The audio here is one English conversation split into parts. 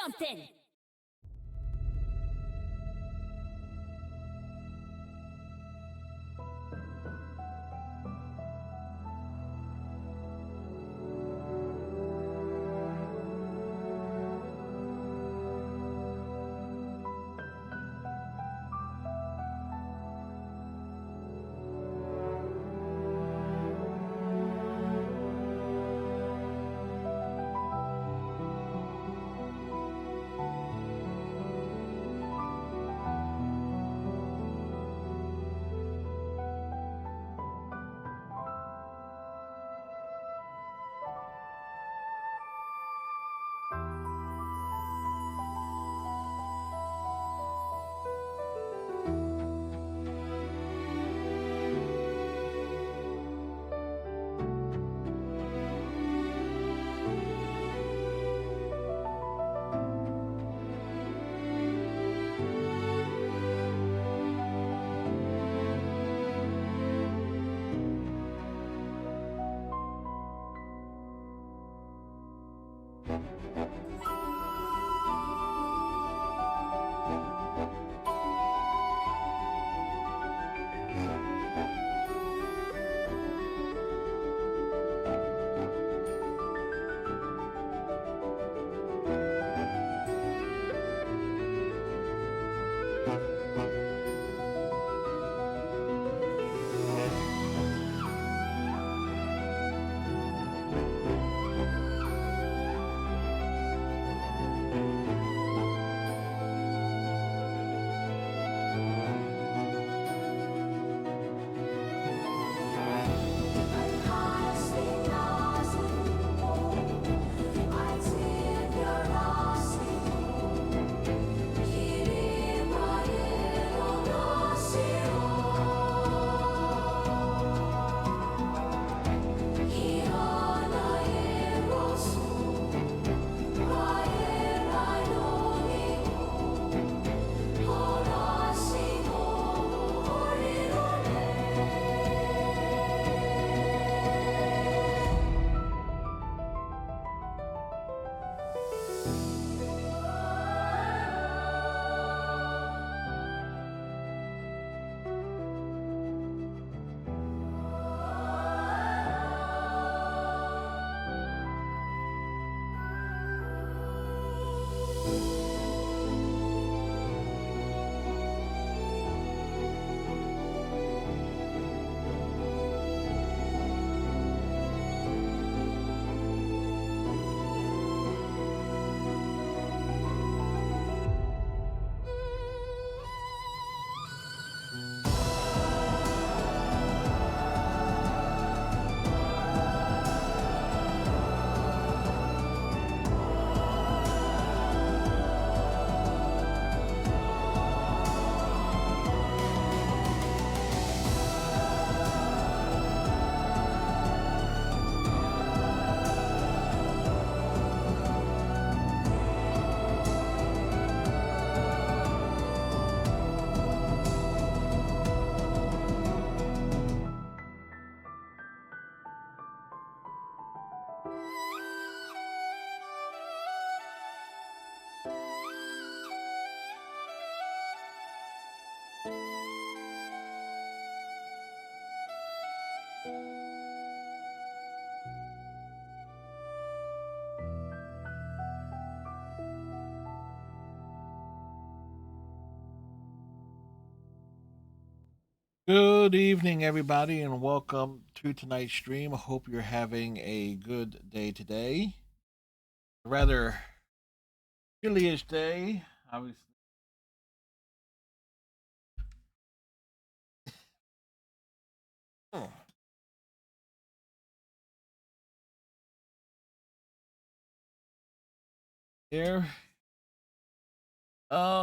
something! Good evening, everybody, and welcome to tonight's stream. I hope you're having a good day today. A rather chilly-ish day, obviously. Oh, here.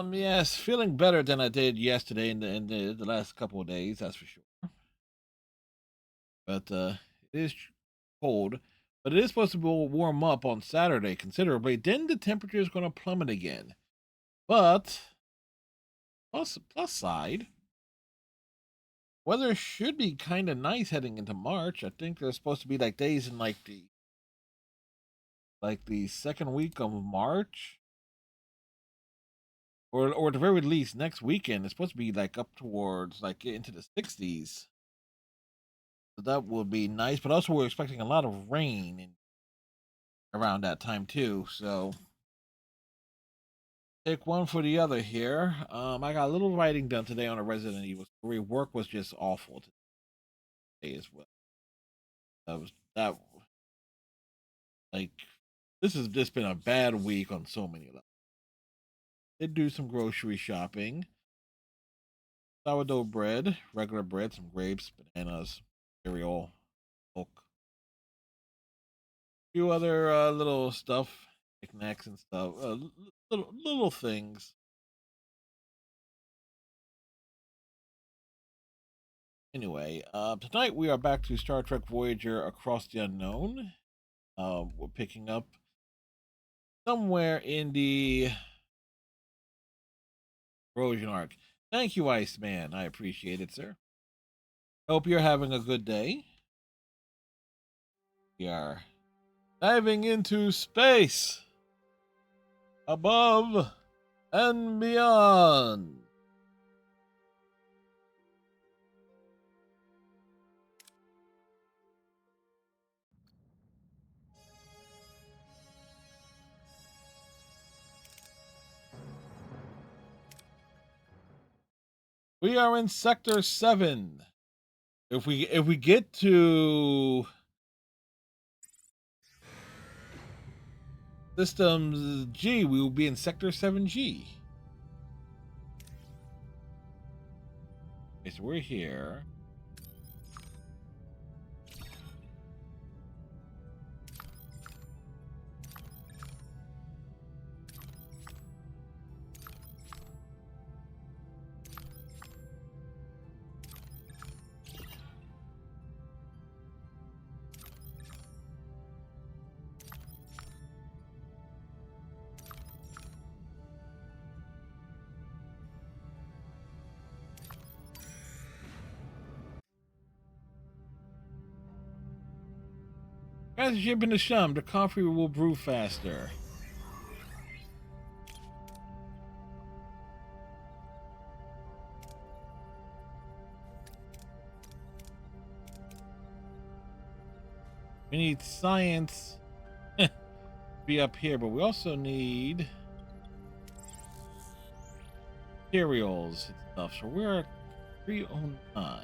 Yes, feeling better than I did yesterday in the last couple of days, that's for sure. But it is cold, but it is supposed to warm up on Saturday considerably. Then the temperature is going to plummet again. But plus side, weather should be kind of nice heading into March. I think there's supposed to be like days in like the second week of March or at the very least next weekend. It's supposed to be like up towards like into the 60s. So that would be nice. But also we're expecting a lot of rain around that time too. So take one for the other here. I got a little writing done today on a Resident Evil story. Work was just awful today as well. That like this has just been a bad week on so many levels. Did do some grocery shopping. Sourdough bread, regular bread, some grapes, bananas, cereal, milk, a few other little stuff, knickknacks and stuff, little things. Anyway, tonight we are back to Star Trek Voyager Across the Unknown. We're picking up somewhere in the Hirogen arc. Thank you, Iceman. I appreciate it, sir. Hope you're having a good day. We are diving into space, above and beyond. We are in Sector 7. If we get to Systems G, we will be in Sector 7G. Okay, so we're here. As a ship in the shum, the coffee will brew faster. We need science to be up here, but we also need materials and stuff. So we're at 309.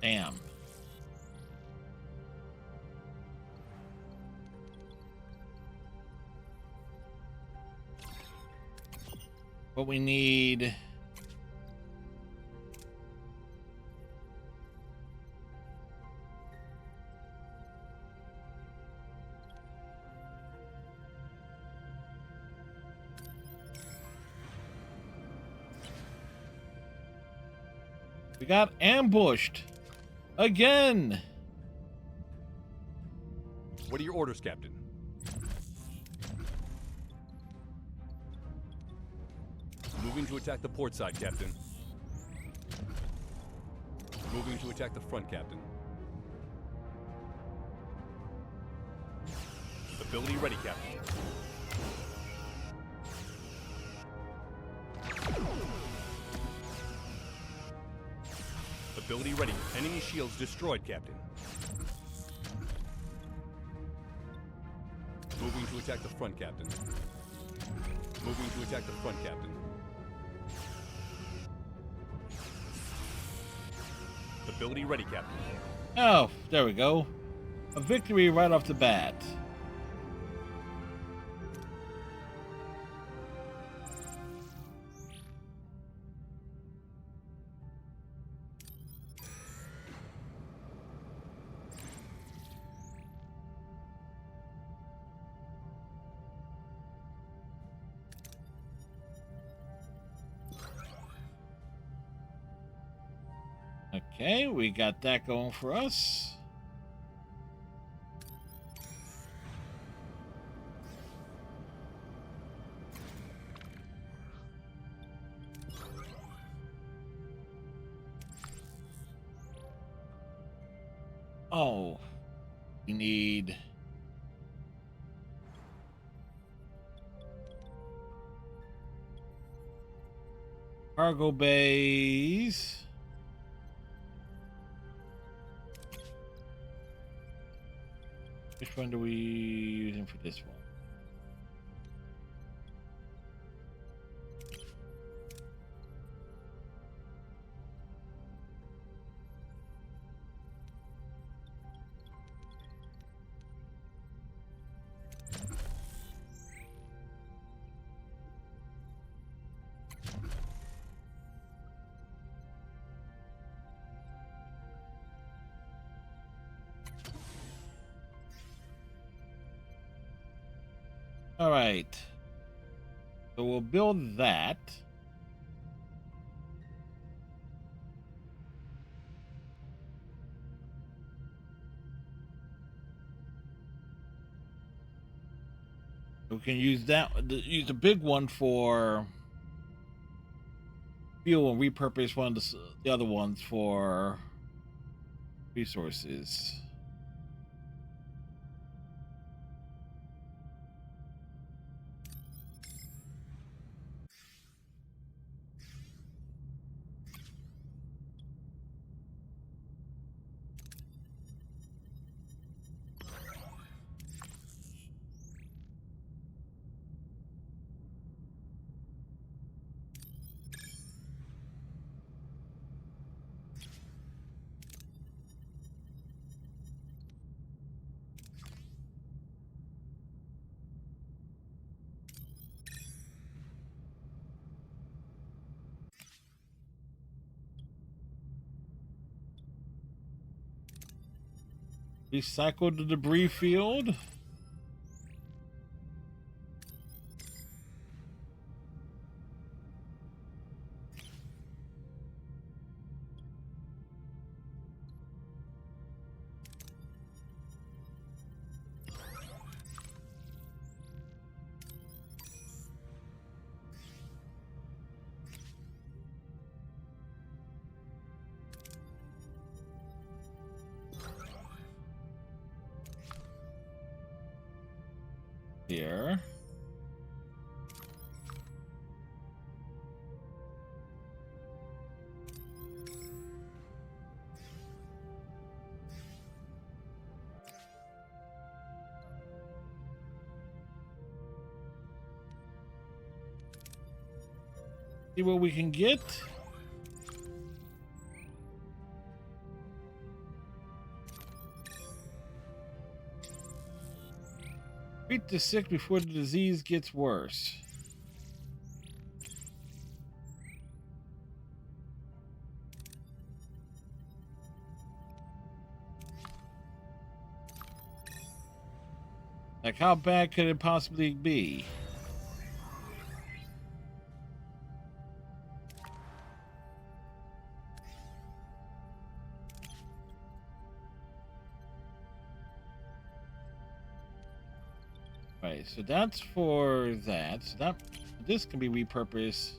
Damn. What we need. We got ambushed again. What are your orders, Captain? Moving to attack the port side, Captain. Moving to attack the front, Captain. Ability ready, Captain. Ability ready. Enemy shields destroyed, Captain. Moving to attack the front, Captain. Moving to attack the front, Captain. Ability ready, Captain. Oh, there we go. A victory right off the bat. Okay, we got that going for us. Oh, we need cargo bays. Which one do we use for this one? All right. So we'll build that. We can use that. Use the big one for fuel and repurpose one of the other ones for resources. Recycle the debris field. Here. See what we can get. Treat the sick before the disease gets worse. Like, how bad could it possibly be? Right, so that's for that. So that this can be repurposed.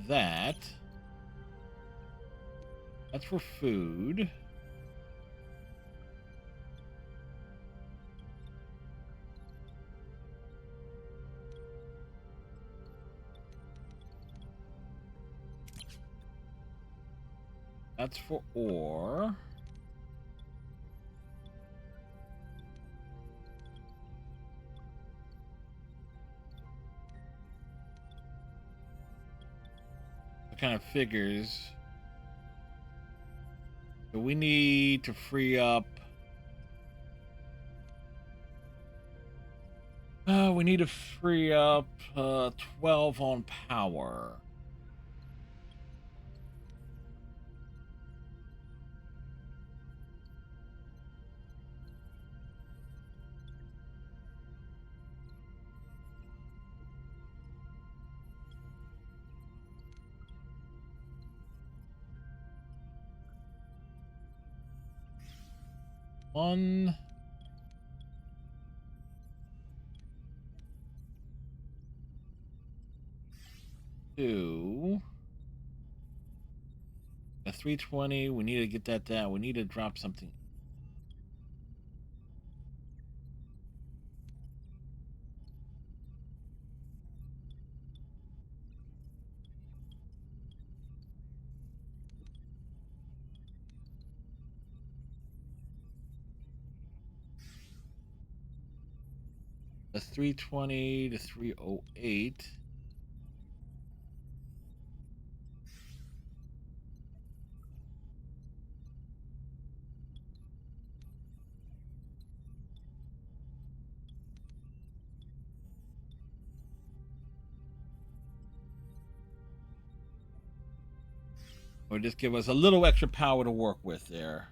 That. That's for food. That's for ore. It kind of figures. So we need to free up. We need to free up 12 on power. 1, 2, a 320. We need to get that down. We need to drop something. A 320 to 308. Or just give us a little extra power to work with there.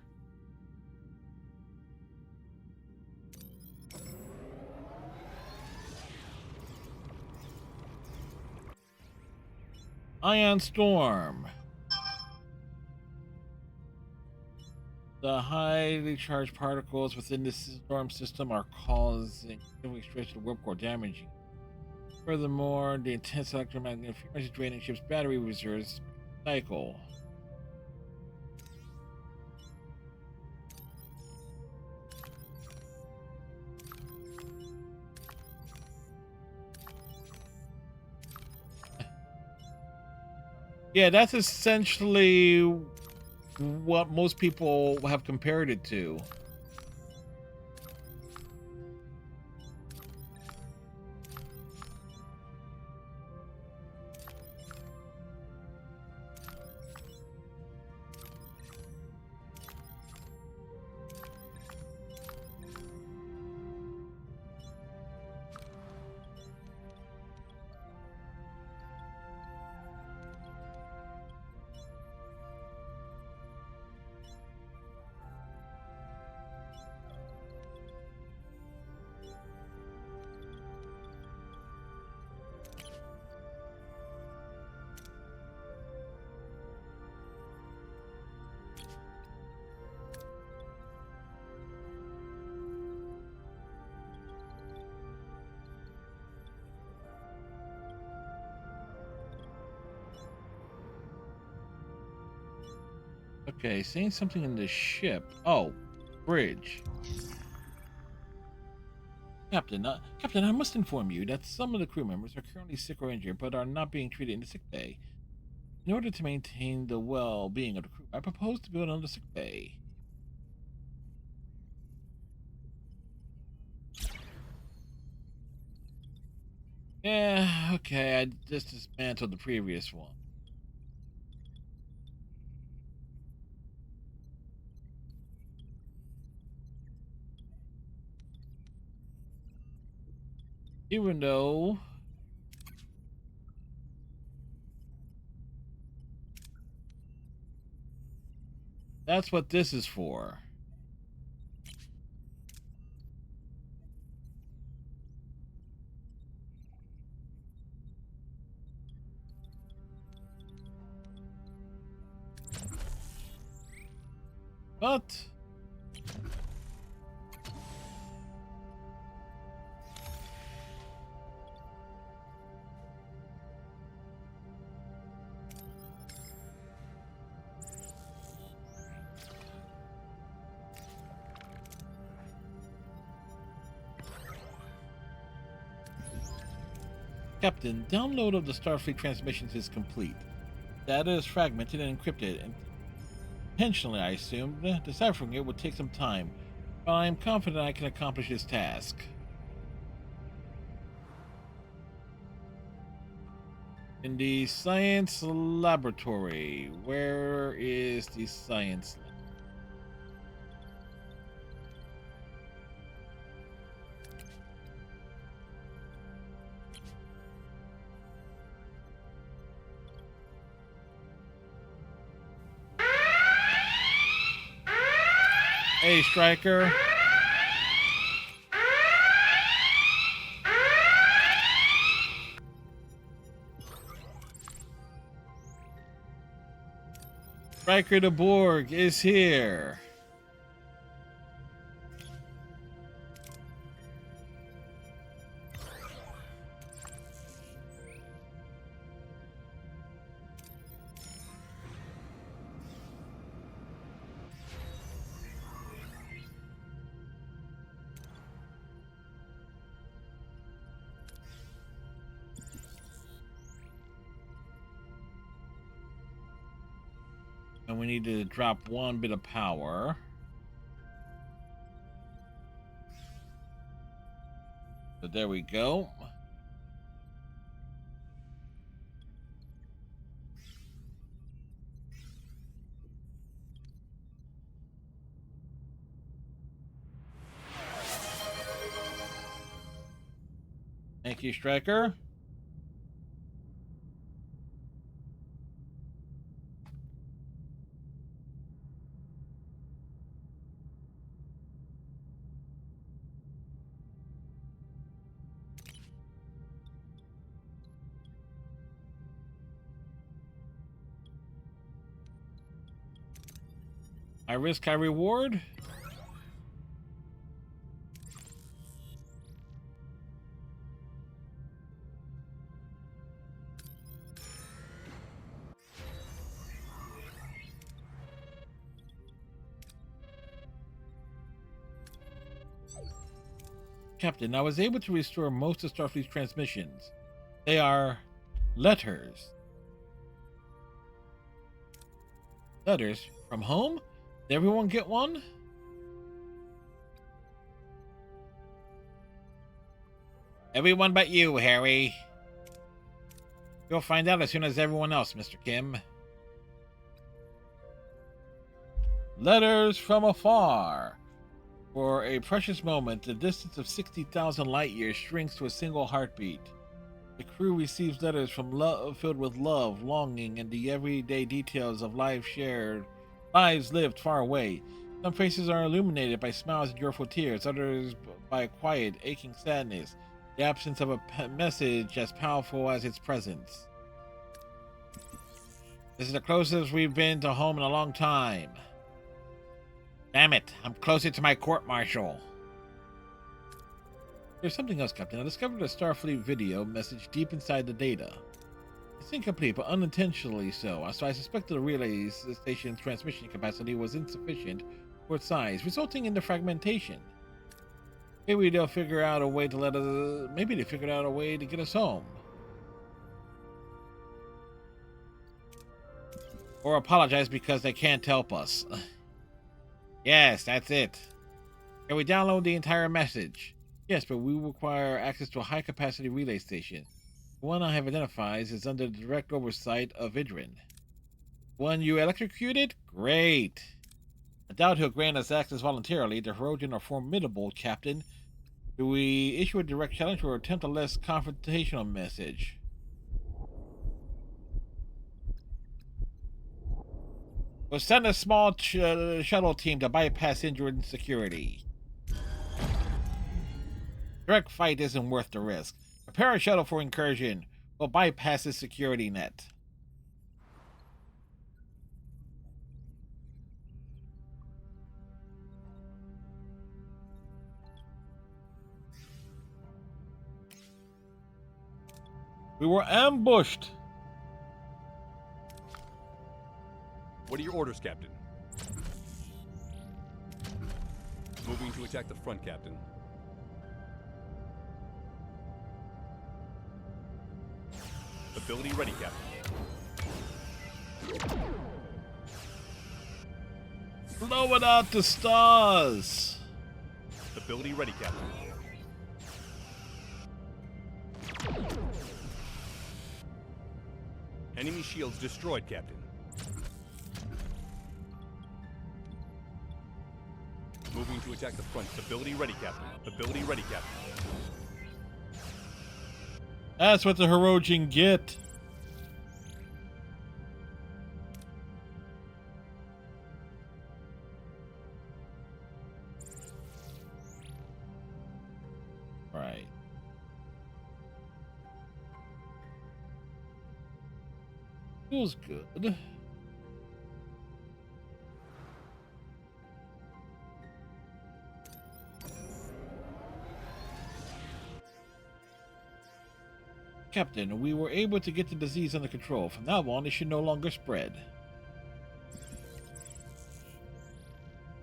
Ion Storm. The highly charged particles within this storm system are causing stretch to warp core damaging. Furthermore, the intense electromagnetic field is draining ship's battery reserves cycle. Yeah, that's essentially what most people have compared it to. Okay, seeing something in the ship. Oh, bridge. Captain, I must inform you that some of the crew members are currently sick or injured, but are not being treated in the sick bay. In order to maintain the well-being of the crew, I propose to build another sick bay. Yeah, okay, I just dismantled the previous one. Even though that's what this is for. But Captain, download of the Starfleet transmissions is complete. Data is fragmented and encrypted, and intentionally, I assume. Deciphering it would take some time, but I am confident I can accomplish this task. In the science laboratory. Where is the science lab? Hey, Striker. Striker the Borg is here. and we need to drop one bit of power. So there we go. Thank you, Striker. High risk, high reward. Captain, I was able to restore most of Starfleet's transmissions. They are letters. Letters from home? Did everyone get one? Everyone but you, Harry. You'll find out as soon as everyone else, Mr. Kim. Letters from afar. For a precious moment, the distance of 60,000 light years shrinks to a single heartbeat. The crew receives letters from love, filled with love, longing, and the everyday details of lives lived far away. Some faces are illuminated by smiles and joyful tears, others by a quiet, aching sadness, the absence of a message as powerful as its presence. This is the closest we've been to home in a long time. Damn it, I'm closer to my court-martial. There's something else, Captain. I discovered a Starfleet video message deep inside the data. It's incomplete, but unintentionally so I suspected the relay station's transmission capacity was insufficient for its size, resulting in the fragmentation. Maybe they'll figure out a way to maybe they figured out a way to get us home. Or apologize because they can't help us. Yes, that's it. Can we download the entire message? Yes, but we require access to a high-capacity relay station. The one I have identified is under the direct oversight of Hirogen. One you electrocuted? Great. I doubt he'll grant us access voluntarily. The Hirogen are formidable, Captain. Do we issue a direct challenge or attempt a less confrontational message? We'll send a small shuttle team to bypass Hirogen security. Direct fight isn't worth the risk. Prepare a shuttle for incursion. We'll bypass the security net. We were ambushed. What are your orders, Captain? Moving to attack the front, Captain. Ability ready, Captain. Blow it out the stars. Ability ready, Captain. Enemy shields destroyed, Captain. Moving to attack the front. Ability ready, Captain. Ability ready, Captain. That's what the Hirogen get. Right. Feels good. Captain, we were able to get the disease under control. From now on, it should no longer spread.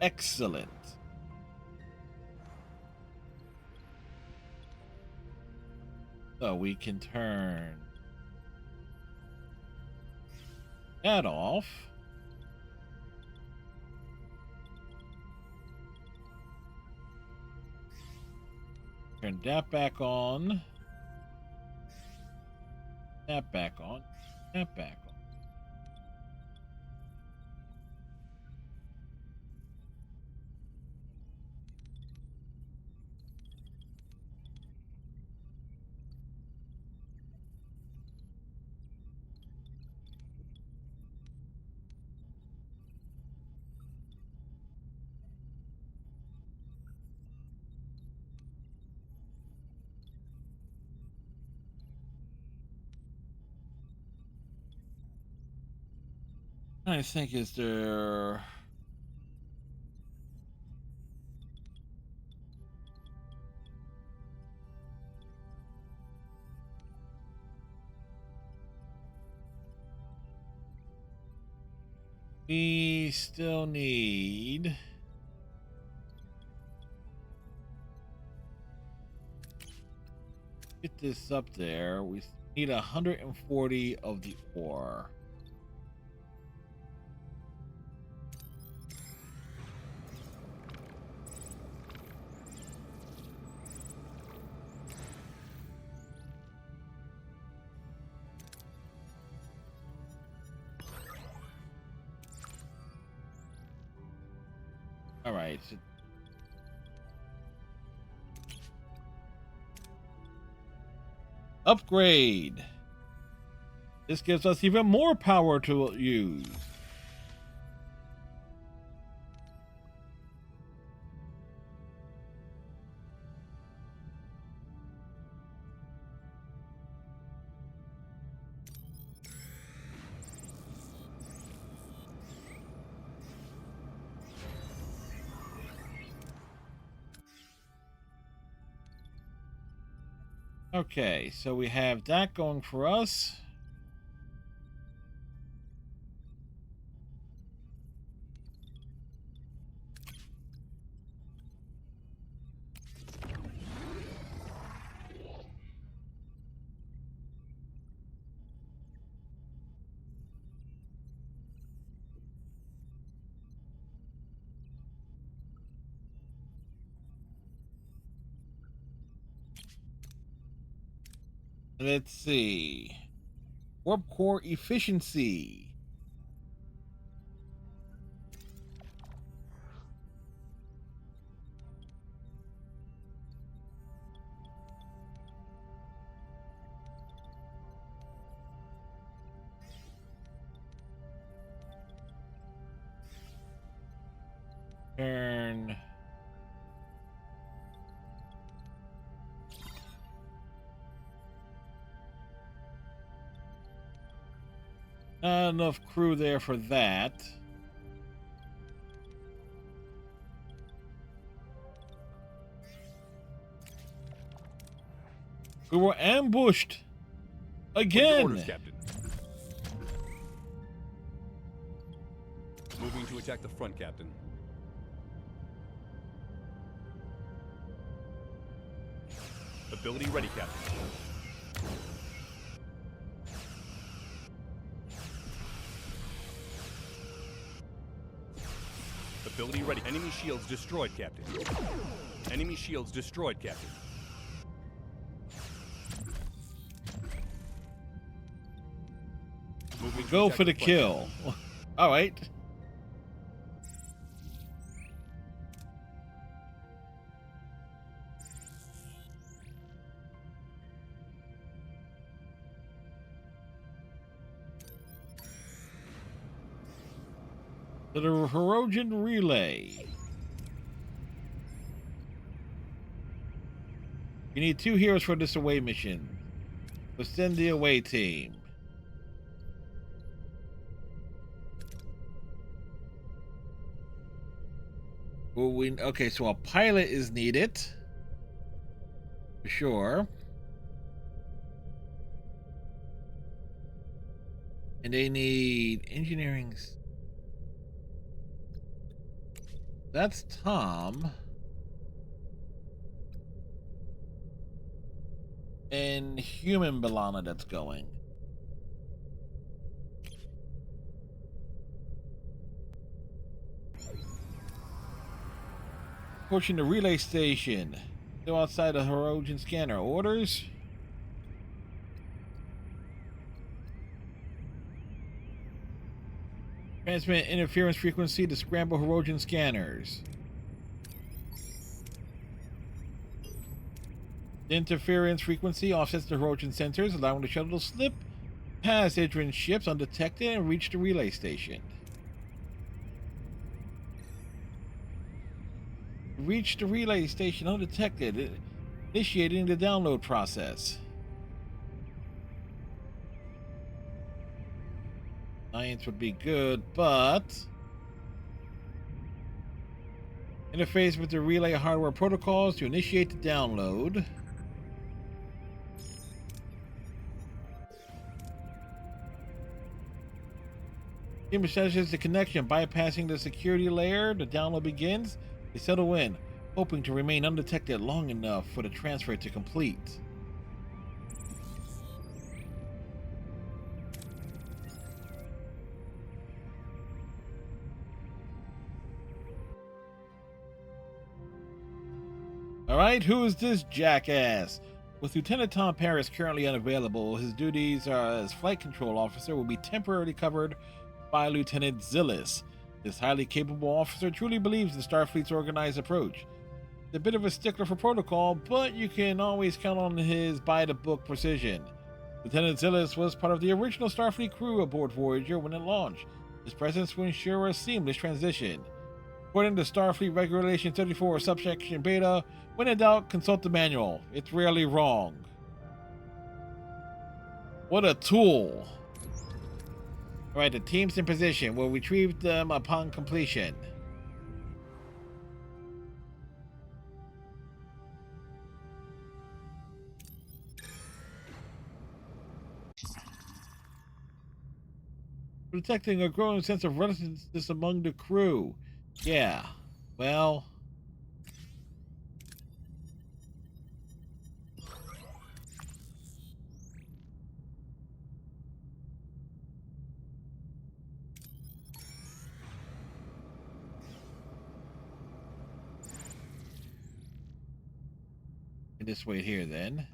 Excellent. So we can turn that off. Turn that back on. That back on. That back on. I think is there. We still need. Get this up there. We need 140 of the ore. All right. Upgrade. This gives us even more power to use. Okay, so we have that going for us. Let's see. Warp core efficiency. Turn. Not enough crew there for that. We were ambushed again. Orders, Captain. Moving to attack the front, Captain. Ability ready, Captain. Ability ready. Enemy shields destroyed, Captain. Enemy shields destroyed, Captain. Moving Go for the kill. All right. To the Hirogen relay. You need 2 heroes for this away mission. So send the away team. Well, okay, so a pilot is needed. For sure. And they need engineering. That's Tom. And human Balana that's going. Approaching the relay station. Still outside the Hirogen scanner. Orders? Transmit interference frequency to scramble Hirogen scanners. The interference frequency offsets the Hirogen sensors, allowing the shuttle to slip past Hirogen ships undetected and reach the relay station. Reach the relay station undetected, initiating the download process. Science would be good, but interface with the relay hardware protocols to initiate the download. Team establishes the connection, bypassing the security layer. The download begins. They settle in, hoping to remain undetected long enough for the transfer to complete. Alright, who is this jackass? With Lieutenant Tom Paris currently unavailable, his duties as flight control officer will be temporarily covered by Lieutenant Zillis. This highly capable officer truly believes in Starfleet's organized approach. He's a bit of a stickler for protocol, but you can always count on his by-the-book precision. Lieutenant Zillis was part of the original Starfleet crew aboard Voyager when it launched. His presence will ensure a seamless transition. According to Starfleet Regulation 34, Subsection Beta, when in doubt, consult the manual. It's rarely wrong. What a tool! Alright, the team's in position. We'll retrieve them upon completion. Detecting a growing sense of restlessness among the crew. Yeah, well... Just wait here then.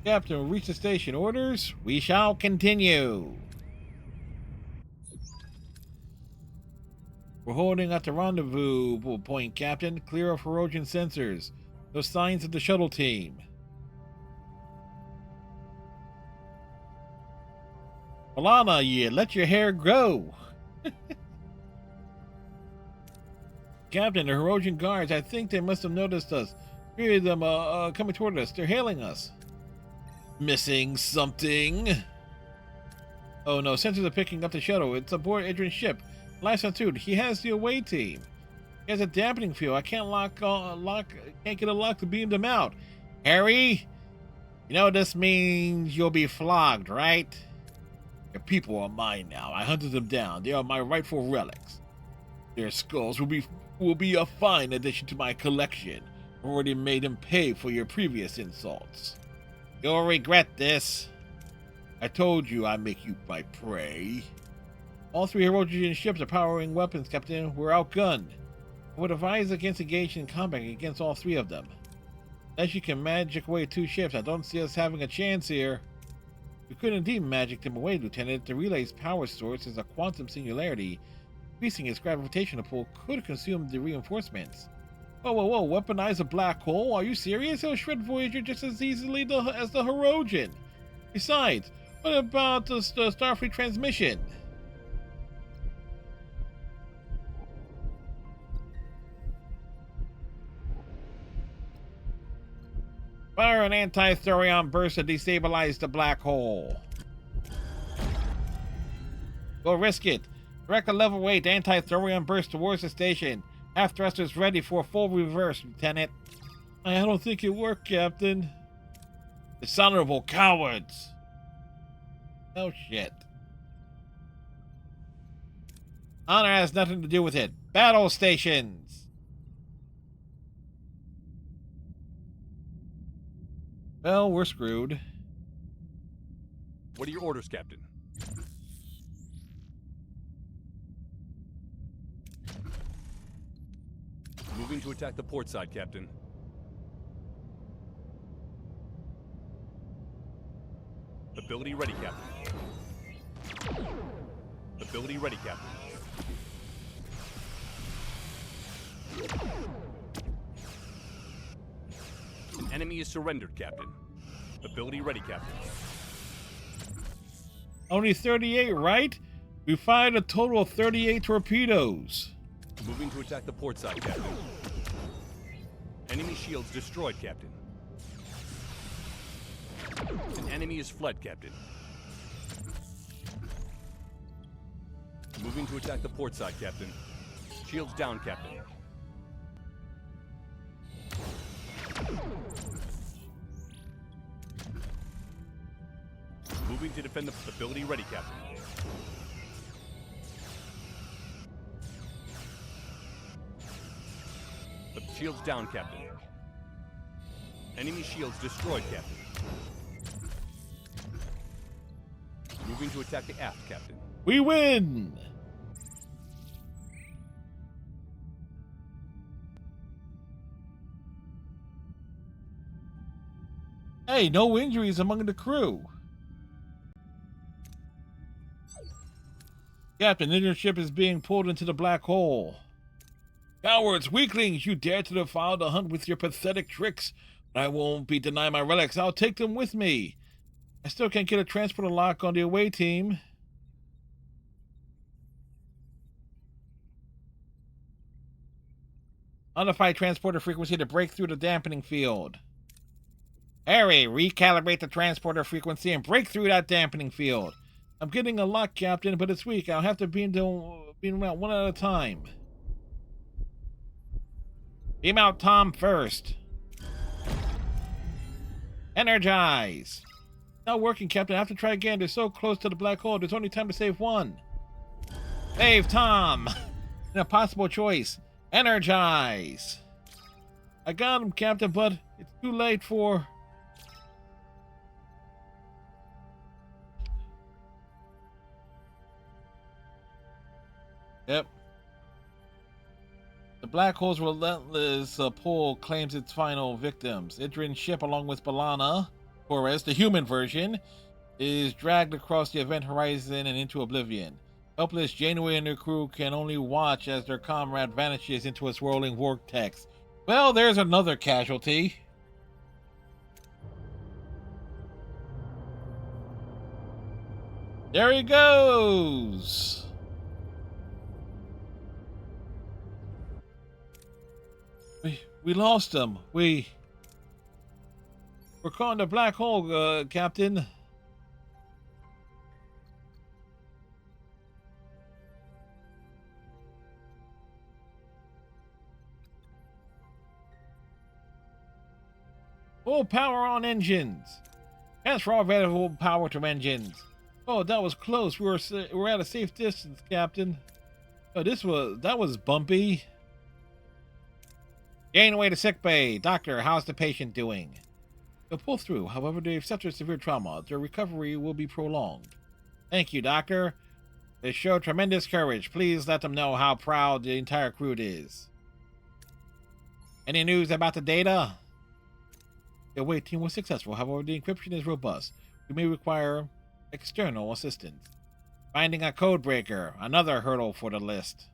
Captain, reach the station. Orders? We shall continue. We're holding at the rendezvous point, Captain. Clear of Hirogen sensors. No signs of the shuttle team. Alana, you let your hair grow. Captain, the Hirogen guards, I think they must have noticed us. Three of them coming toward us. They're hailing us. Missing something? Oh no, sensors are picking up the shuttle. It's aboard Adrian's ship. Last attitude, he has the away team. He has a dampening field. I can't can't get a lock to beam them out. Harry, you know this means you'll be flogged, right? Your people are mine now. I hunted them down. They are my rightful relics. Their skulls will be a fine addition to my collection. I've already made them pay for your previous insults. You'll regret this. I told you I make you my prey. All three Hirogen ships are powering weapons, Captain. We're outgunned. I would advise against engaging in combat against all three of them. Unless you can magic away two ships, I don't see us having a chance here. We could indeed magic them away, Lieutenant. The relay's power source is a quantum singularity. Increasing its gravitational pull could consume the reinforcements. Whoa, weaponize a black hole? Are you serious? It'll shred Voyager just as easily as the Hirogen. Besides, what about the Starfleet transmission? Fire an anti-thorium burst to destabilize the black hole. We'll risk it. Direct a level 8 anti-thorium burst towards the station. Half thrusters ready for a full reverse, Lieutenant. I don't think it worked, Captain. Dishonorable cowards. Oh shit. Honor has nothing to do with it. Battle stations. Well, we're screwed. What are your orders, Captain? Moving to attack the port side, Captain. Ability ready, Captain. Ability ready, Captain. Enemy is surrendered, Captain. Ability ready, Captain. Only 38, right? We fired a total of 38 torpedoes. Moving to attack the port side, Captain. Enemy shields destroyed, Captain. An enemy is fled, Captain. Moving to attack the port side, Captain. Shields down, Captain. Moving to defend the ability ready, Captain. The shields down, Captain. Enemy shields destroyed, Captain. Moving to attack the aft, Captain. We win! Hey, no injuries among the crew. Captain, your ship is being pulled into the black hole. Cowards, weaklings, you dare to defile the hunt with your pathetic tricks. I won't be denied my relics. I'll take them with me. I still can't get a transporter lock on the away team. Modify transporter frequency to break through the dampening field. Harry, recalibrate the transporter frequency and break through that dampening field. I'm getting a lock, Captain, but it's weak. I'll have to beam out one at a time. Beam out Tom first. Energize. Not working, Captain. I have to try again. They're so close to the black hole. There's only time to save one. Save Tom. An impossible choice. Energize. I got him, Captain, but it's too late for... Yep. The black hole's relentless pull claims its final victims. Idrin's ship, along with Balana, Torres, the human version, is dragged across the event horizon and into oblivion. Helpless Janeway and her crew can only watch as their comrade vanishes into a swirling vortex. Well, there's another casualty. There he goes. We lost him. We're caught in the black hole, Captain. Full power on engines. Transfer all available power to engines. Oh, that was close. We're at a safe distance, Captain. Oh, that was bumpy. Janeway to sickbay. Doctor, how's the patient doing? They'll pull through. However, they've suffered severe trauma. Their recovery will be prolonged. Thank you, Doctor. They show tremendous courage. Please let them know how proud the entire crew is. Any news about the data? The away team was successful. However, the encryption is robust. We may require external assistance. Finding a code breaker. Another hurdle for the list.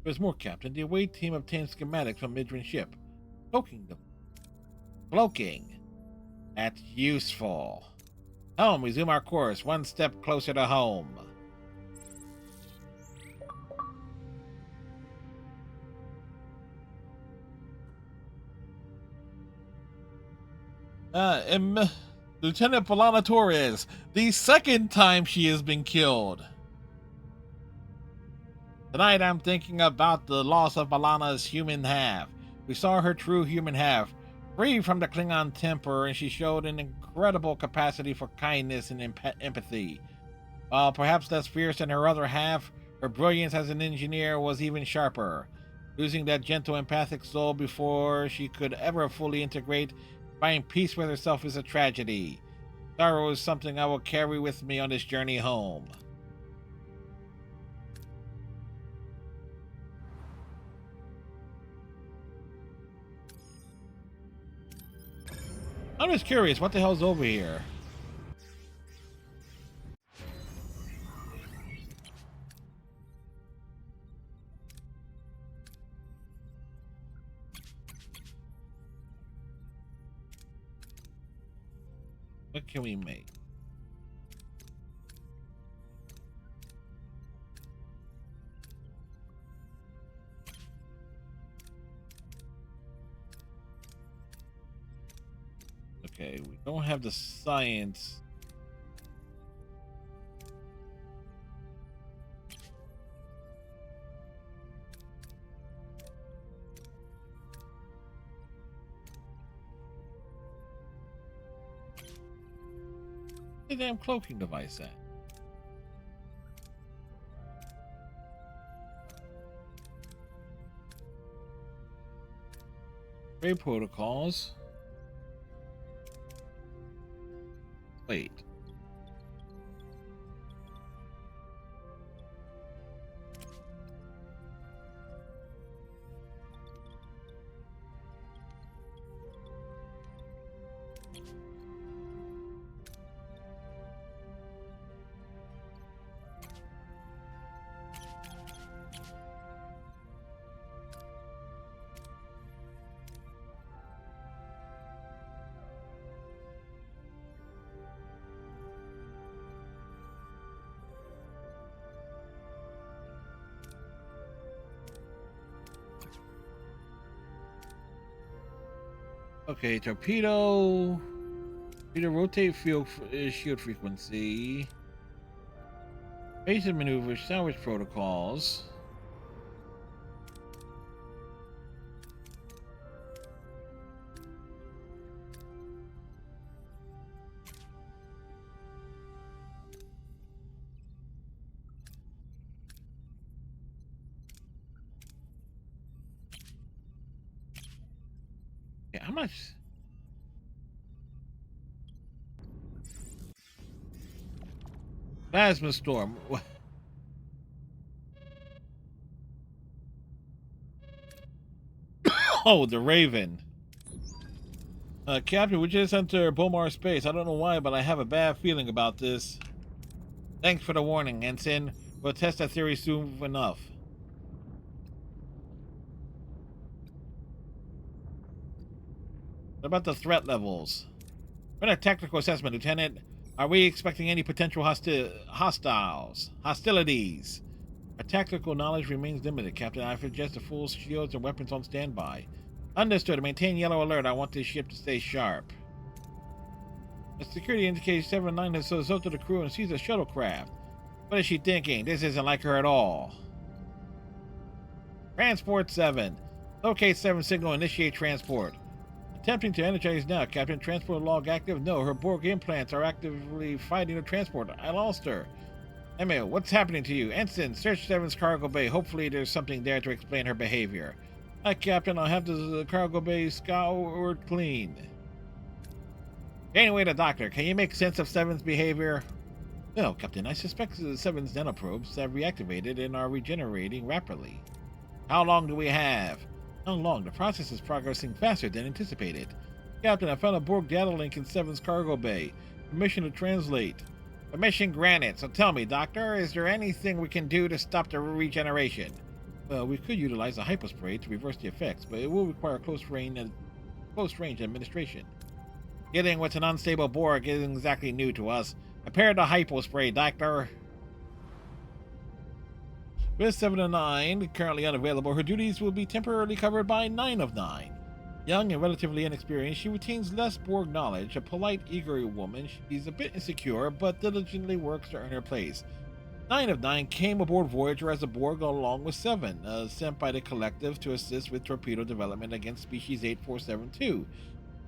There's more, Captain. The away team obtained schematics from Idrin's ship. Cloaking them. Cloaking. That's useful. Home, resume our course. One step closer to home. Lieutenant Balana Torres. The second time she has been killed. Tonight I'm thinking about the loss of Balana's human half. We saw her true human half, free from the Klingon temper, and she showed an incredible capacity for kindness and empathy. While perhaps less fierce than her other half, her brilliance as an engineer was even sharper. Losing that gentle empathic soul before she could ever fully integrate, find peace with herself is a tragedy. Sorrow is something I will carry with me on this journey home. I'm just curious, what the hell's over here? What can we make? Okay, we don't have the science. The damn cloaking device at? Trade protocols. Wait. Okay, torpedo rotate shield frequency, basic maneuvers, salvage protocols. Yeah, how much? Plasma storm. Oh, the Raven. Captain, we just entered Bomar space. I don't know why, but I have a bad feeling about this. Thanks for the warning, Ensign. We'll test that theory soon enough. What about the threat levels? What a technical assessment, Lieutenant. Are we expecting any potential hostilities? Our tactical knowledge remains limited, Captain. I suggest the full shields and weapons on standby. Understood. Maintain yellow alert. I want this ship to stay sharp. The security indicator 79 has assaulted the crew and sees a shuttlecraft. What is she thinking? This isn't like her at all. Transport 7. Locate 7 signal. Initiate transport. Attempting to energize now, Captain. Transport log active. No, her Borg implants are actively fighting the transport. I lost her. Emil, what's happening to you? Ensign, search 7's cargo bay. Hopefully there's something there to explain her behavior. Hi, Captain. I'll have the cargo bay scoured clean. Anyway, the doctor, can you make sense of 7's behavior? No, Captain. I suspect the 7's nanoprobes have reactivated and are regenerating rapidly. How long do we have? How long? The process is progressing faster than anticipated. Captain, I found a Borg data link in 7's cargo bay. Permission to translate. Permission granted. So tell me, Doctor, is there anything we can do to stop the regeneration? Well, we could utilize a hypospray to reverse the effects, but it will require close range administration. Dealing with an unstable Borg isn't exactly new to us. Prepare the hypospray, Doctor. With 7 of 9 currently unavailable, her duties will be temporarily covered by 9 of 9. Young and relatively inexperienced, she retains less Borg knowledge. A polite, eager woman, she's a bit insecure, but diligently works to earn her place. 9 of 9 came aboard Voyager as a Borg along with 7, sent by the Collective to assist with torpedo development against Species 8472.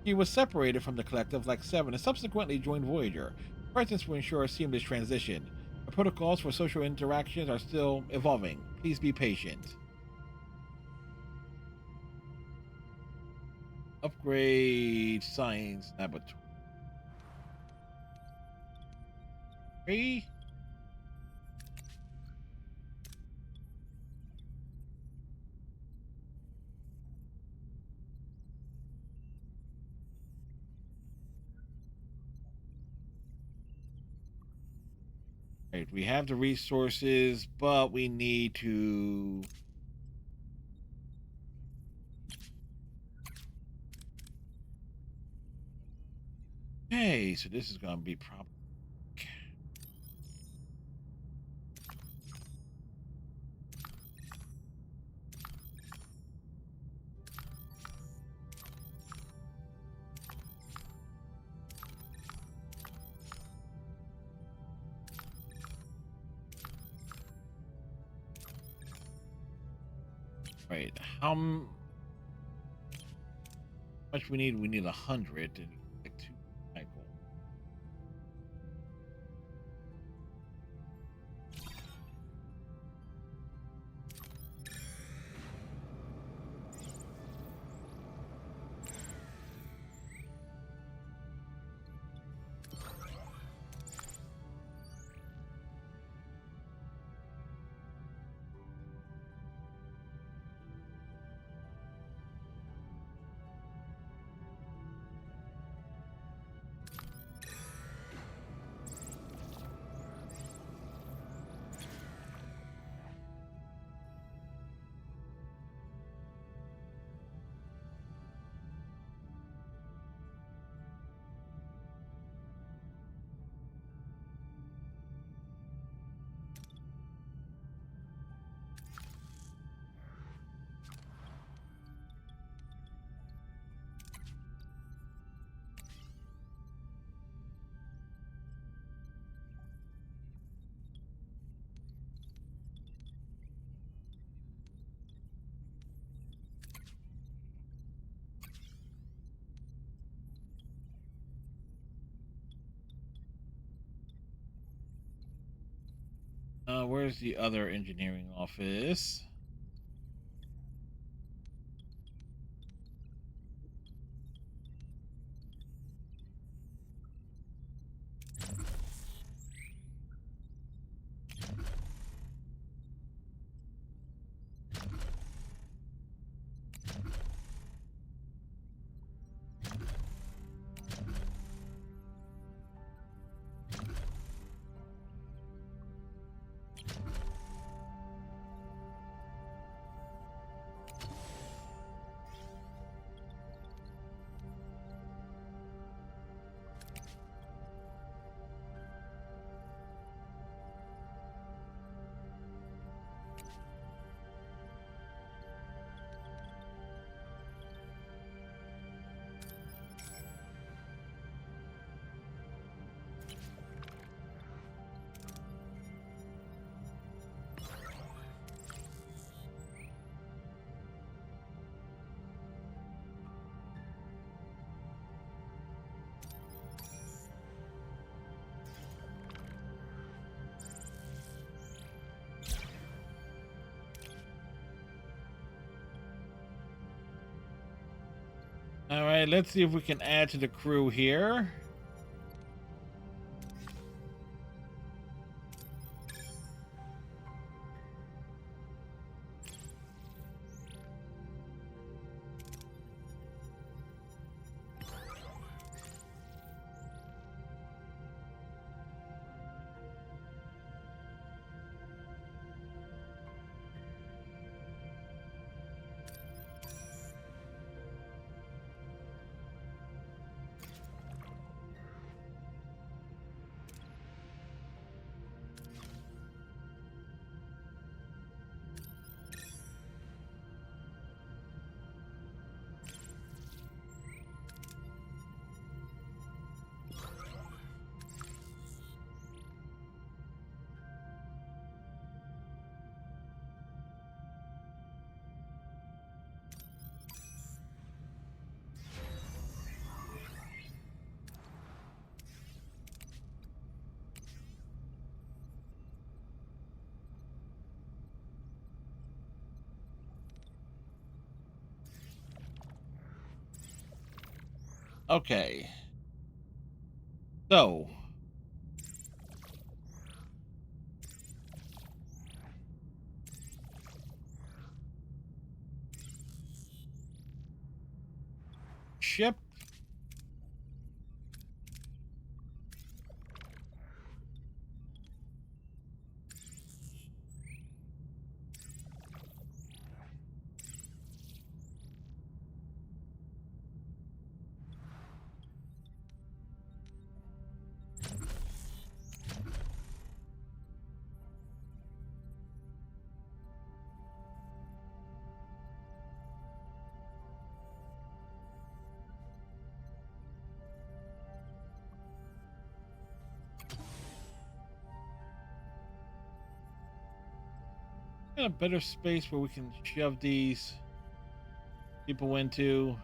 She was separated from the Collective like 7 and subsequently joined Voyager. Her presence will ensure a seamless transition. The protocols for social interactions are still evolving. Please be patient. Upgrade science laboratory. Right, we have the resources, but we need to Okay, so this is going to be proper. Right, how much we need? We need 100 and like 2 cycle. Where's the other engineering office? All right, let's see if we can add to the crew here. Okay. So, ship. Got a better space where we can shove these people into.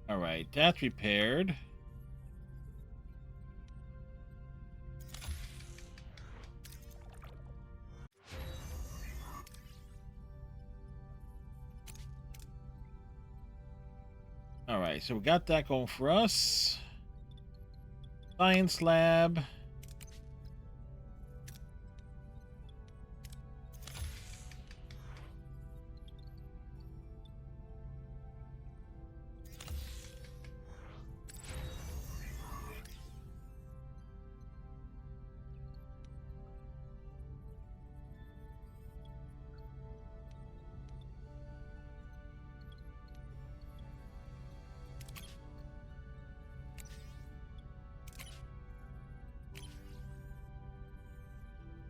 All right, that's repaired. All right, so we got that going for us. Science lab.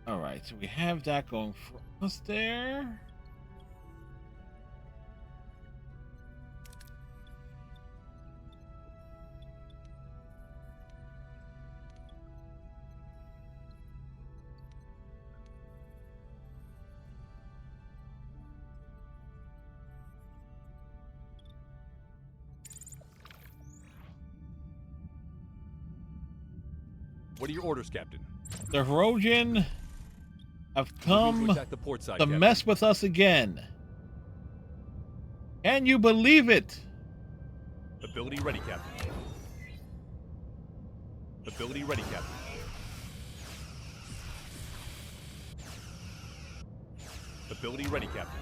All right, so we have that going for us there. What are your orders, Captain? The Hirogen have Moving come to attack the port side, to Captain. mess with us again. Can you believe it? Ability ready, Captain. Ability ready, Captain. Ability ready, Captain.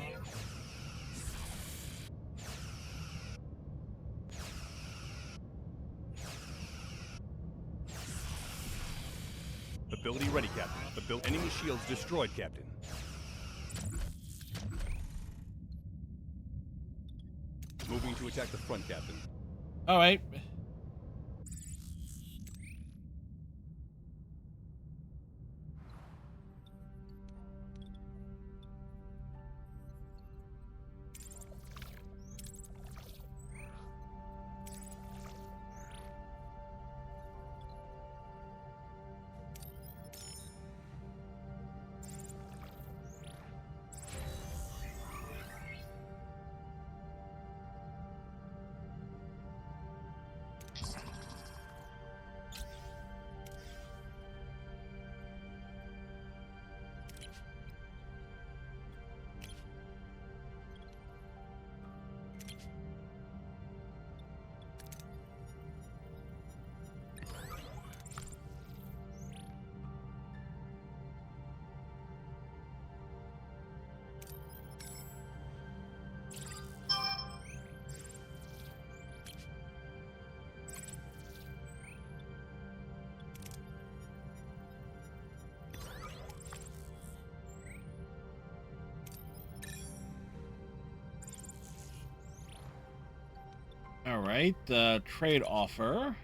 Ability ready, Captain. Enemy shields destroyed, Captain. Moving to attack the front, Captain. All right. All right. The trade offer.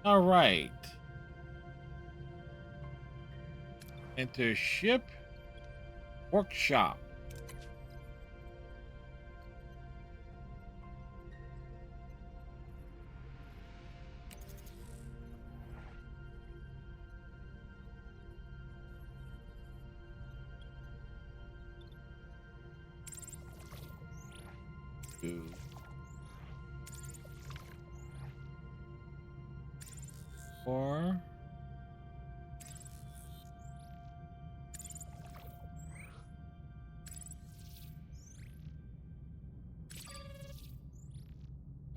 All right. Enter ship workshop. Two. 4.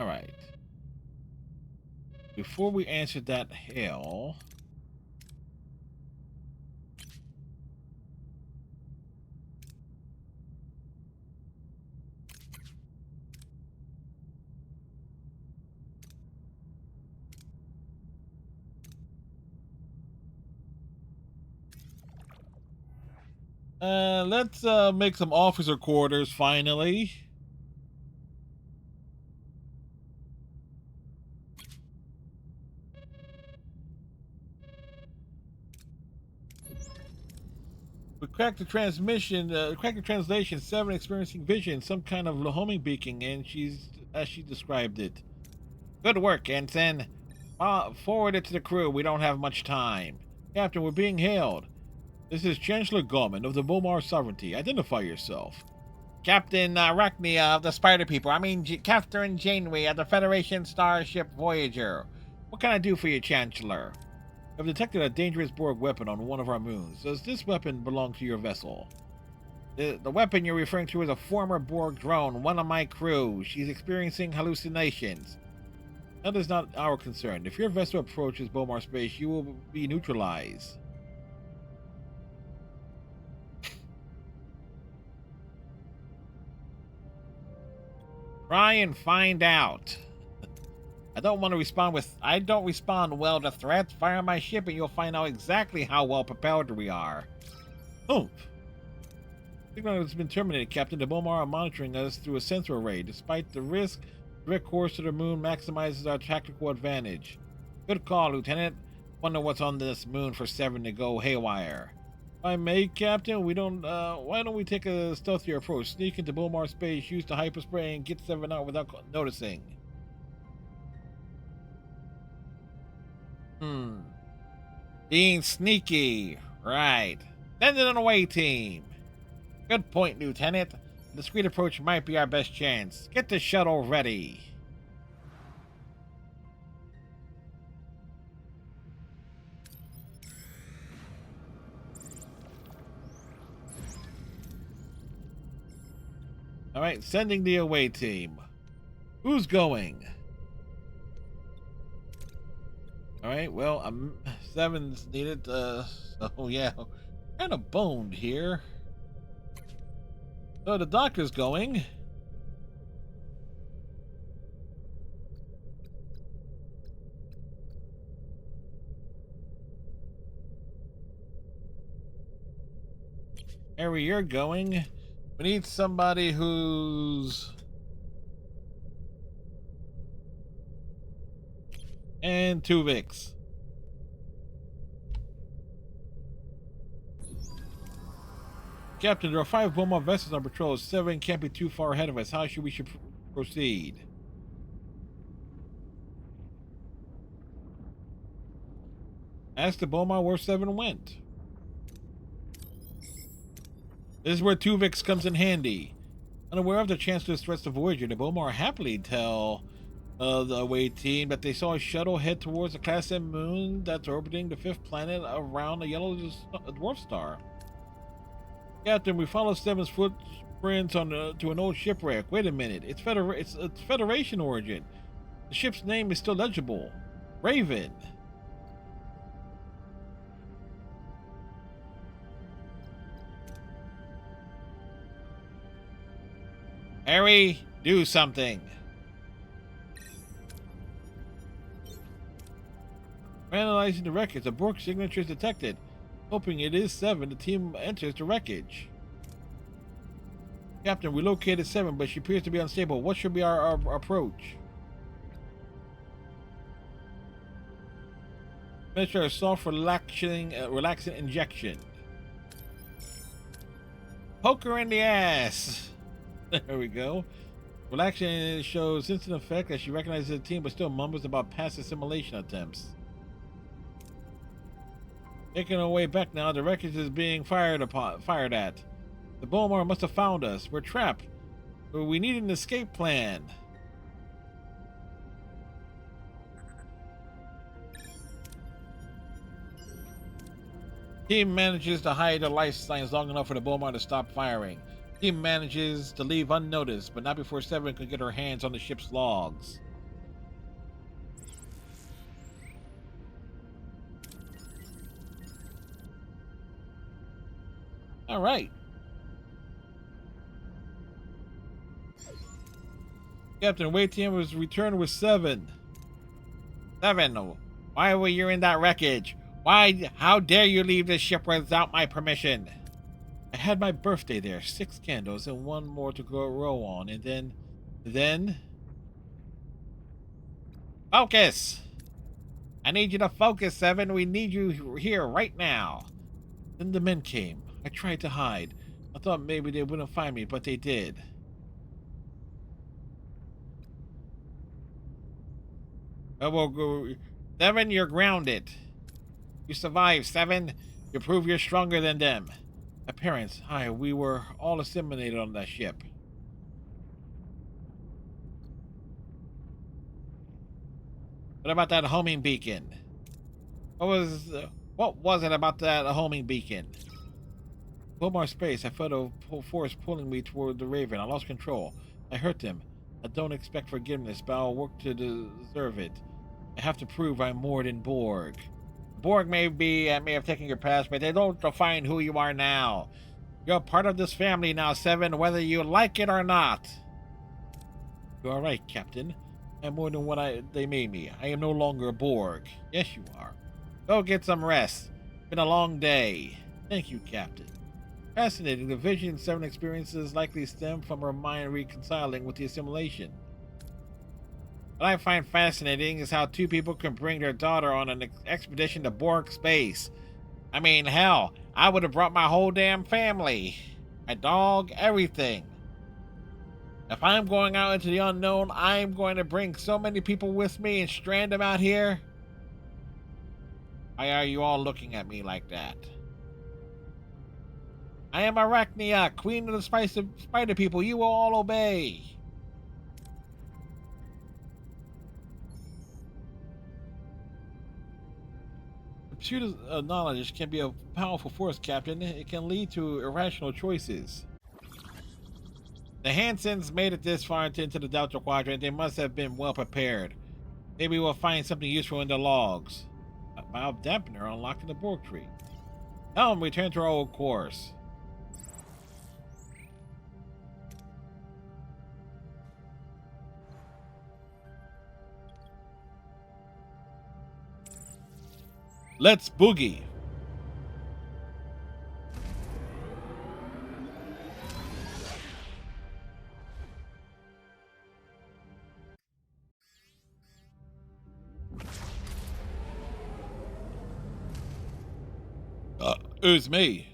All right. Before we answer that hail, let's make some officer quarters finally. We cracked the transmission, cracked the translation. Seven experiencing vision, some kind of homing beacon, and she's as she described it. Good work, Ensign. Forward it to the crew. We don't have much time. Captain, we're being hailed. This is Chancellor Gorman of the Bomar Sovereignty. Identify yourself. Captain Arachne of the Spider People. Captain Janeway of the Federation Starship Voyager. What can I do for you, Chancellor? I've detected a dangerous Borg weapon on one of our moons. Does this weapon belong to your vessel? The weapon you're referring to is a former Borg drone, one of my crew. She's experiencing hallucinations. That is not our concern. If your vessel approaches Bomar space, you will be neutralized. Try and find out. I don't respond well to threats. Fire my ship and you'll find out exactly how well prepared we are. Oh. Signal has been terminated, Captain. The Bomar are monitoring us through a sensor array. Despite the risk, direct course to the moon maximizes our tactical advantage. Good call, Lieutenant. Wonder what's on this moon for 7 to go haywire. If I may, Captain, why don't we take a stealthier approach? Sneak into Bomar space, use the hyperspray, and get 7 out without noticing. Being sneaky. Right. Send it an away team. Good point, Lieutenant. A discreet approach might be our best chance. Get the shuttle ready. Alright, sending the away team. Who's going? Alright, well, 7's needed, so yeah. Kind of boned here. So the doctor's going. Harry, you're going. We need somebody who's... And 2 Vicks. Captain, there are 5 Bomar vessels on patrol. 7 can't be too far ahead of us. How should we proceed? Ask the Bomar where 7 went. This is where 2 Vicks comes in handy. Unaware of the Chancellor's threats to Voyager, the Bomar happily tell the away team that they saw a shuttle head towards the Class M moon that's orbiting the 5th planet around a yellow dwarf star. Captain, we follow 7's footprints to an old shipwreck. Wait a minute, it's Federation origin. The ship's name is still legible. Raven. Harry, do something. We're analyzing the wreckage. A Borg signature is detected. Hoping it is 7, the team enters the wreckage. Captain, we located 7, but she appears to be unstable. What should be our approach? Administer a soft relaxing injection. Poke her in the ass. There we go. Relaxing shows instant effect as she recognizes the team, but still mumbles about past assimilation attempts. Making our way back now, the wreckage is being fired at. The Bomar must have found us. We're trapped. But we need an escape plan. Team manages to hide their life signs long enough for the Bomar to stop firing. Team manages to leave unnoticed, but not before 7 can get her hands on the ship's logs. All right. Captain, wait till was returned with 7. 7. Why were you in that wreckage? Why? How dare you leave this ship without my permission? I had my birthday there. 6 candles and 1 more to go row on, and then. Focus! I need you to focus, 7. We need you here right now. Then the men came. I tried to hide. I thought maybe they wouldn't find me, but they did. I will go. 7, you're grounded. You survived, 7. You prove you're stronger than them. My parents, we were all assimilated on that ship. What about that homing beacon? What was it about that homing beacon? Pull more space. I felt a force pulling me toward the Raven. I lost control. I hurt them. I don't expect forgiveness, but I'll work to deserve it. I have to prove I'm more than Borg. Borg may have taken your past, but they don't define who you are now. You're part of this family now, 7, whether you like it or not. You're all right, Captain. I'm more than what they made me. I am no longer a Borg. Yes, you are. Go get some rest. It's been a long day. Thank you, Captain. Fascinating. The Vision 7 experiences likely stem from her mind reconciling with the assimilation. What I find fascinating is how 2 people can bring their daughter on an expedition to Borg space. I mean, hell, I would have brought my whole damn family. My dog, everything. If I'm going out into the unknown, I'm going to bring so many people with me and strand them out here. Why are you all looking at me like that? I am Arachnia, queen of the spider people. You will all obey. The pursuit of knowledge can be a powerful force, Captain. It can lead to irrational choices. The Hansons made it this far into the Delta Quadrant. They must have been well prepared. Maybe we'll find something useful in the logs. A mild dampener unlocked in the Borg tree. Now we return to our old course. Let's boogie. It was me.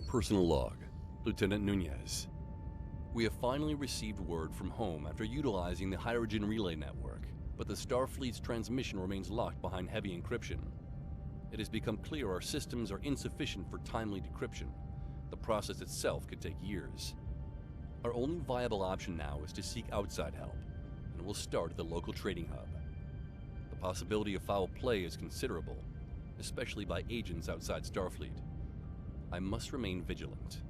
Personal log, Lieutenant Nunez. We have finally received word from home after utilizing the Hirogen relay network, but the Starfleet's transmission remains locked behind heavy encryption. It has become clear our systems are insufficient for timely decryption. The process itself could take years. Our only viable option now is to seek outside help, and we'll start at the local trading hub. The possibility of foul play is considerable, especially by agents outside Starfleet. I must remain vigilant.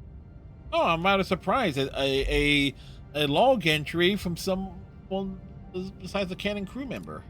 Oh, I'm rather surprised at a log entry from someone besides a canon crew member.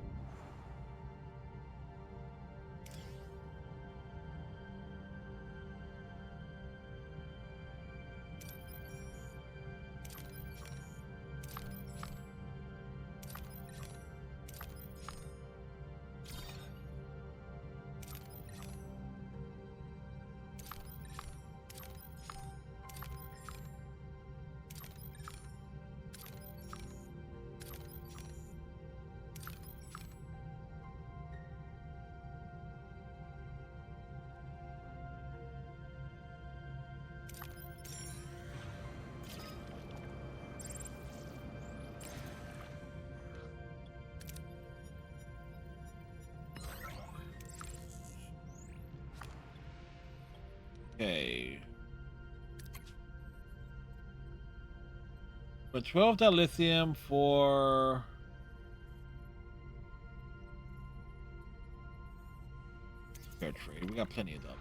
Okay. But 12 dilithium for fair trade. We got plenty of them.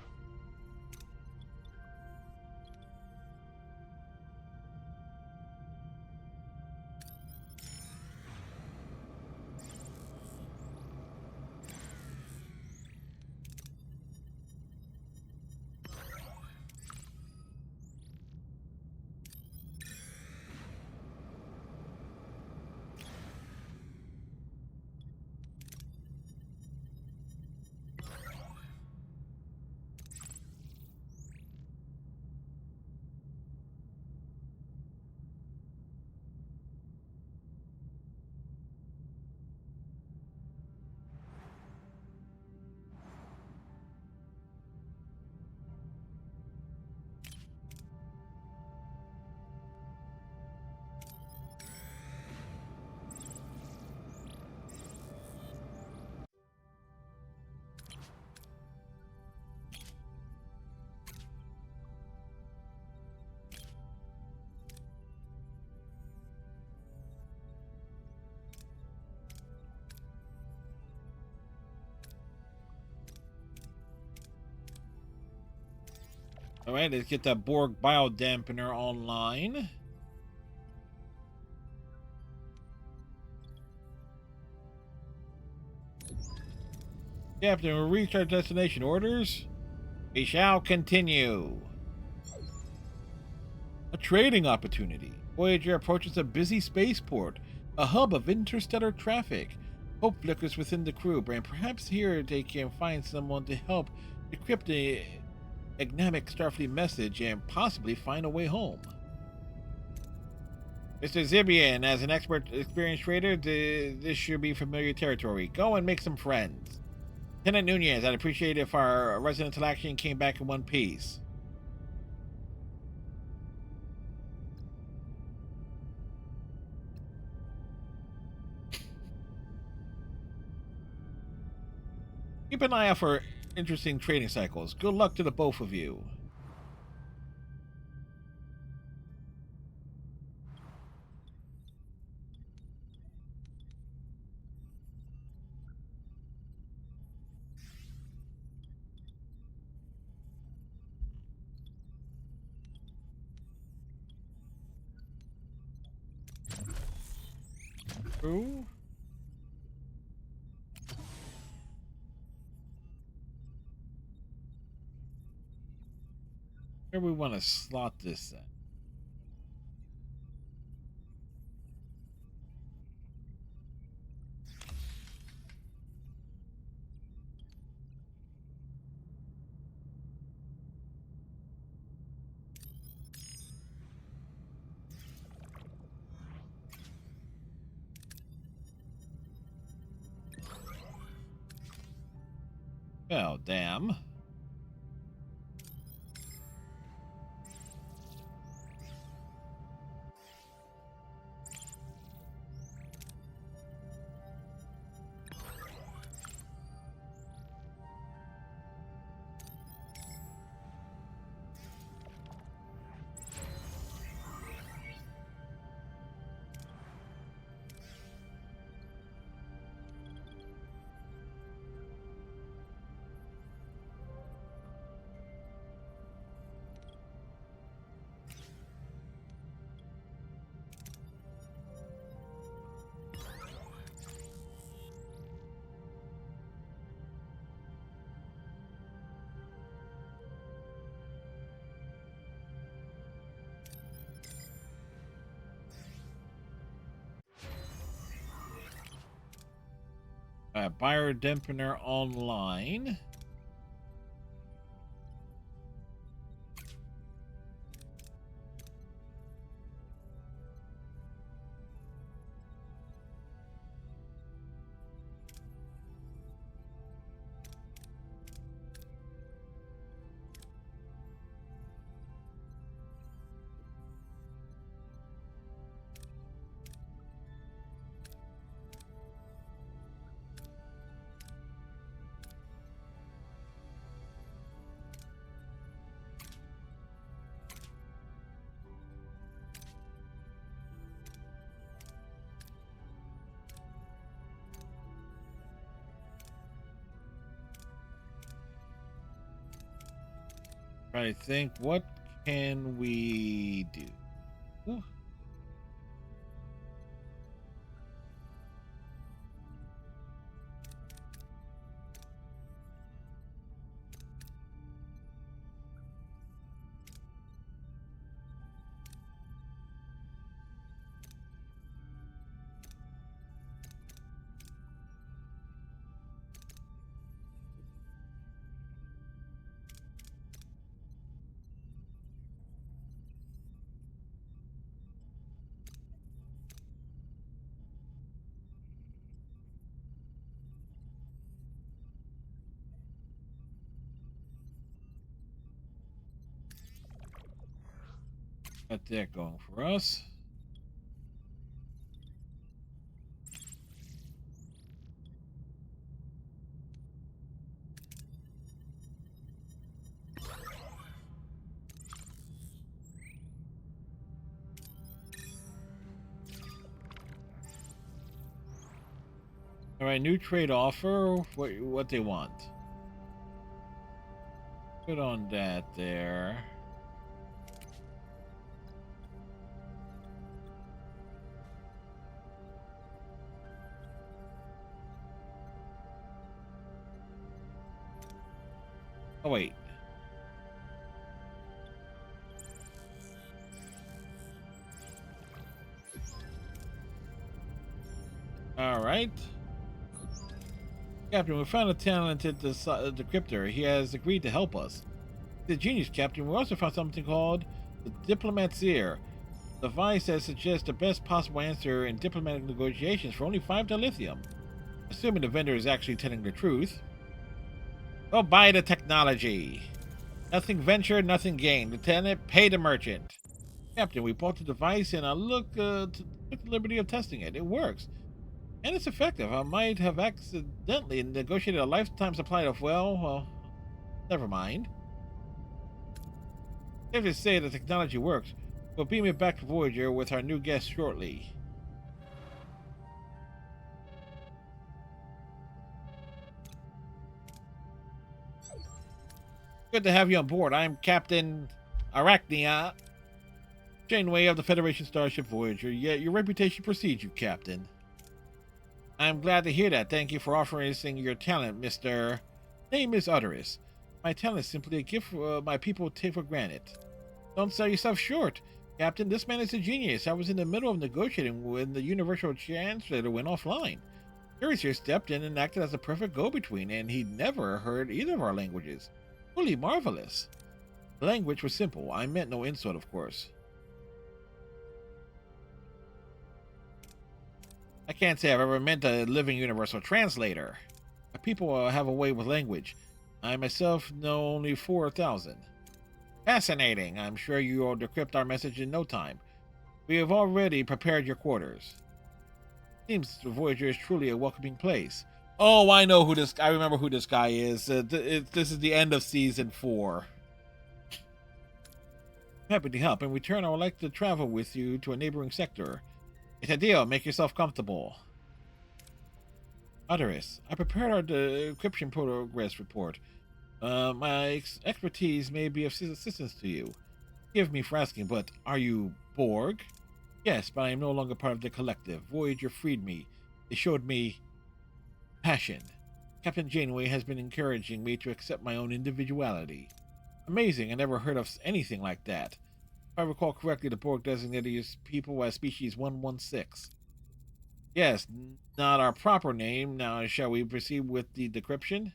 All right, let's get that Borg biodampener online. Captain, we'll reach our destination. Orders? We shall continue. A trading opportunity. Voyager approaches a busy spaceport, a hub of interstellar traffic. Hope flickers within the crew, and perhaps here they can find someone to help decrypt the enigmatic Starfleet message and possibly find a way home. Mr. Zibian, as an experienced trader, this should be familiar territory. Go and make some friends. Lieutenant Nunez, I'd appreciate it if our resident selection came back in one piece. Keep an eye out for interesting trading cycles. Good luck to the both of you. Ooh. Where we want to slot this in? Well, damn. Biodampener online. I think, what can we do? Ooh. Got that going for us. All right, new trade offer. What they want? Put on that there. Oh, wait. All right. Captain, we found a talented decryptor. He has agreed to help us. The genius, Captain. We also found something called the Diplomat's Ear. The device that suggests the best possible answer in diplomatic negotiations for only 5 dilithium. Assuming the vendor is actually telling the truth. Go buy the technology. Nothing ventured, nothing gained. Lieutenant, pay the merchant. Captain, we bought the device and I took the liberty of testing it. It works. And it's effective. I might have accidentally negotiated a lifetime supply of, well, never mind. Safe to say the technology works. We'll beam it back to Voyager with our new guest shortly. Good to have you on board. I'm Captain Arachnia Janeway of the Federation Starship Voyager. Yet your reputation precedes you, Captain. I'm glad to hear that. Thank you for offering your talent, Mr. Name is Utterus. My talent is simply a gift my people take for granted. Don't sell yourself short. Captain, this man is a genius. I was in the middle of negotiating when the Universal Translator went offline. Curious here stepped in and acted as a perfect go-between, and he'd never heard either of our languages. Truly marvelous. The language was simple. I meant no insult, of course. I can't say I've ever met a living universal translator. People have a way with language. I myself know only 4,000. Fascinating. I'm sure you will decrypt our message in no time. We have already prepared your quarters. Seems the Voyager is truly a welcoming place. Oh, I know who this. I remember who this guy is. This is the end of season 4. Happy to help. In return, I would like to travel with you to a neighboring sector. It's a deal. Make yourself comfortable. Utterus, I prepared our decryption progress report. My expertise may be of assistance to you. Forgive me for asking, but are you Borg? Yes, but I am no longer part of the collective. Voyager freed me. They showed me passion. Captain Janeway has been encouraging me to accept my own individuality. Amazing, I never heard of anything like that. If I recall correctly, the Borg designated these people as species 116. Yes, not our proper name. Now, shall we proceed with the decryption?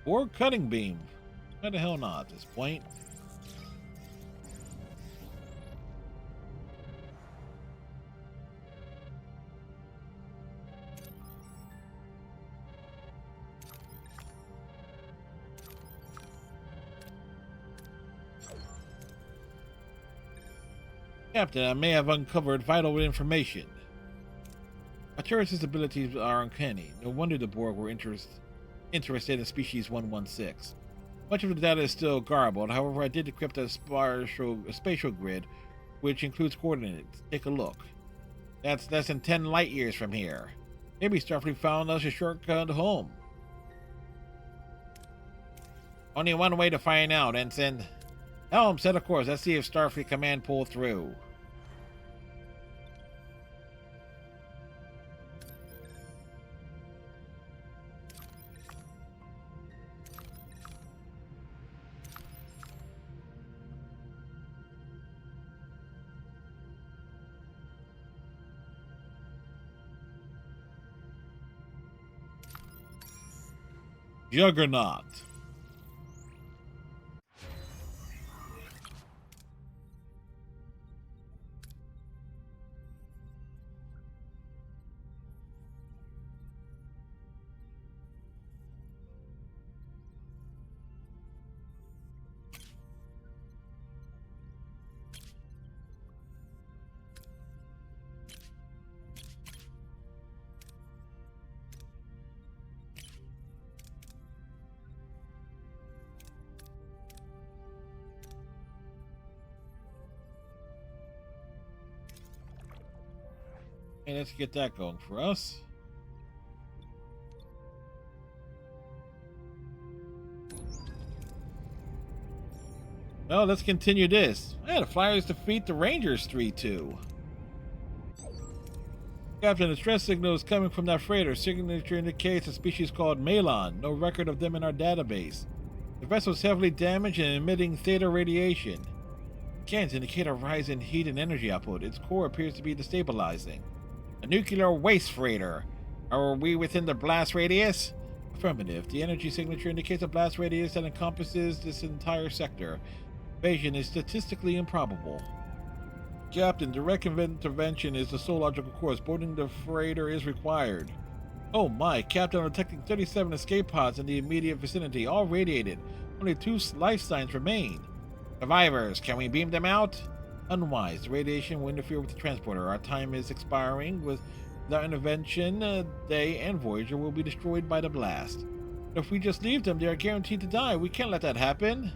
Or cutting beam. Why the hell not at this point? Captain, I may have uncovered vital information. Arturus' abilities are uncanny. No wonder the Borg were interested in species 116. Much of the data is still garbled. However, I did decrypt a spatial grid, which includes coordinates. Take a look. That's less than 10 light years from here. Maybe Starfleet found us a shortcut home. Only one way to find out, Ensign. Helm, set a course. Let's see if Starfleet Command pull through. Juggernaut. Okay, let's get that going for us. Well, let's continue this. Yeah, the Flyers defeat the Rangers 3-2. Captain, the stress signal is coming from that freighter. Signature indicates a species called Malon. No record of them in our database. The vessel is heavily damaged and emitting theta radiation. Scans indicate a rise in heat and energy output. Its core appears to be destabilizing. A nuclear waste freighter. Are we within the blast radius? Affirmative. The energy signature indicates a blast radius that encompasses this entire sector. Invasion is statistically improbable. Captain, direct intervention is the sole logical course. Boarding the freighter is required. Oh my, Captain, I'm detecting 37 escape pods in the immediate vicinity, all radiated. Only 2 life signs remain. Survivors, can we beam them out? Unwise. The radiation will interfere with the transporter. Our time is expiring. Without intervention, they and Voyager will be destroyed by the blast. If we just leave them, they are guaranteed to die. We can't let that happen.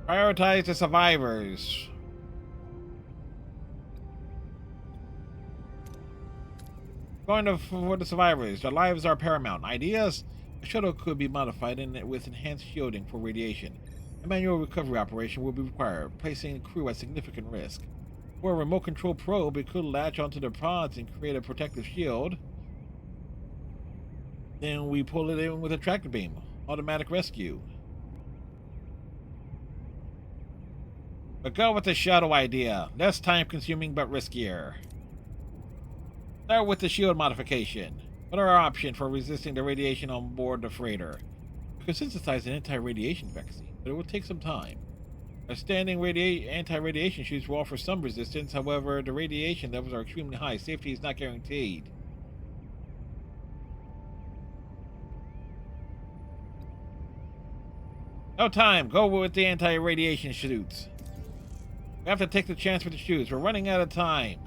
Prioritize the survivors. Going for the survivors. Their lives are paramount. Ideas? The shuttle could be modified with enhanced shielding for radiation. A manual recovery operation will be required, placing the crew at significant risk. For a remote control probe, it could latch onto the pods and create a protective shield. Then we pull it in with a tractor beam. Automatic rescue. But go with the shuttle idea. Less time consuming but riskier. Start with the shield modification. What are our options for resisting the radiation on board the freighter? We could synthesize an anti-radiation vaccine, but it will take some time. Our standing anti-radiation shoots will offer some resistance. However, the radiation levels are extremely high. Safety is not guaranteed. No time. Go with the anti-radiation shoots. We have to take the chance with the shoots. We're running out of time.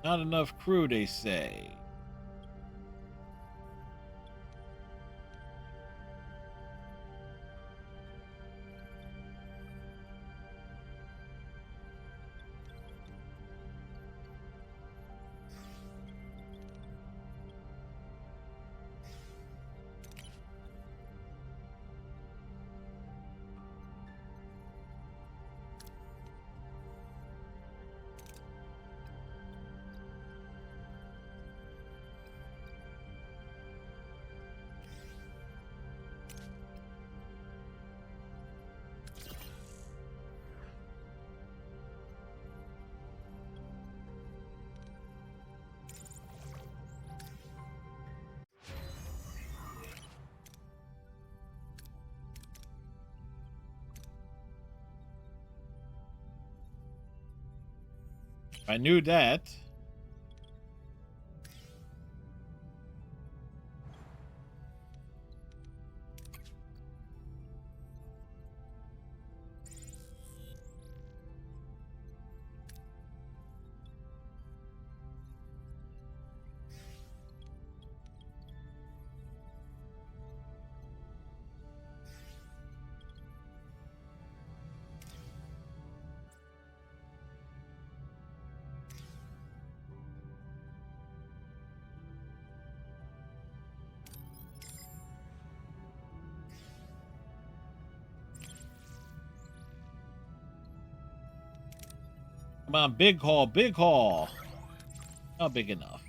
Not enough crew, they say. I knew that. Come on, big haul, big haul. Not big enough.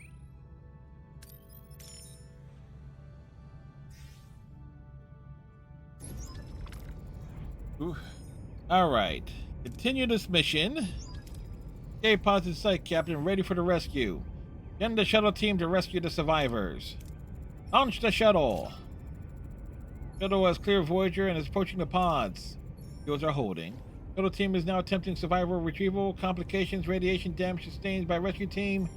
Ooh. All right. Continue this mission. Escape pods in sight, Captain. Ready for the rescue. Send the shuttle team to rescue the survivors. Launch the shuttle. Shuttle has cleared Voyager and is approaching the pods. Shields are holding. Shuttle team is now attempting survivor retrieval. Complications, radiation damage sustained by rescue team.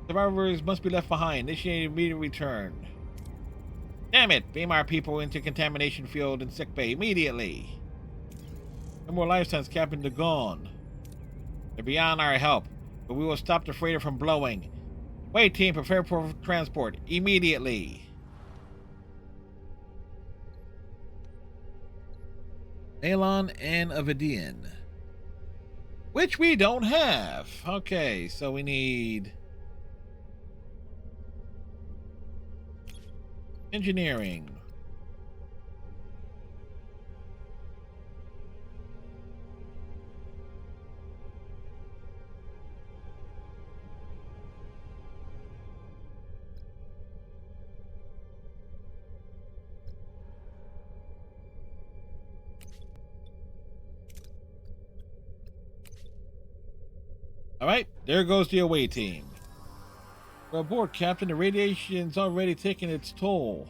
Survivors must be left behind. Initiate immediate return. Damn it! Beam our people into contamination field and sickbay immediately. No more lifetimes, Captain. They're gone. They're beyond our help, but we will stop the freighter from blowing. Wait, team, prepare for transport immediately. Malon and Avidian, which we don't have. Okay, so we need engineering. All right, there goes the away team. We're aboard, Captain. The radiation's already taken its toll.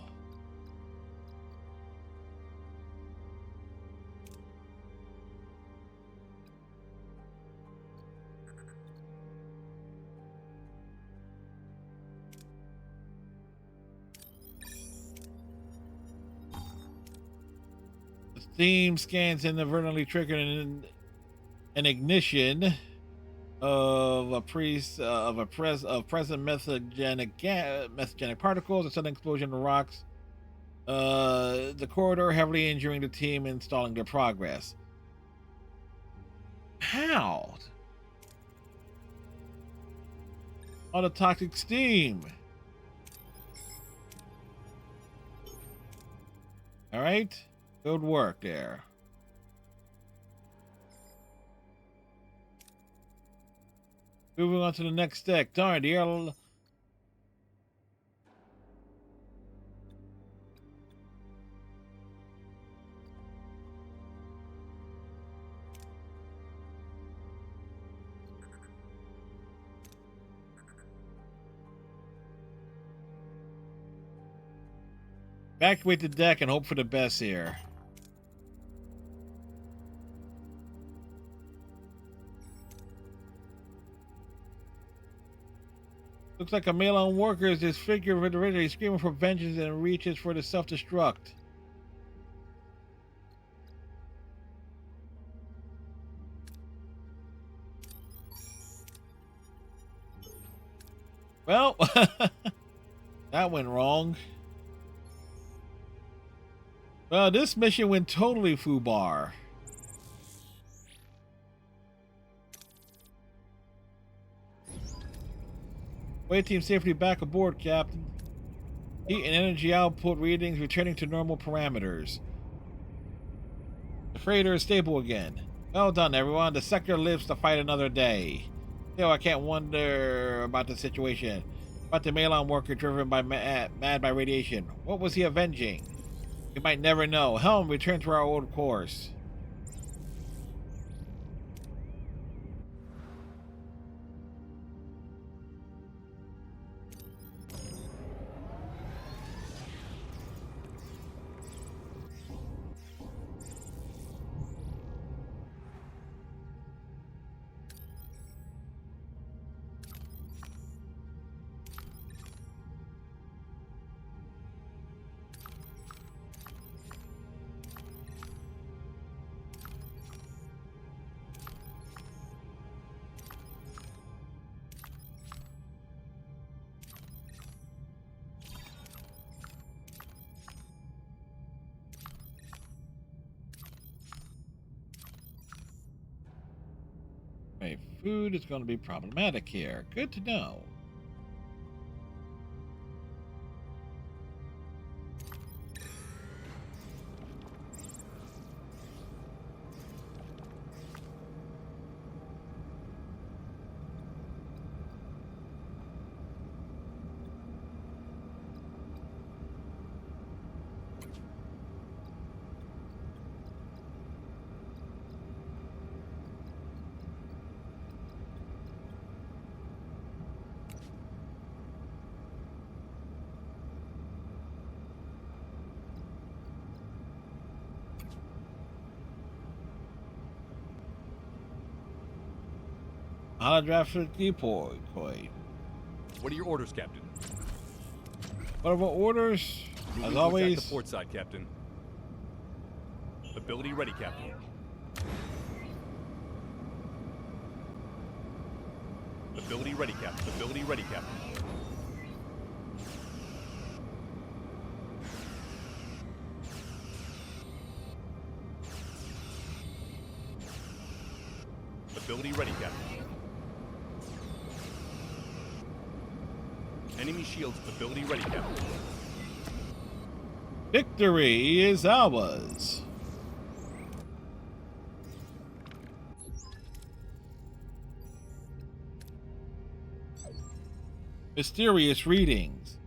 The steam scans inadvertently triggered an ignition of present methogenic particles, a sudden explosion of rocks. The corridor, heavily injuring the team and stalling their progress. How? All the toxic steam. All right, good work there. Moving on to the next deck. Darn, the air... Evacuate the deck and hope for the best here. Looks like a Malon worker is disfigured with already screaming for vengeance and reaches for the self-destruct. Well, that went wrong. Well, this mission went totally foobar. Wait team safely back aboard, Captain. Heat and energy output readings returning to normal parameters. The freighter is stable again. Well done, everyone. The sector lives to fight another day. Still, I can't wonder about the situation. About the Malon worker driven by mad by radiation. What was he avenging? We might never know. Helm, return to our old course. Right, food is going to be problematic here. Good to know. Holographic decoy. What are your orders, Captain? What are our orders? Moving As to always. attack the port side, Captain. Ability ready, Captain. Ability ready, Captain. Ability ready, Captain. Ability ready, Captain. Enemy shields. Ability ready, Captain. Victory is ours. Mysterious readings.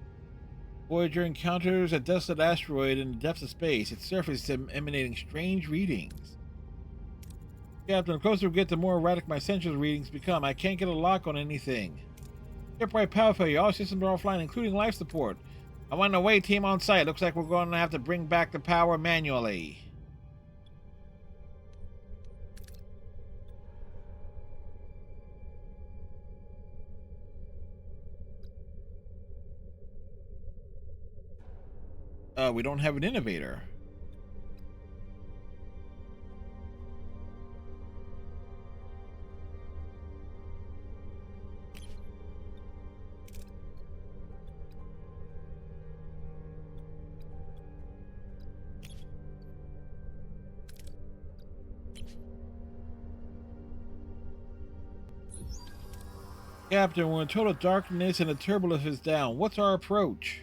Voyager encounters a desolate asteroid in the depths of space. Its surface is emanating strange readings. Captain, the closer we get, the more erratic my sensory readings become. I can't get a lock on anything. Shipwright power failure. All systems are offline, including life support. I want an away team on site. Looks like we're going to have to bring back the power manually. We don't have an innovator. Captain, we're in total darkness and the turbulence is down. What's our approach?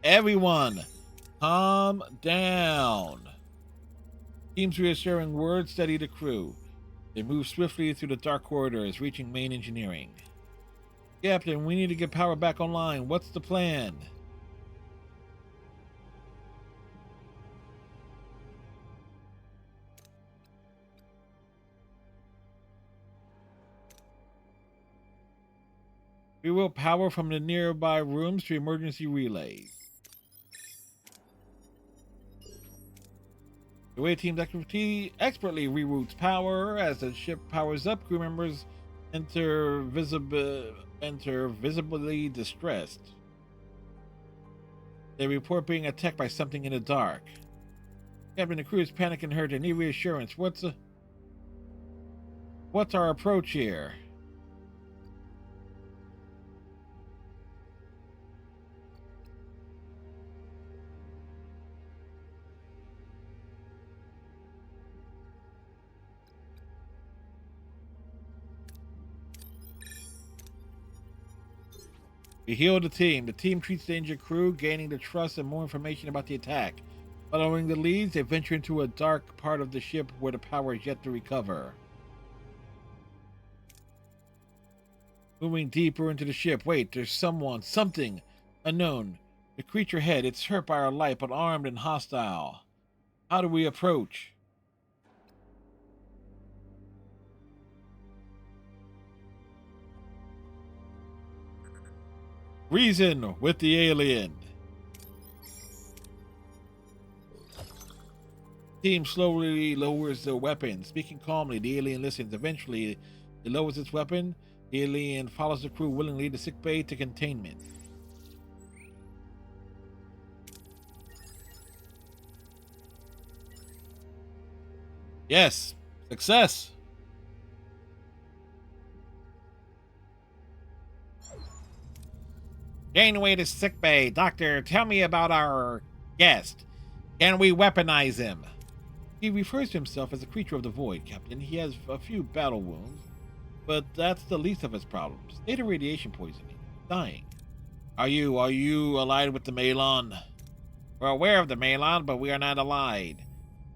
Everyone, calm down. Team's reassuring words steady the crew. They move swiftly through the dark corridors, reaching main engineering. Captain, we need to get power back online. What's the plan? We will power from the nearby rooms to emergency relays. The way team's expertly reroutes power. As the ship powers up, crew members enter visibly distressed. They report being attacked by something in the dark. Captain, the crew is panicking and hurt. They need reassurance. What's our approach here? We heal the team. The team treats the injured crew, gaining the trust and more information about the attack. Following the leads, they venture into a dark part of the ship where the power is yet to recover. Moving deeper into the ship. Wait, there's something unknown. The creature head, it's hurt by our light, but armed and hostile. How do we approach? Reason with the alien. Team slowly lowers their weapon. Speaking calmly, the alien listens. Eventually, it lowers its weapon. The alien follows the crew willingly to sickbay to containment. Yes, success. Janeway to sickbay. Doctor, tell me about our guest. Can we weaponize him? He refers to himself as a creature of the void, Captain. He has a few battle wounds, but that's the least of his problems. State of radiation poisoning. Dying. Are you allied with the Malon? We're aware of the Malon, but we are not allied.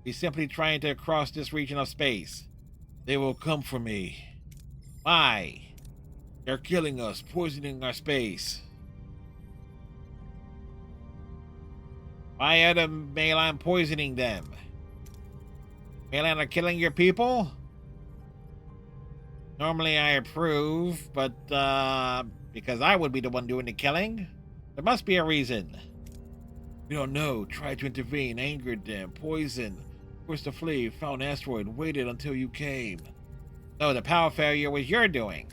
We're simply trying to cross this region of space. They will come for me. Why? They're killing us, poisoning our space. Why are the Malon poisoning them? Malon are killing your people? Normally I approve, but because I would be the one doing the killing? There must be a reason. We don't know. Tried to intervene, angered them, poisoned, forced to flee, found an asteroid, waited until you came. So the power failure was your doing.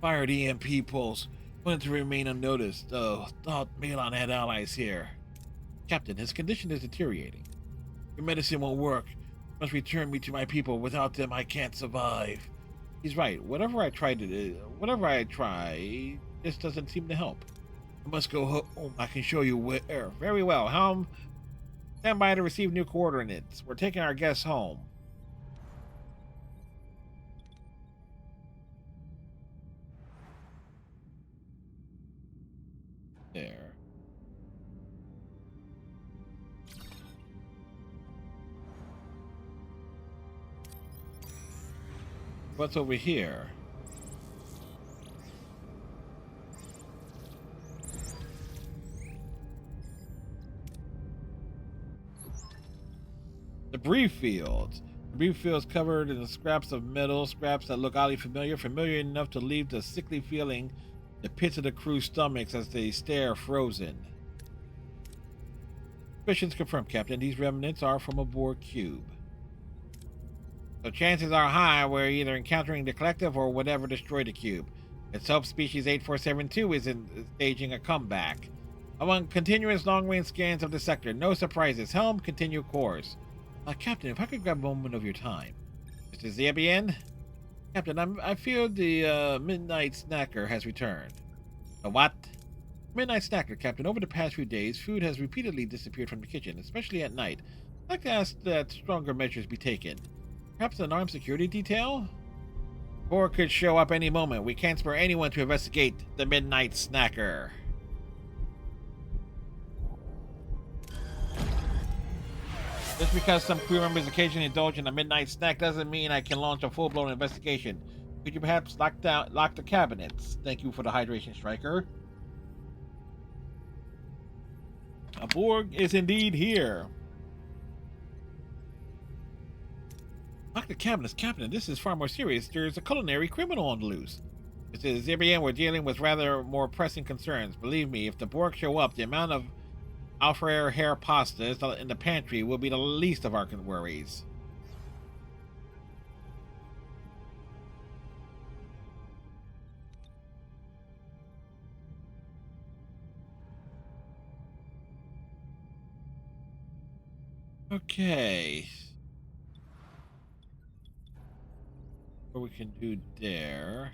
Fired EMP pulse, wanted to remain unnoticed, though thought Malon had allies here. Captain, his condition is deteriorating. Your medicine won't work. Must return me to my people. Without them, I can't survive. He's right. Whatever I try, this doesn't seem to help. I must go home. I can show you where. Very well. Helm, stand by to receive new coordinates. We're taking our guests home. There. What's over here? Debris fields. Debris fields covered in the scraps of metal, scraps that look oddly familiar, familiar enough to leave the sickly feeling in the pits of the crew's stomachs as they stare frozen. Suspicions confirmed, Captain. These remnants are from a Borg cube. So chances are high we're either encountering the collective or whatever destroyed the cube. Let's hope species 8472 isn't staging a comeback. Among continuous long-range scans of the sector, no surprises. Helm, continue course. Captain, if I could grab a moment of your time. Mr. Zebian? Captain, I feel the Midnight Snacker has returned. A what? Midnight Snacker, Captain. Over the past few days, food has repeatedly disappeared from the kitchen, especially at night. I'd like to ask that stronger measures be taken. Perhaps an armed security detail? Or could show up any moment. We can't spare anyone to investigate the Midnight Snacker. Just because some crew members occasionally indulge in a midnight snack doesn't mean I can launch a full-blown investigation. Could you perhaps lock the cabinets? Thank you for the hydration, Striker. A Borg is indeed here. Lock the cabinets, Captain. This is far more serious. There's a culinary criminal on the loose. Mr. Zibrian, we're dealing with rather more pressing concerns. Believe me, if the Borg show up, the amount of Alfredo hair pastas in the pantry will be the least of our worries. Okay. What we can do there.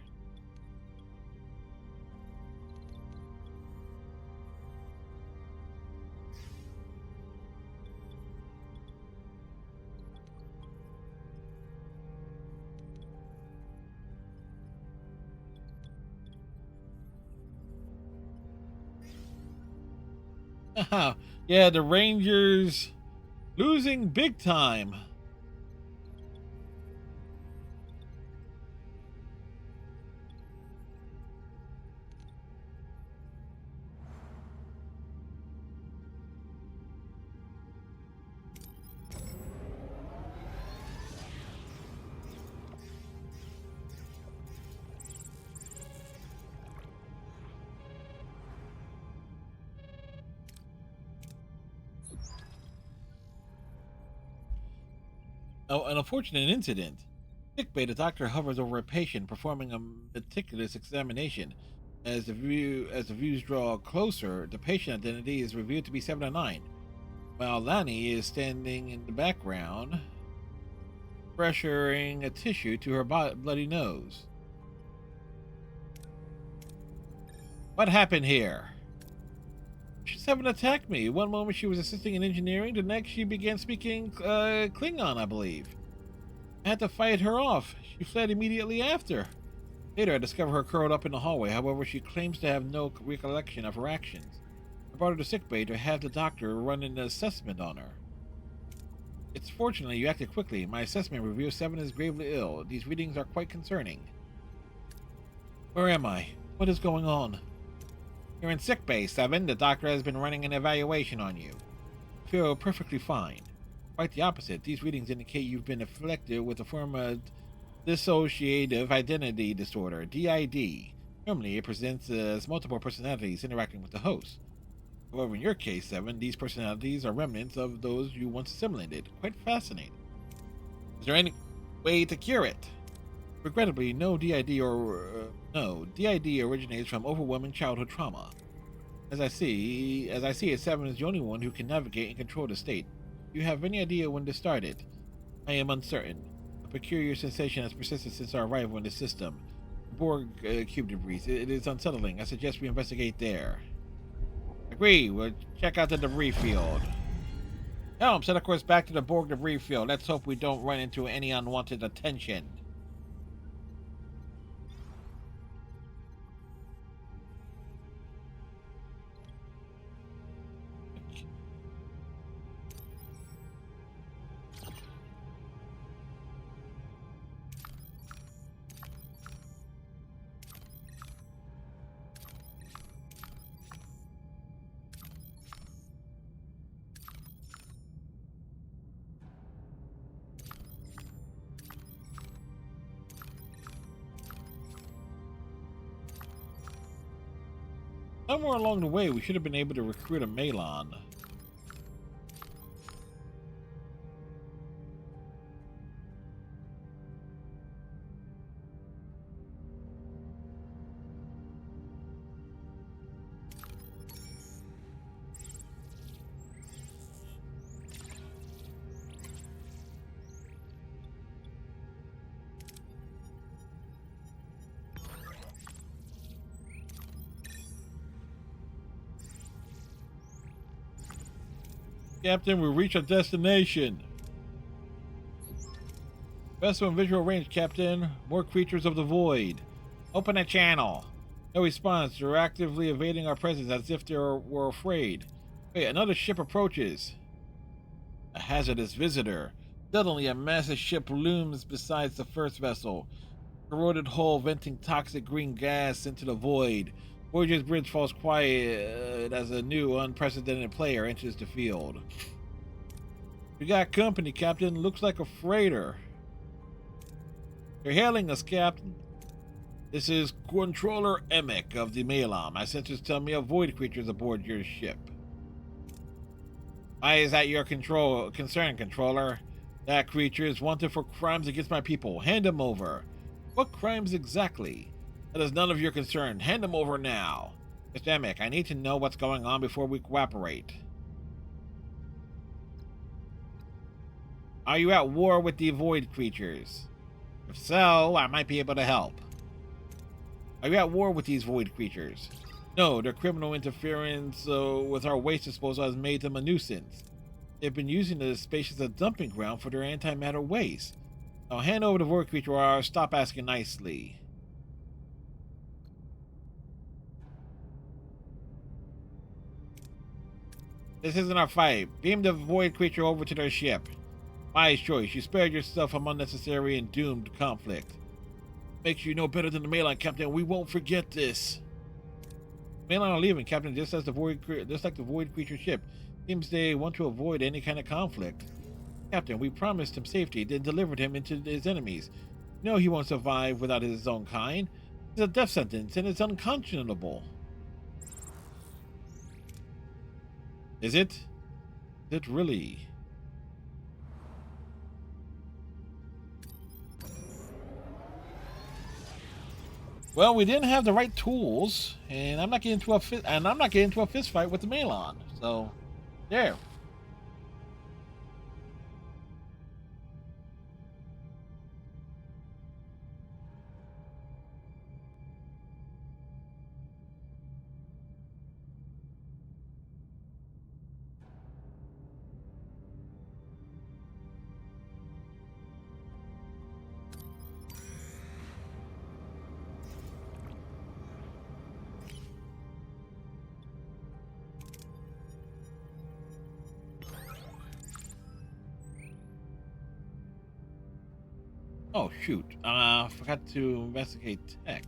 Yeah, the Rangers losing big time. Oh, an unfortunate incident. Sickbay, the doctor hovers over a patient, performing a meticulous examination. As the views draw closer, the patient identity is revealed to be 709. While Lani is standing in the background, pressuring a tissue to her bloody nose. What happened here? She's having attacked me. One moment she was assisting in engineering, the next she began speaking Klingon, I believe. I had to fight her off. She fled immediately after. Later, I discovered her curled up in the hallway. However, she claims to have no recollection of her actions. I brought her to sickbay to have the doctor run an assessment on her. It's fortunate you acted quickly. My assessment reveals Seven is gravely ill. These readings are quite concerning. Where am I? What is going on? You're in sickbay, Seven. The doctor has been running an evaluation on you. I feel perfectly fine. Quite the opposite. These readings indicate you've been afflicted with a form of dissociative identity disorder, DID. Normally, it presents as multiple personalities interacting with the host. However, in your case, Seven, these personalities are remnants of those you once assimilated. Quite fascinating. Is there any way to cure it? Regrettably, no DID originates from overwhelming childhood trauma. As I see it, Seven is the only one who can navigate and control the state. Do you have any idea when this started? I am uncertain. A peculiar sensation has persisted since our arrival in the system. Borg cube debris. It is unsettling. I suggest we investigate there. Agree. We'll check out the debris field. Helm, set a course back to the Borg debris field. Let's hope we don't run into any unwanted attention. Somewhere along the way, we should have been able to recruit a Malon. Captain, we reach our destination. Vessel in visual range, Captain. More creatures of the void. Open a channel. No response. They're actively evading our presence as if were afraid. Wait, another ship approaches. A hazardous visitor. Suddenly, a massive ship looms beside the first vessel. Corroded hull venting toxic green gas into the void. Voyager's bridge falls quiet as a new, unprecedented player enters the field. We got company, Captain. Looks like a freighter. You're hailing us, Captain. This is Controller Emick of the Malon. My sensors tell me a void creature is aboard your ship. Why is that your concern, Controller? That creature is wanted for crimes against my people. Hand him over. What crimes exactly? That is none of your concern. Hand him over now. Mr. Emick, I need to know what's going on before we cooperate. Are you at war with the void creatures? If so, I might be able to help. Are you at war with these void creatures? No, their criminal interference with our waste disposal has made them a nuisance. They've been using the space as a dumping ground for their antimatter waste. Now hand over the void creature or I'll stop asking nicely. This isn't our fight. Beam the void creature over to their ship. Wise choice. You spared yourself from unnecessary and doomed conflict. Makes you know better than the Malon, Captain. We won't forget this. Malon are leaving, Captain, just like the void creature ship. Seems they want to avoid any kind of conflict. Captain, we promised him safety, then delivered him into his enemies. You know he won't survive without his own kind. It's a death sentence, and it's unconscionable. Is it? Is it really? Well, we didn't have the right tools, and I'm not getting into a fist fight with the Malon. So, there. Oh shoot! Forgot to investigate tech.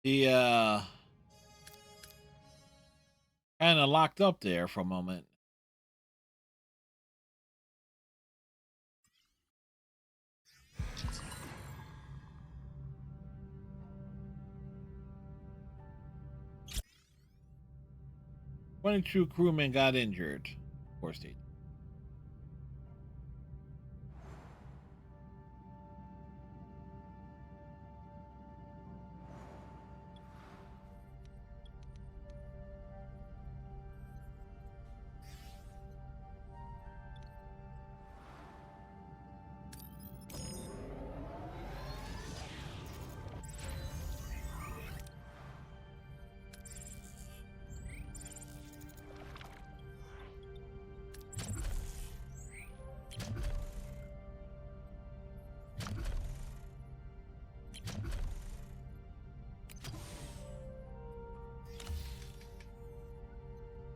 The kind of locked up there for a moment. "22 crewmen got injured." Poor state.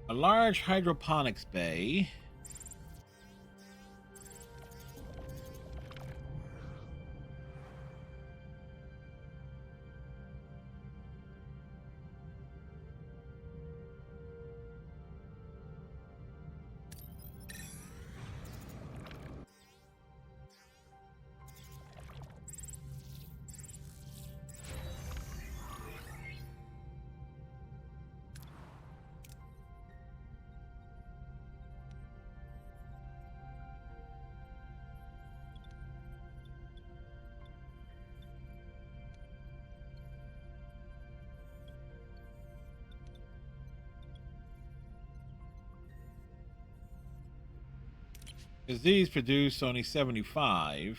A large hydroponics bay. Because these produce only 75.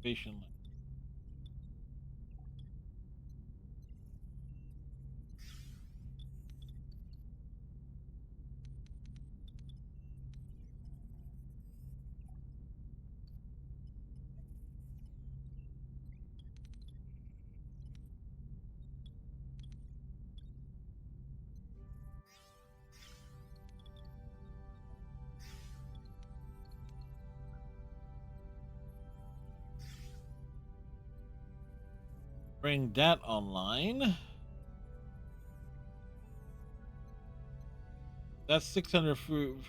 Patient. Bring that online. That's 600 fruit.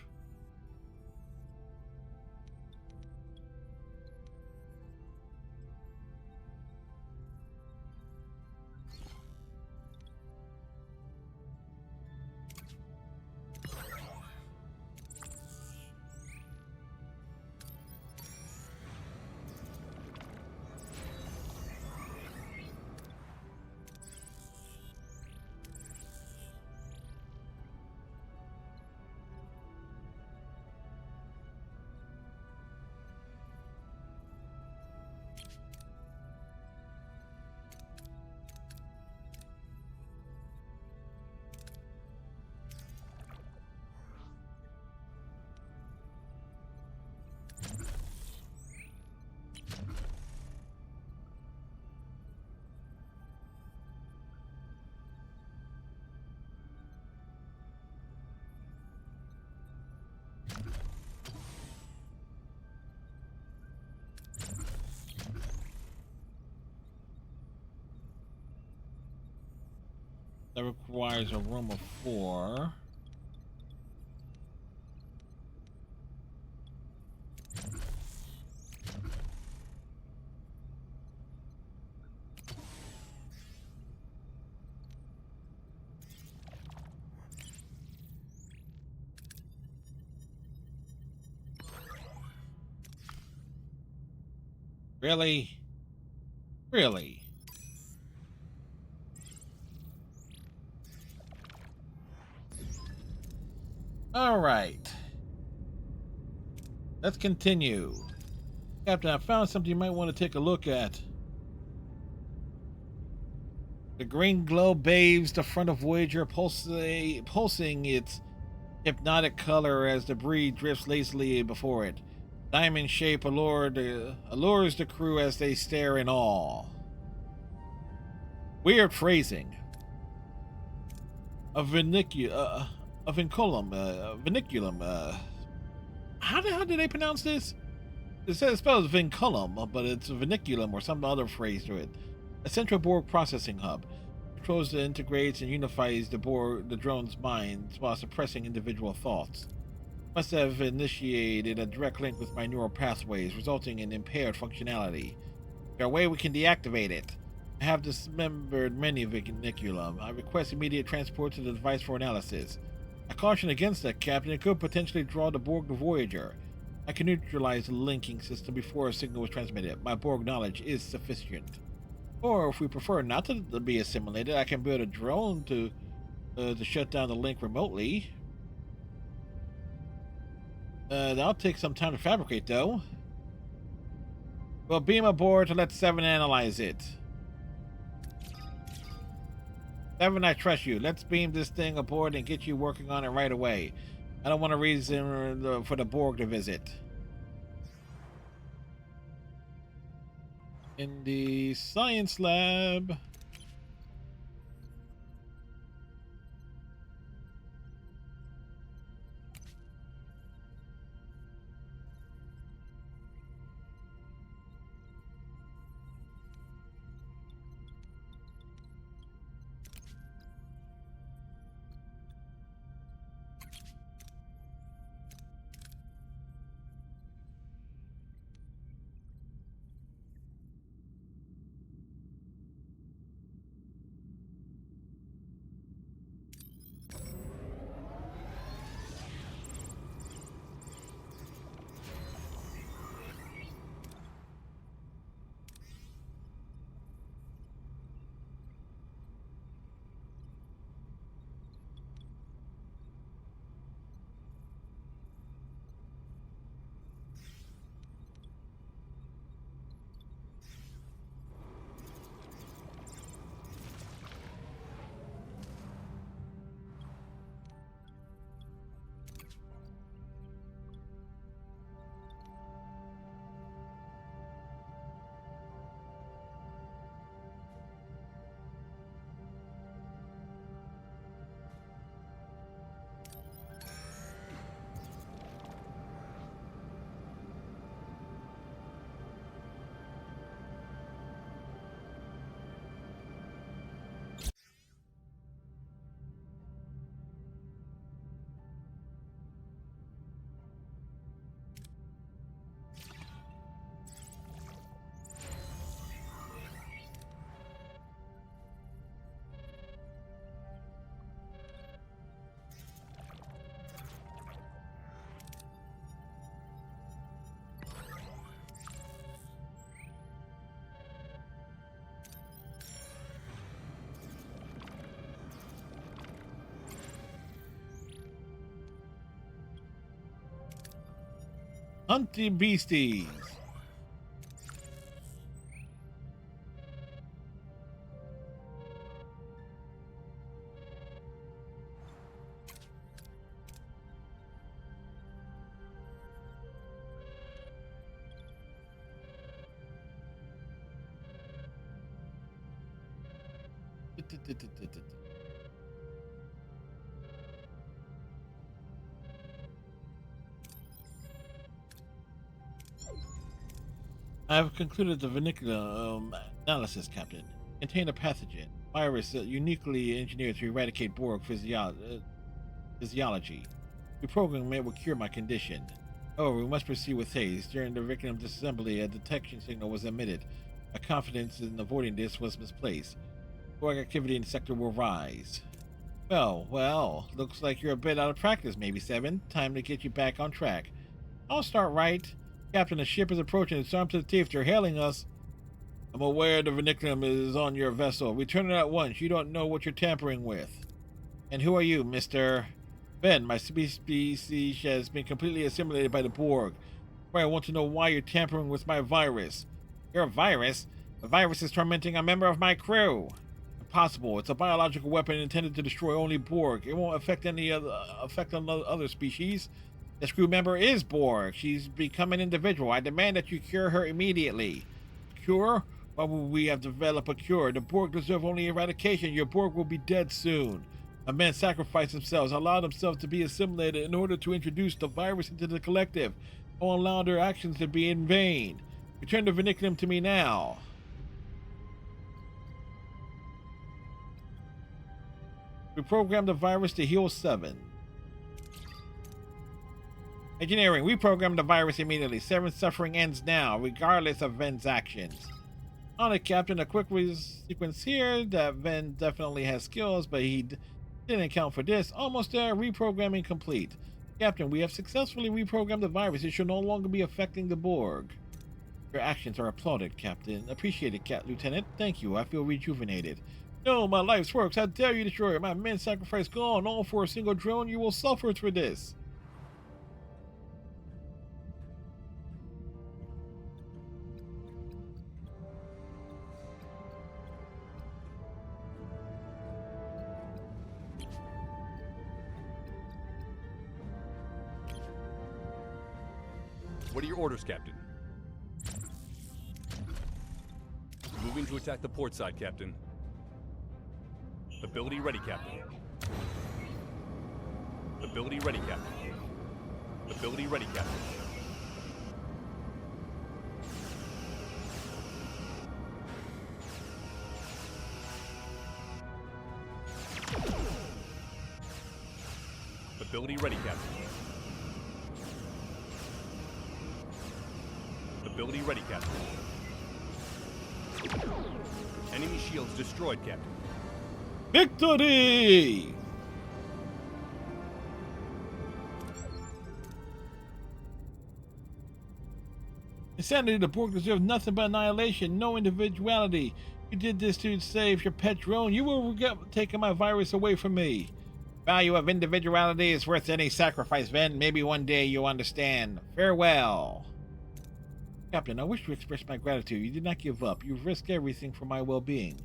That requires a room of 4. Really? Really? All right. Let's continue. Captain, I found something you might want to take a look at. The green glow bathes the front of Voyager, pulsing its hypnotic color as debris drifts lazily before it. Diamond shape allures the crew as they stare in awe. Weird phrasing. A vinculum, how the hell did they pronounce this? It says spells vinculum, but it's a vinculum or some other phrase to it. A central Borg processing hub. Controls that integrates and unifies the drone's mind while suppressing individual thoughts. Must have initiated a direct link with my neural pathways, resulting in impaired functionality. Is there a way we can deactivate it? I have dismembered many vinculum. I request immediate transport to the device for analysis. I caution against that, Captain. It could potentially draw the Borg to Voyager. I can neutralize the linking system before a signal is transmitted. My Borg knowledge is sufficient. Or, if we prefer not to be assimilated, I can build a drone to shut down the link remotely. That'll take some time to fabricate, though. We'll beam aboard to let 7 analyze it. 7, I trust you. Let's beam this thing aboard and get you working on it right away. I don't want a reason for the Borg to visit. In the science lab. Hunting beasties. I have concluded the vernacular analysis, Captain. Contain a pathogen. virus uniquely engineered to eradicate Borg physiology. Reprogramming it will cure my condition. However, we must proceed with haste. During the Victim disassembly, a detection signal was emitted. My confidence in avoiding this was misplaced. Borg activity in the sector will rise. Well, looks like you're a bit out of practice, maybe 7. Time to get you back on track. I'll start right. Captain, the ship is approaching. It's armed to the teeth. They're hailing us. I'm aware the vernaculum is on your vessel. Return it at once. You don't know what you're tampering with. And who are you, Mr. Ben? My species has been completely assimilated by the Borg. I want to know why you're tampering with my virus. Your virus? The virus is tormenting a member of my crew. Impossible. It's a biological weapon intended to destroy only Borg. It won't affect any other species. This crew member is Borg. She's become an individual. I demand that you cure her immediately. Cure? Why would we have developed a cure? The Borg deserve only eradication. Your Borg will be dead soon. A men sacrifice themselves, allow themselves to be assimilated in order to introduce the virus into the collective. Don't allow their actions to be in vain. Return the vernaculum to me now. Reprogram the virus to heal 7. Engineering, reprogram the virus immediately. 7's suffering ends now, regardless of Ven's actions. On it, Captain, a quick sequence here that Ven definitely has skills, but he didn't account for this. Almost there, reprogramming complete. Captain, we have successfully reprogrammed the virus. It should no longer be affecting the Borg. Your actions are applauded, Captain. Appreciated, Lieutenant. Thank you. I feel rejuvenated. No, my life's works. How dare you destroy it? My men sacrifice gone. All for a single drone. You will suffer for this. What are your orders, Captain? Moving to attack the port side, Captain. Ability ready, Captain. Ability ready, Captain. Ability ready, Captain. Ability ready, Captain. Ability ready, Captain. Enemy shields destroyed, Captain. Victory! Insanity, the Borg deserve nothing but annihilation, no individuality. You did this to save your pet drone. You will regret taking my virus away from me. Value of individuality is worth any sacrifice, Ven. Maybe one day you'll understand. Farewell. Captain, I wish to express my gratitude. You did not give up. You've risked everything for my well-being.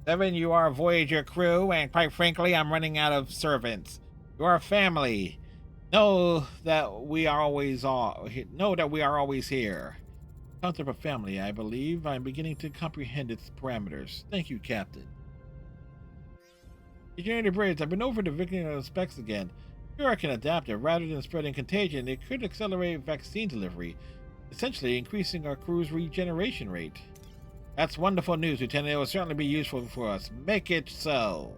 7, you are a Voyager crew, and quite frankly, I'm running out of servants. You are a family. Know that we are always here. Concept of family, I believe. I'm beginning to comprehend its parameters. Thank you, Captain. Engineering the bridge. I've been over the Victim specs again. Here I can adapt it. Rather than spreading contagion, it could accelerate vaccine delivery, essentially increasing our crew's regeneration rate. That's wonderful news, Lieutenant. It will certainly be useful for us. Make it so.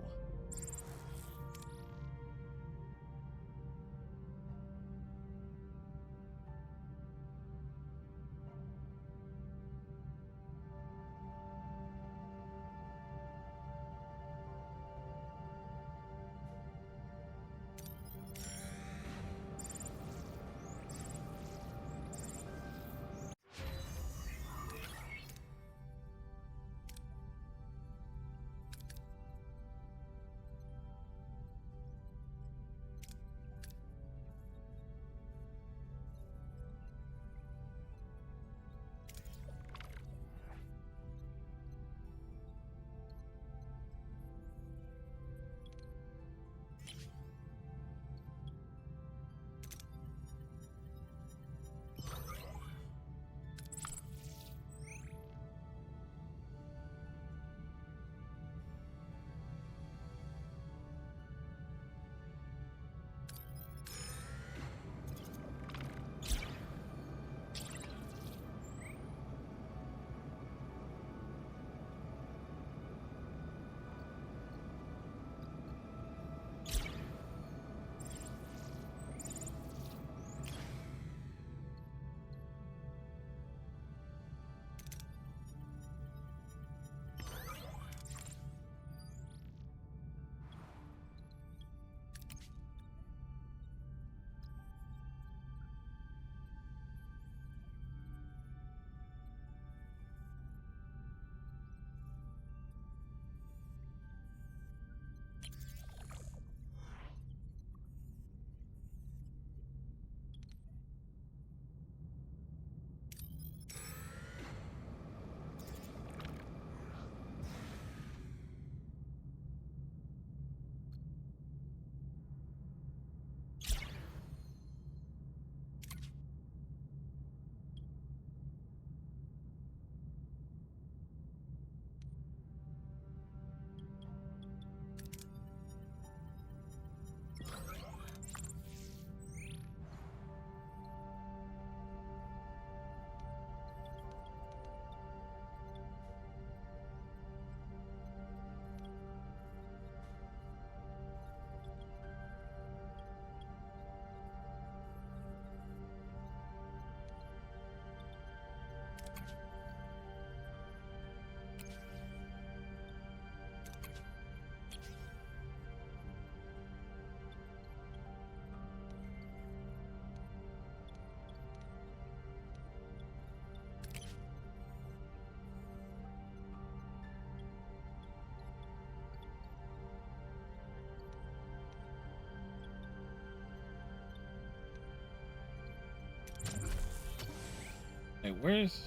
Wait, where's...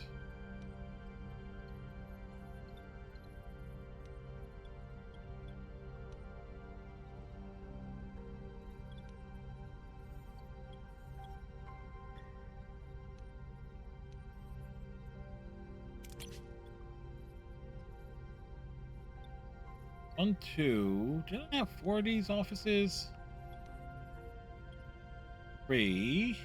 One, two. Did I have 4 of these offices? 3.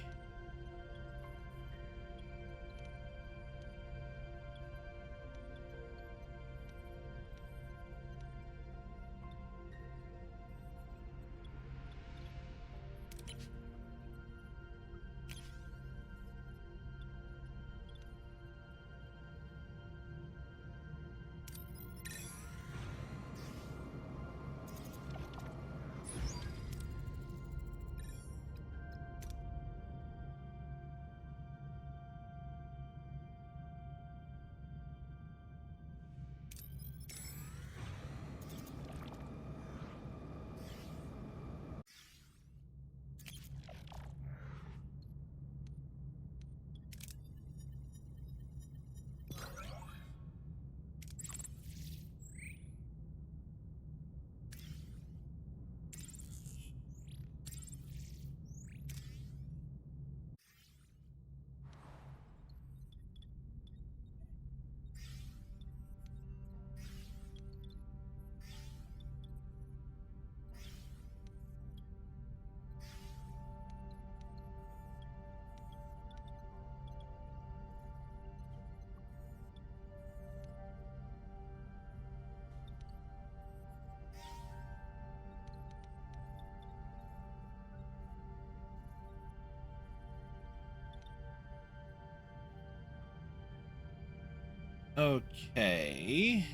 Okay.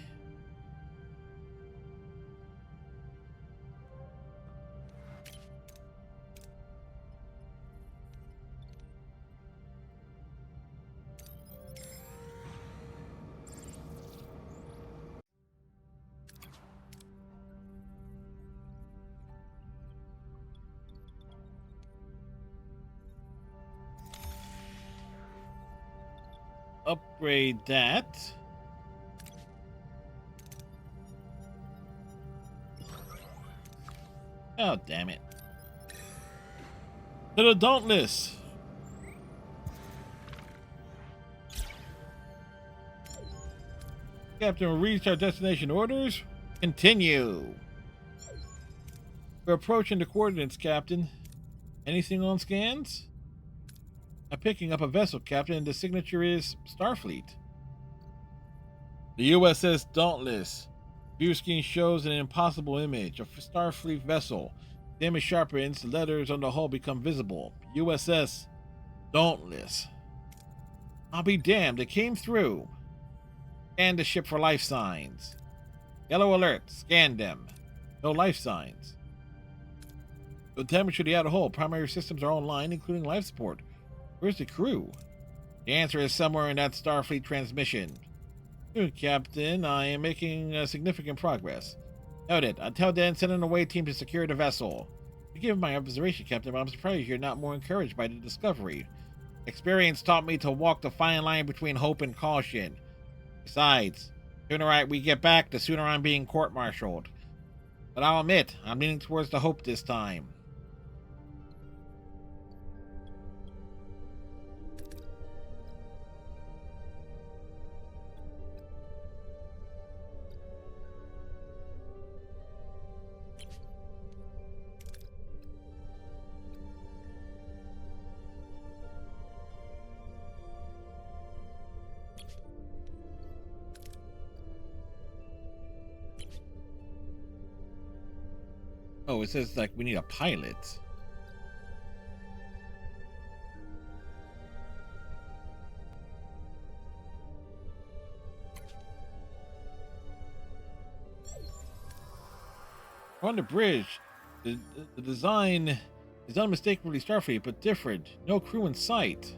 Upgrade that. Oh, damn it. To the Dauntless. Captain, we reached our destination. Orders? Continue. We're approaching the coordinates, Captain. Anything on scans? I'm picking up a vessel, Captain, and the signature is Starfleet. The USS Dauntless. View screen shows an impossible image of a Starfleet vessel. The image sharpens, the letters on the hull become visible. USS Dauntless. I'll be damned, it came through. Scan the ship for life signs. Yellow alert, scan them. No life signs. No damage to the outer hull. Primary systems are online, including life support. Where's the crew? The answer is somewhere in that Starfleet transmission. Good, Captain. I am making significant progress. Noted. Until then, send an away team to secure the vessel. Forgive my observation, Captain, but I'm surprised you're not more encouraged by the discovery. Experience taught me to walk the fine line between hope and caution. Besides, the sooner we get back, the sooner I'm being court-martialed. But I'll admit, I'm leaning towards the hope this time. Oh, it says like we need a pilot. We're on the bridge. The design is unmistakably Starfleet, but different. No crew in sight.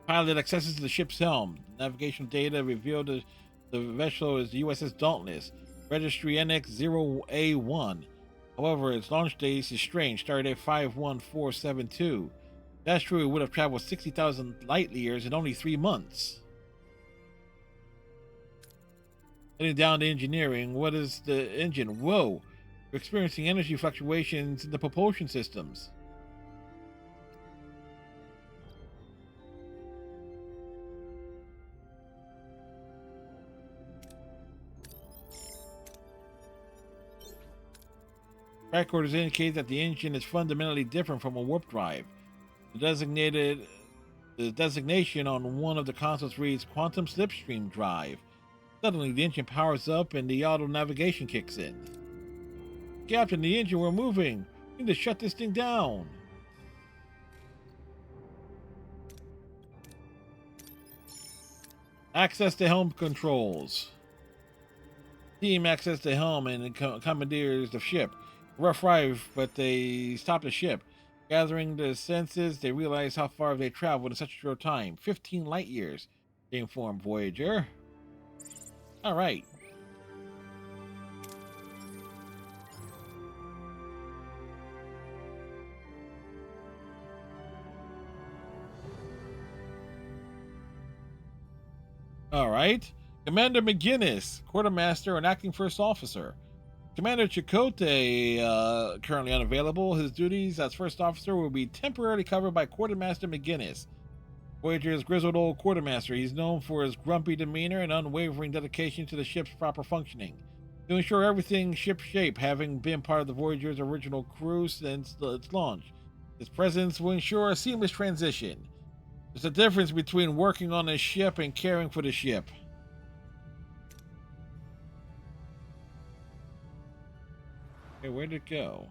Pilot accesses the ship's helm. Navigational data revealed the vessel is the USS Dauntless. Registry NX0A1. However, its launch date is strange. Stardate 51472. That's true. It would have traveled 60,000 light years in only 3 months. Heading down to engineering. What is the engine? Whoa. We're experiencing energy fluctuations in the propulsion systems. Track orders indicate that the engine is fundamentally different from a warp drive. The designation on one of the consoles reads Quantum Slipstream Drive. Suddenly, the engine powers up and the auto navigation kicks in. Captain, the engine, we're moving. We need to shut this thing down. Access the helm controls. Team access the helm and commandeers the ship. Rough ride, but they stop the ship. Gathering the senses, they realize how far they traveled in such a short time. 15 light years, they inform Voyager. All right. All right. Commander McGinnis, quartermaster and acting first officer. Commander Chakotay, currently unavailable. His duties as first officer will be temporarily covered by Quartermaster McGinnis. Voyager's grizzled old quartermaster. He's known for his grumpy demeanor and unwavering dedication to the ship's proper functioning. To ensure everything shipshape, having been part of the Voyager's original crew since its launch. His presence will ensure a seamless transition. There's a difference between working on a ship and caring for the ship. Okay, where'd it go?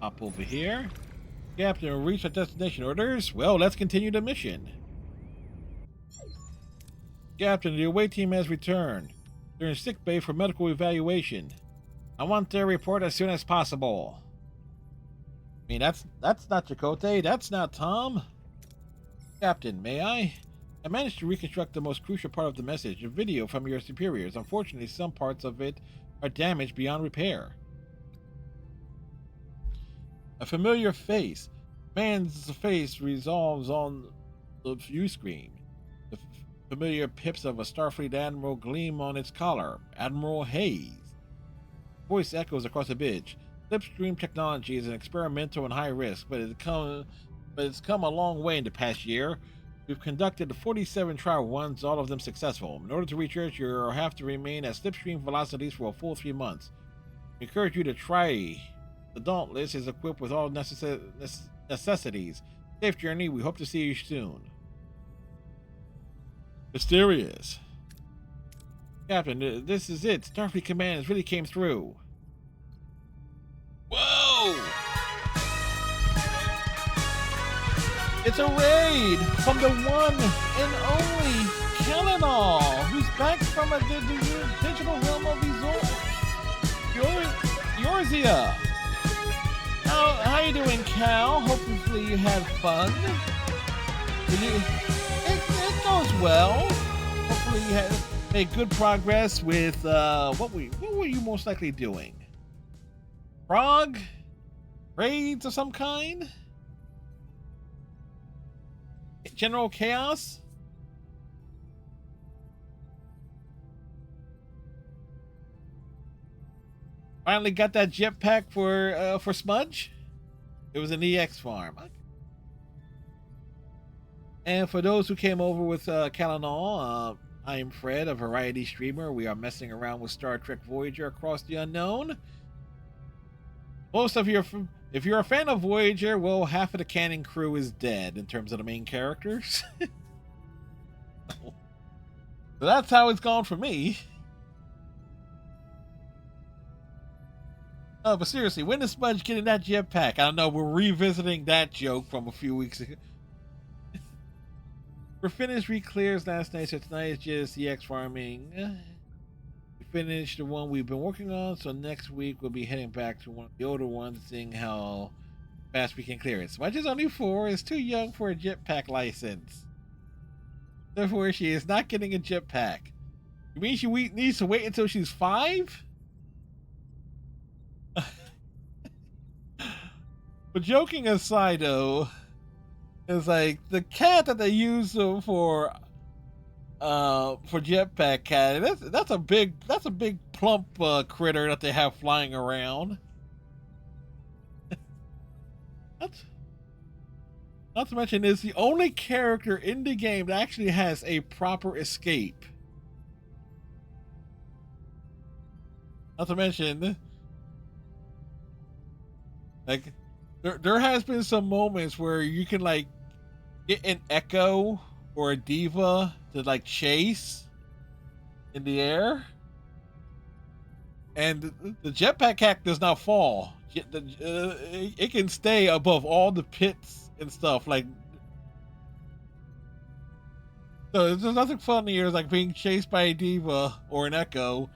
Hop over here. Captain, reach our destination. Orders? Well, let's continue the mission. Captain, the away team has returned. They're in sick bay for medical evaluation. I want their report as soon as possible. I mean, that's not Chakotay. That's not Tom. Captain, may I? I managed to reconstruct the most crucial part of the message, a video from your superiors. Unfortunately, some parts of it are damaged beyond repair. A familiar face. Man's face resolves on the view screen. The familiar pips of a Starfleet admiral gleam on its collar. Admiral Hayes. Voice echoes across the bridge. Slipstream technology is an experimental and high risk, but it's come a long way in the past year. We've conducted 47 trial runs, all of them successful. In order to reach Earth, you'll have to remain at slipstream velocities for a full 3 months. We encourage you to try. The Dauntless is equipped with all necessities. Safe journey. We hope to see you soon. Mysterious. Captain, this is it. Starfleet Command really came through. Whoa! It's a raid from the one and only Kellenall, who's back from the digital realm of Yorzia. How you doing, Cal? Hopefully you had fun. It goes well. Hopefully you had made good progress with what were you most likely doing? Frog? Raids of some kind? General chaos? Finally got that jetpack for Smudge. It was an EX farm. And for those who came over with Kalanol, I am Fred, a variety streamer. We are messing around with Star Trek Voyager Across the Unknown. Most of your, if you're a fan of Voyager, well, half of the canon crew is dead in terms of the main characters. So that's how it's gone for me. Oh, but seriously, when is Smudge getting that jetpack? I don't know. We're revisiting that joke from a few weeks ago. We're finished re-clears last night, so tonight is just EX farming. We finished the one we've been working on, so next week we'll be heading back to one of the older ones, seeing how fast we can clear it. Smudge is only 4, is too young for a jetpack license. Therefore, she is not getting a jetpack. You mean she needs to wait until she's 5? But joking aside, though, it's like the cat that they use for jetpack cat. That's a big plump critter that they have flying around. Not to mention, it's the only character in the game that actually has a proper escape. Not to mention, like, there has been some moments where you can like get an Echo or a Diva to like chase in the air, and the jetpack cat does not fall. It can stay above all the pits and stuff. Like, so there's nothing funnier like being chased by a Diva or an Echo,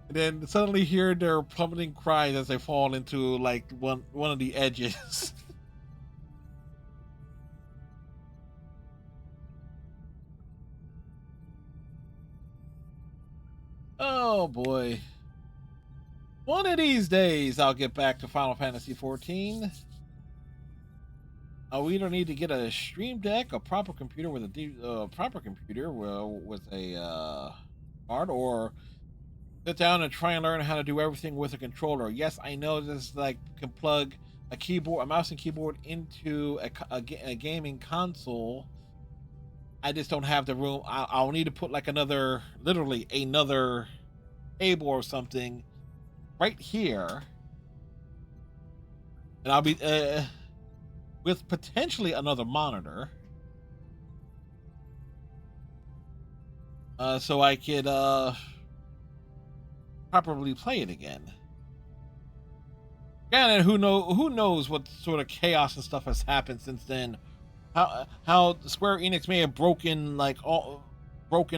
and then suddenly hear their plummeting cries as they fall into like one of the edges. Oh boy. One of these days I'll get back to Final Fantasy XIV. We don't need to get a stream deck, a proper computer with a proper computer with a card, or sit down and try and learn how to do everything with a controller. Yes, I know this like can plug a mouse and keyboard into a gaming console. I just don't have the room. I'll need to put like literally another table or something right here, and I'll be with potentially another monitor, so I could properly play it again. And who knows what sort of chaos and stuff has happened since then. How Square Enix may have broken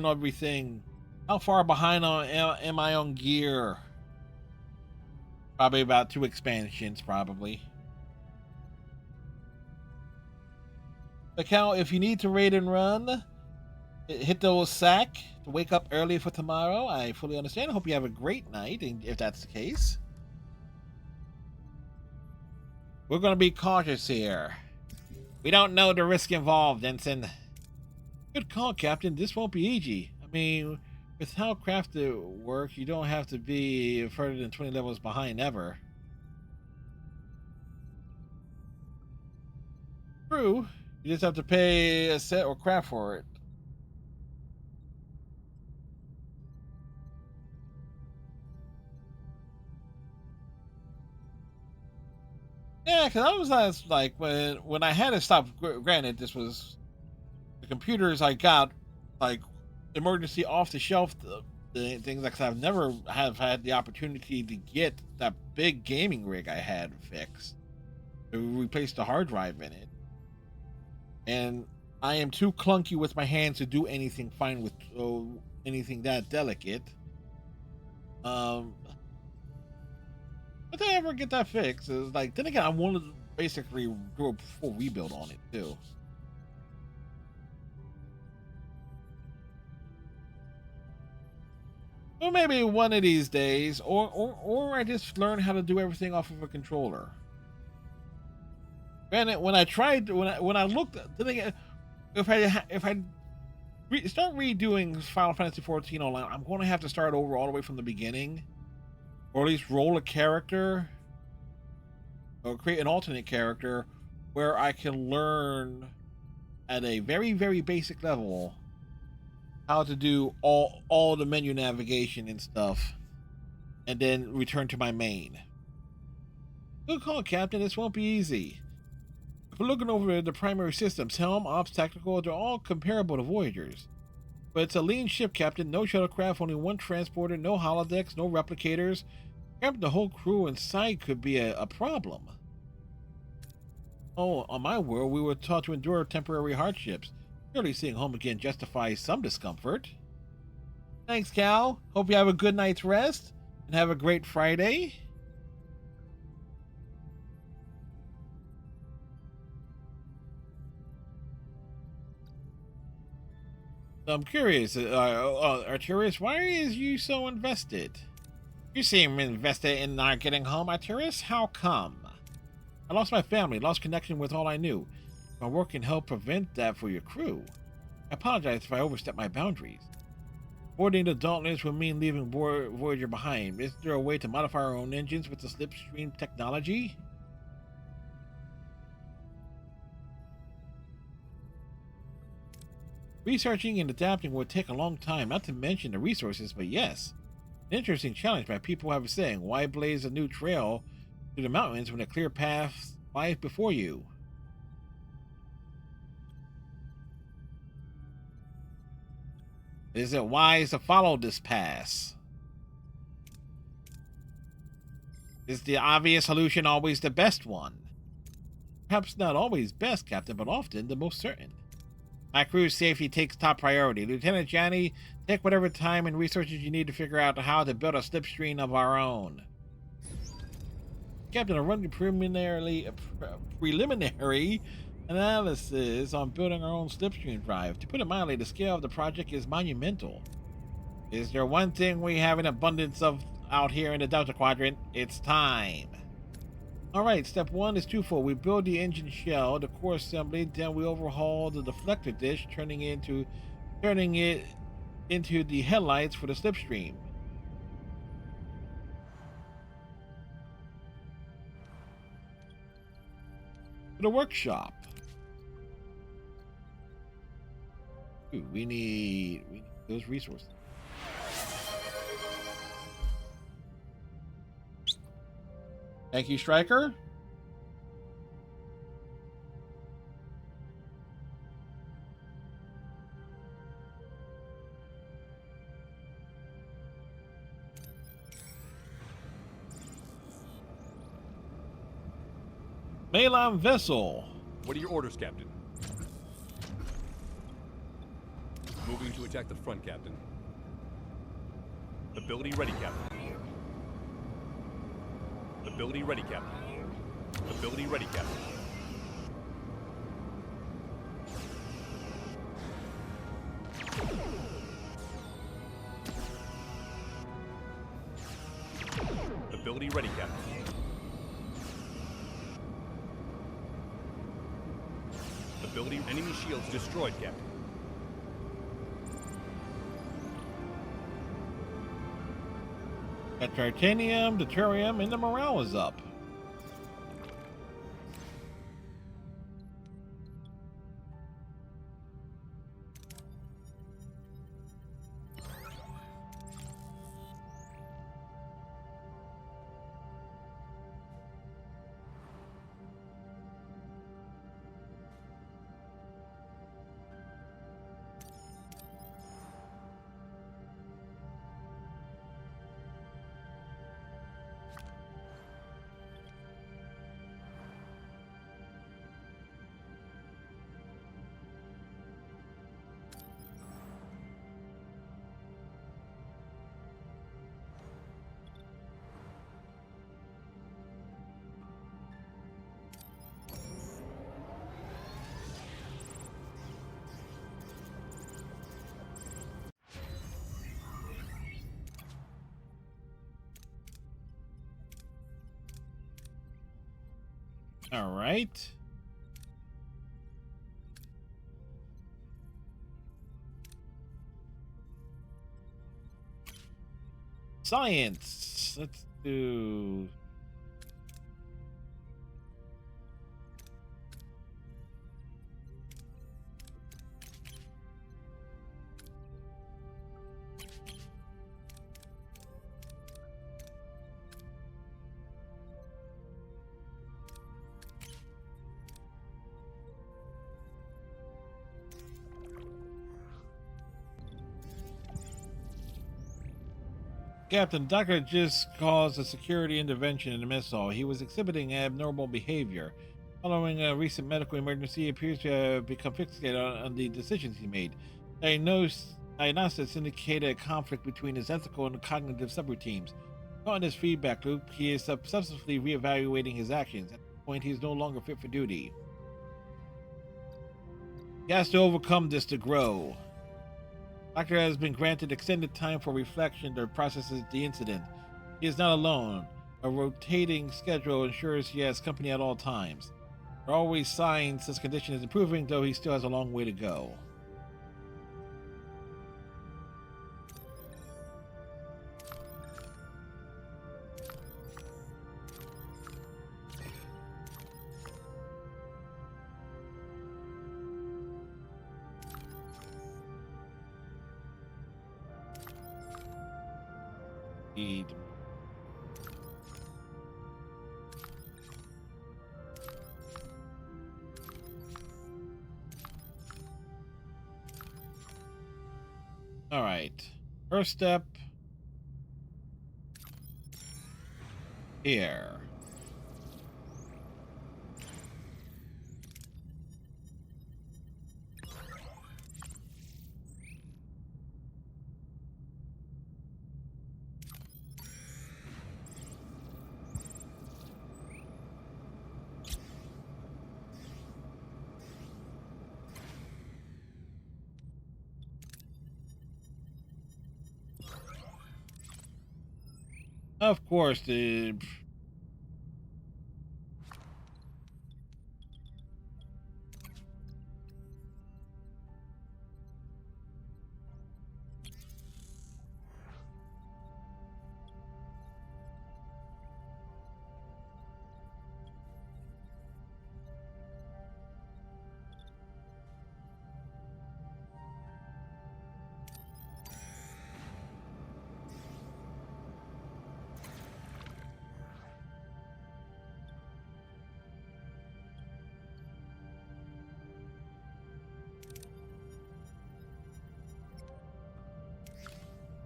everything. How far behind am I on gear? Probably about 2 expansions, probably. But Cal, if you need to raid and run, hit the sack to wake up early for tomorrow. I fully understand. I hope you have a great night, and if that's the case. We're going to be cautious here. We don't know the risk involved, Ensign. Good call, Captain. This won't be easy. I mean, with how crafted works, you don't have to be further than 20 levels behind ever. True. You just have to pay a set or craft for it. Yeah, because I was like, when I had to stop, granted, this was the computers I got, like, emergency off-the-shelf things, like, I've never have had the opportunity to get that big gaming rig I had fixed. To replace the hard drive in it. And I am too clunky with my hands to do anything fine with anything that delicate. But did I ever get that fixed? It's like, then again, I wanted to basically do a full rebuild on it too. Well, maybe one of these days, or I just learn how to do everything off of a controller. And when I looked, then again, if I start redoing Final Fantasy XIV online, I'm going to have to start over all the way from the beginning. or at least roll a character or create an alternate character where I can learn at a very, very basic level how to do all the menu navigation and stuff, and then return to my main. Good call, Captain. This won't be easy. If we're looking over the primary systems, Helm, Ops, Tactical, they're all comparable to Voyagers. But it's a lean ship, Captain. No shuttlecraft, only one transporter, no holodecks, no replicators. Captain, the whole crew inside could be a problem. Oh, on my world, we were taught to endure temporary hardships. Surely seeing home again justifies some discomfort. Thanks, Cal. Hope you have a good night's rest and have a great Friday. I'm curious, Arturus, why is you so invested? You seem invested in not getting home, Arturus. How come? I lost my family, lost connection with all I knew. My work can help prevent that for your crew. I apologize if I overstepped my boundaries. Boarding the Dauntless would mean leaving Voyager behind. Is there a way to modify our own engines with the slipstream technology? Researching and adapting would take a long time, not to mention the resources, but yes. An interesting challenge by people who have a saying, why blaze a new trail through the mountains when a clear path lies before you? Is it wise to follow this path? Is the obvious solution always the best one? Perhaps not always best, Captain, but often the most certain. My crew's safety takes top priority. Lieutenant Johnny, take whatever time and resources you need to figure out how to build a slipstream of our own. Captain, I run the preliminary analysis on building our own slipstream drive. To put it mildly, the scale of the project is monumental. Is there one thing we have in abundance of out here in the Delta Quadrant? It's time. Alright, step one is twofold. We build the engine shell, the core assembly, then we overhaul the deflector dish, turning it into the headlights for the slipstream. For the workshop. Ooh, we need those resources. Thank you, Stryker. Malon vessel. What are your orders, Captain? Moving to attack the front, Captain. Ability ready, Captain. Ability ready, Captain. Ability ready, Captain. Ability ready, Captain. Ability enemy shields destroyed, Captain. Got titanium, deuterium, and the morale is up. All right. Science. Let's to. Captain, Doctor just caused a security intervention in the mess hall. He was exhibiting abnormal behavior. Following a recent medical emergency, he appears to have become fixated on the decisions he made. Diagnostics indicate a conflict between his ethical and cognitive subroutines. Caught in his feedback loop, he is subsequently reevaluating his actions. At this point, he is no longer fit for duty. He has to overcome this to grow. Doctor has been granted extended time for reflection to process the incident. He is not alone. A rotating schedule ensures he has company at all times. There are always signs his condition is improving, though he still has a long way to go. Need. All right. First step here. Of course, the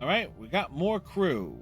all right, we got more crew.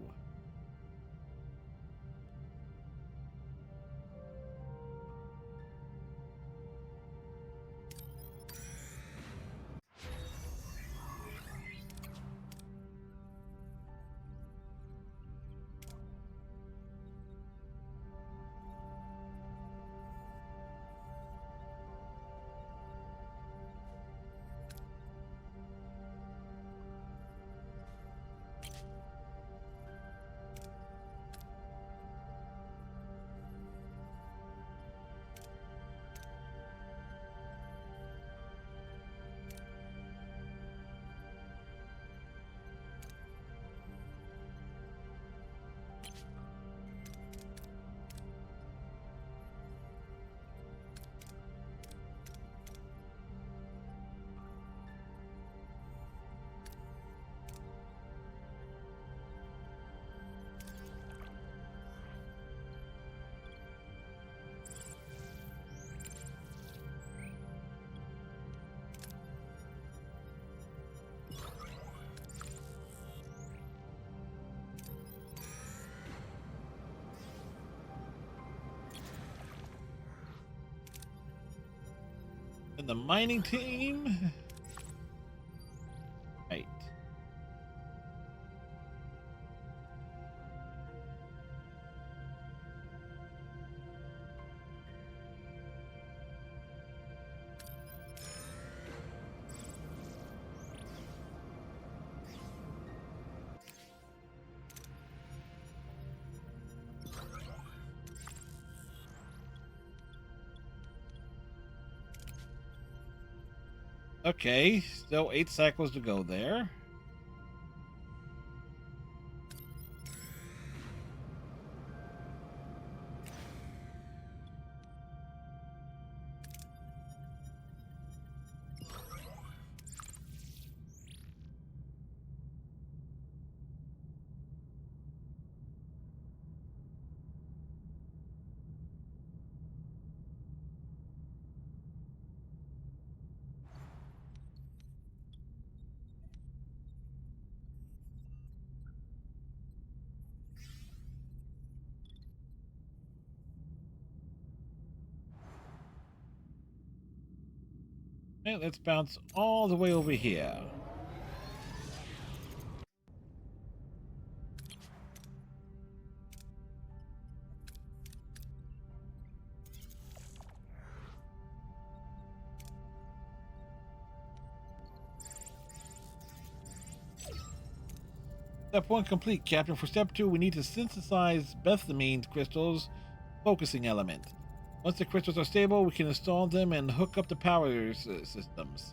And the mining team. Right. Okay, still 8 cycles to go there. And let's bounce all the way over here. Step 1 complete, Captain. For step 2, we need to synthesize bethamine crystals focusing element. Once the crystals are stable, we can install them and hook up the power systems.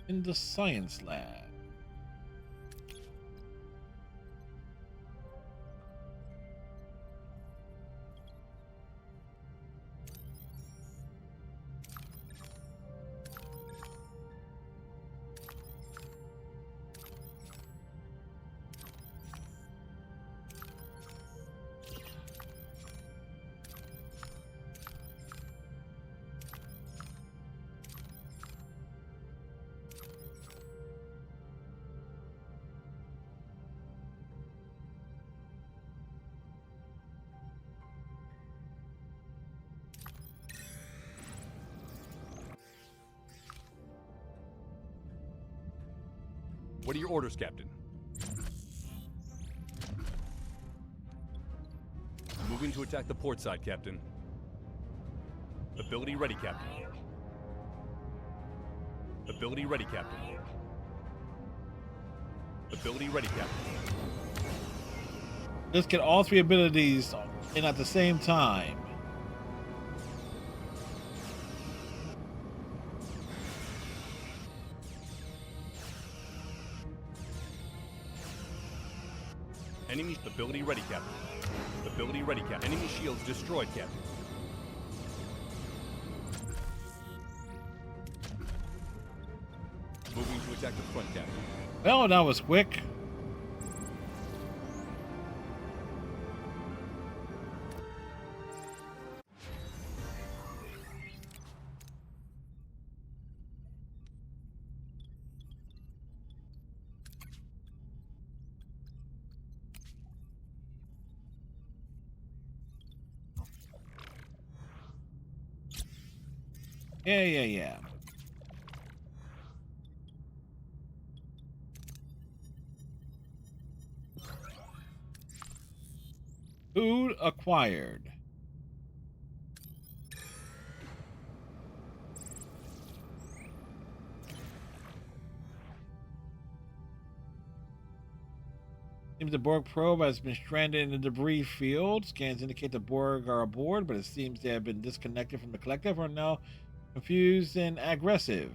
In the science lab. What are your orders, Captain? Moving to attack the port side, Captain. Ability ready, Captain. Ability ready, Captain. Ability ready, Captain. Let's get all 3 abilities in at the same time. Enemy ability ready, Captain. Ability ready, Captain. Enemy shields destroyed, Captain. Moving to attack the front, Captain. Well, that was quick. Yeah. Food acquired. Seems the Borg probe has been stranded in the debris field. Scans indicate the Borg are aboard, but it seems they have been disconnected from the collective, are now confused and aggressive.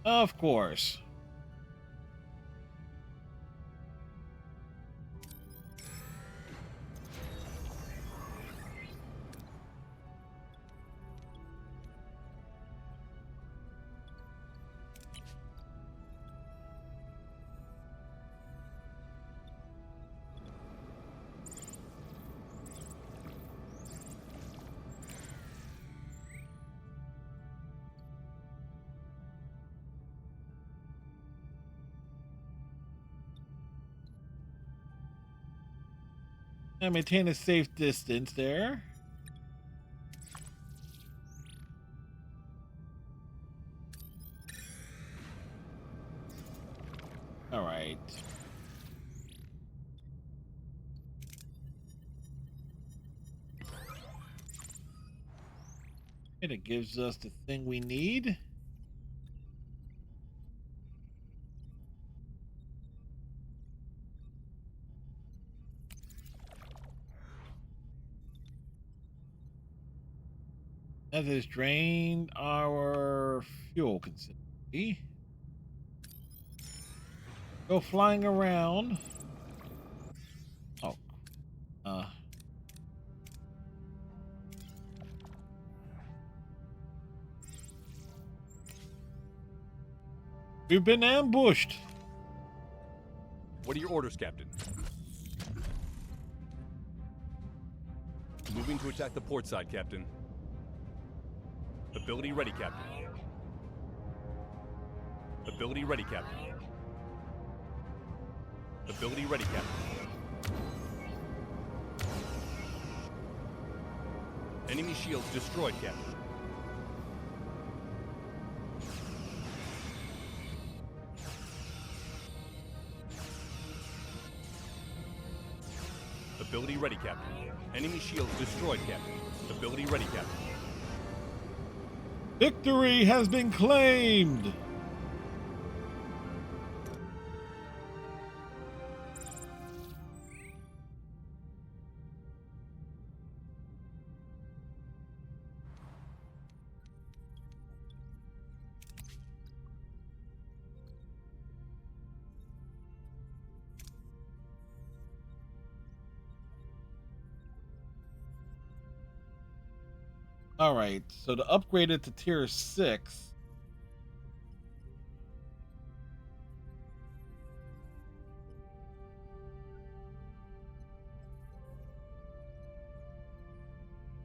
Of course. And maintain a safe distance there. All right. And it gives us the thing we need. That has drained our fuel considerably. Go flying around. Oh. We've been ambushed. What are your orders, Captain? Moving to attack the port side, Captain. Ability ready, Captain. Ability ready, Captain. Ability ready, Captain. Enemy shields destroyed, Captain. Ability ready, Captain. Enemy shields destroyed, Captain. Ability ready, Captain. Victory has been claimed. All right, so to upgrade it to tier 6,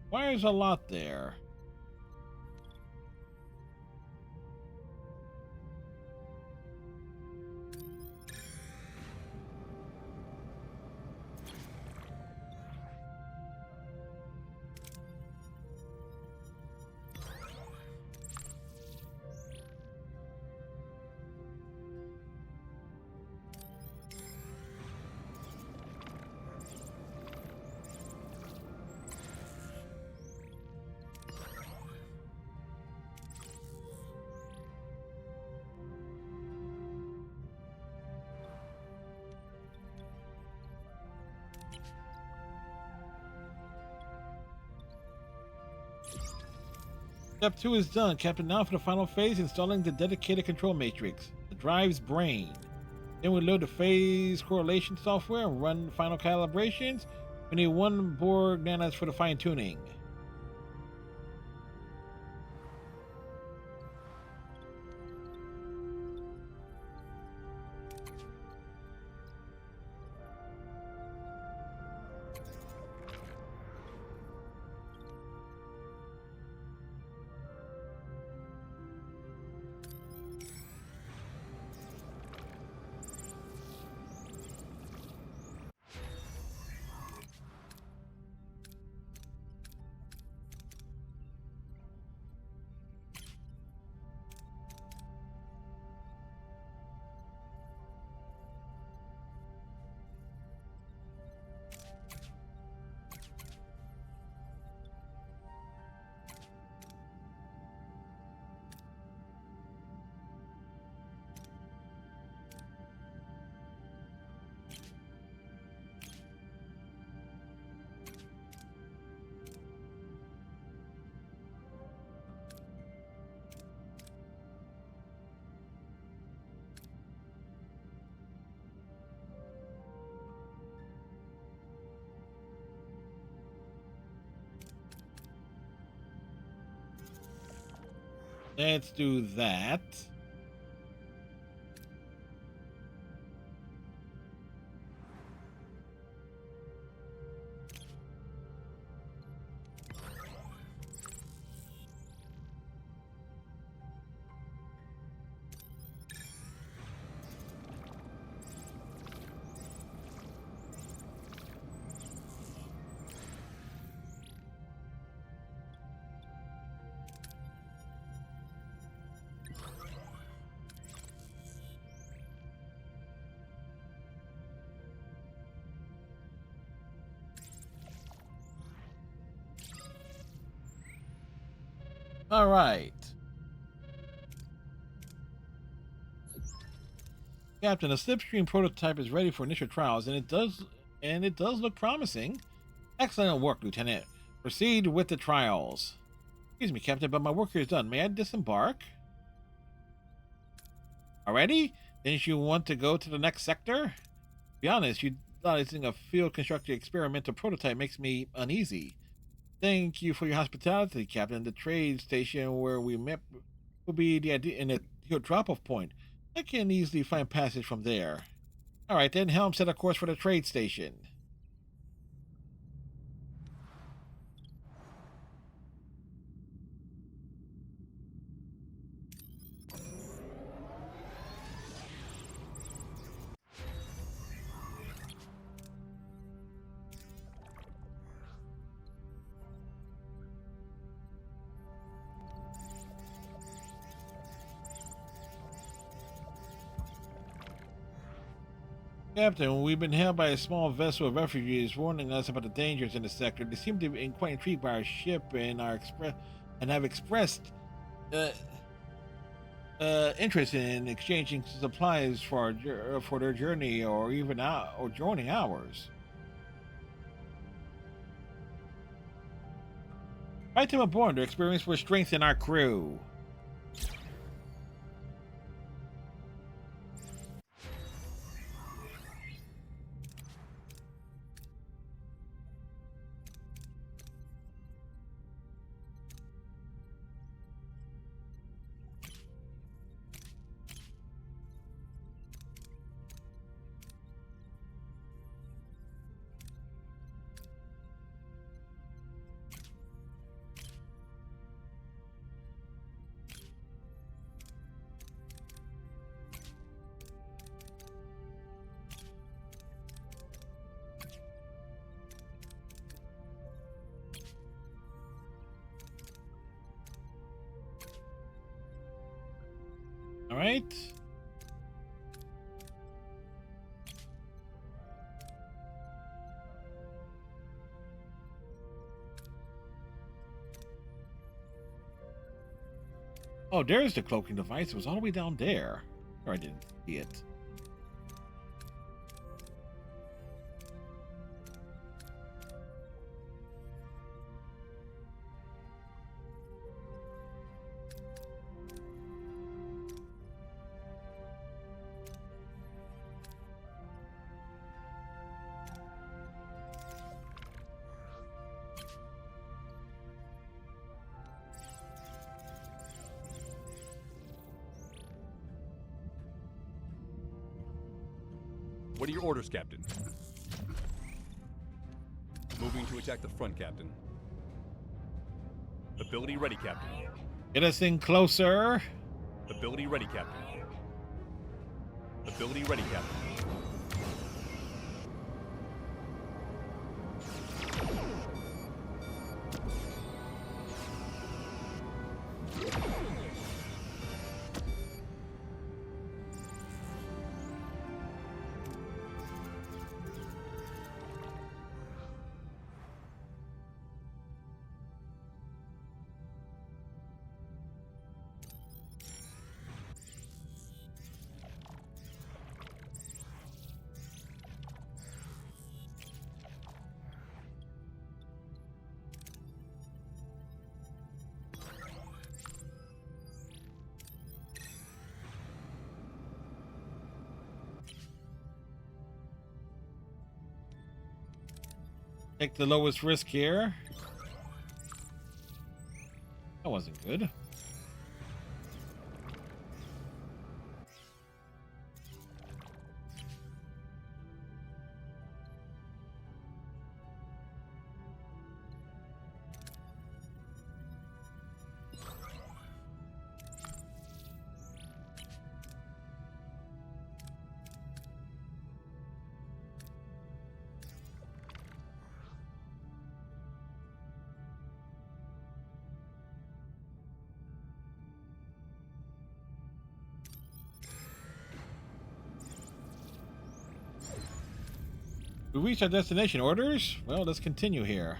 requires a lot there. Step 2 is done, Captain. Now for the final phase, installing the dedicated control matrix, the drive's brain. Then we load the phase correlation software and run final calibrations. We need 1 Borg nanas for the fine tuning. Let's do that. All right. Captain, a slipstream prototype is ready for initial trials, and it does look promising. Excellent work, Lieutenant. Proceed with the trials. Excuse me, Captain, but my work here is done. May I disembark? Already? Didn't you want to go to the next sector? To be honest, utilizing a field constructed experimental prototype makes me uneasy. Thank you for your hospitality, Captain. The trade station where we met will be the idea in a drop-off point. I can easily find passage from there. All right, then. Helm set a course for the trade station. Captain, we've been hailed by a small vessel of refugees warning us about the dangers in the sector. They seem to be quite intrigued by our ship and have expressed uh, interest in exchanging supplies for their journey or even joining ours. Invite them aboard. Their experience will strengthen our crew. All right. Oh, there's the cloaking device. It was all the way down there. Or I didn't see it. What are your orders, Captain? Moving to attack the front, Captain. Ability ready, Captain. Get us in closer. Ability ready, Captain. Ability ready, Captain. Take the lowest risk here. That wasn't good. We reached our destination. Orders? Well, let's continue here.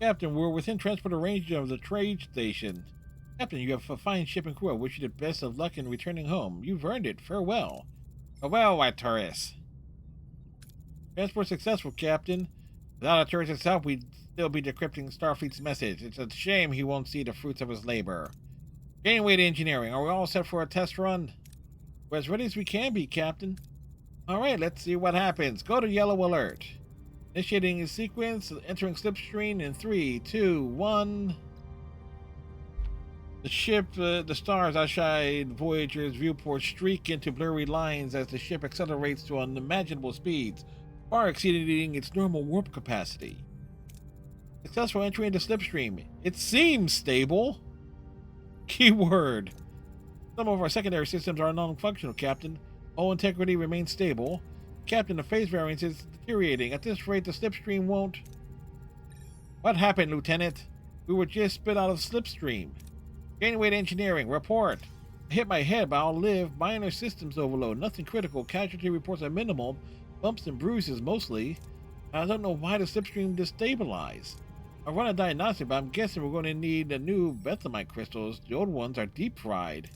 Captain, we're within transporter range of the trade station. Captain, you have a fine ship and crew. I wish you the best of luck in returning home. You've earned it. Farewell. Farewell, white tourist. Transport successful, Captain. Without a tourist itself, we'd still be decrypting Starfleet's message. It's a shame he won't see the fruits of his labor. Janeway to engineering. Are we all set for a test run? We're as ready as we can be, Captain. Alright, let's see what happens. Go to yellow alert. Initiating a sequence, entering slipstream in 3, 2, 1. The ship, the stars outside Voyager's viewport streak into blurry lines as the ship accelerates to unimaginable speeds, far exceeding its normal warp capacity. Successful entry into slipstream. It seems stable. Keyword. Some of our secondary systems are non-functional, Captain. All integrity remains stable. Captain, the phase variance is deteriorating. At this rate, the slipstream won't... What happened, Lieutenant? We were just spit out of slipstream. Janeway to engineering. Report. I hit my head, but I'll live. Minor systems overload. Nothing critical. Casualty reports are minimal. Bumps and bruises mostly. I don't know why the slipstream destabilized. I run a diagnostic, but I'm guessing we're going to need the new bethamite crystals. The old ones are deep fried.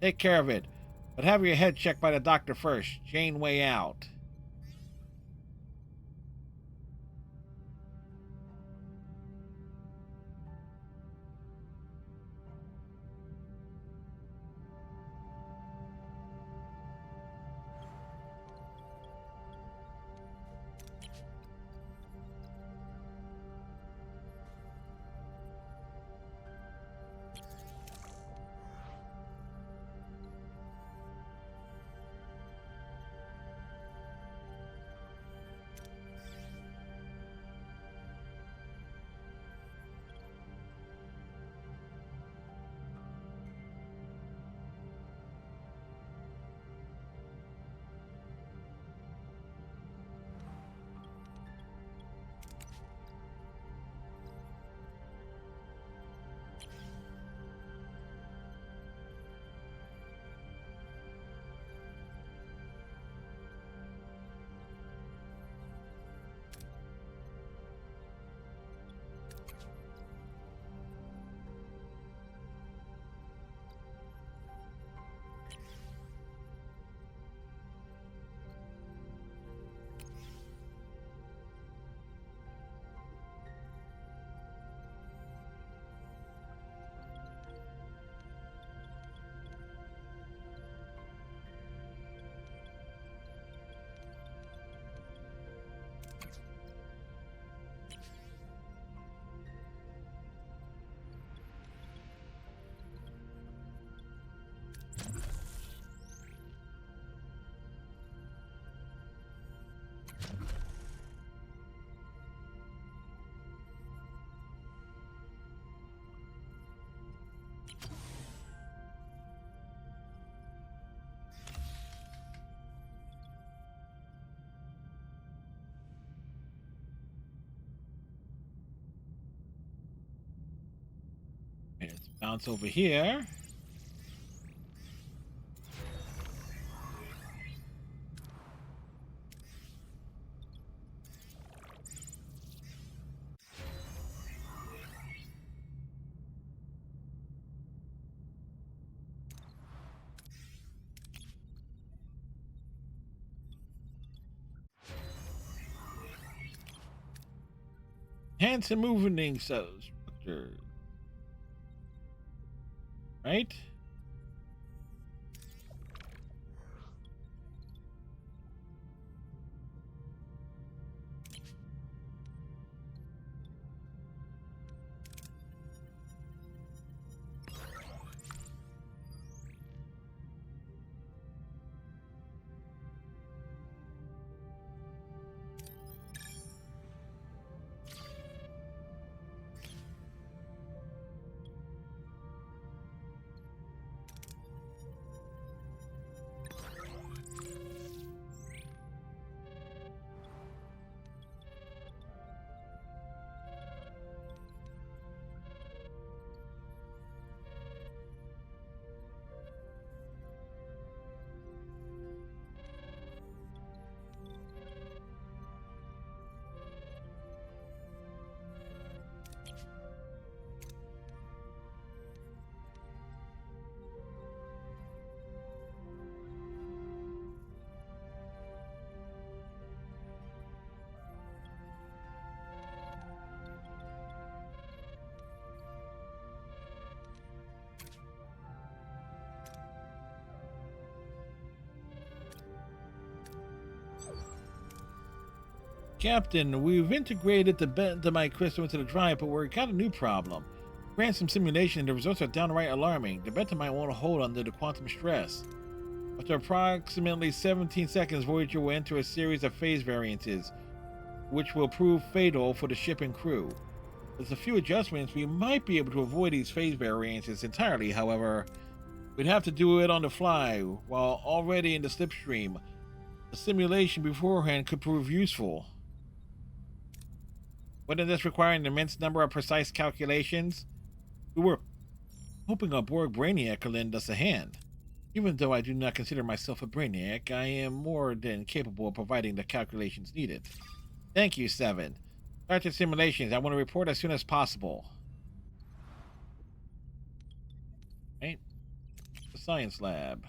Take care of it. But have your head checked by the doctor first. Janeway out. Let's bounce over here. Hands and moving structure. Right? Captain, we've integrated the bentonite crystal into the drive, but we've got a new problem. Ran some simulation and the results are downright alarming. The bentonite won't hold under the quantum stress. After approximately 17 seconds, Voyager will enter a series of phase variances, which will prove fatal for the ship and crew. With a few adjustments, we might be able to avoid these phase variances entirely. However, we'd have to do it on the fly while already in the slipstream. A simulation beforehand could prove useful. Wouldn't this require an immense number of precise calculations? We were hoping our Borg Brainiac could lend us a hand. Even though I do not consider myself a brainiac, I am more than capable of providing the calculations needed. Thank you, 7. Start your simulations. I want to report as soon as possible. Right? The science lab.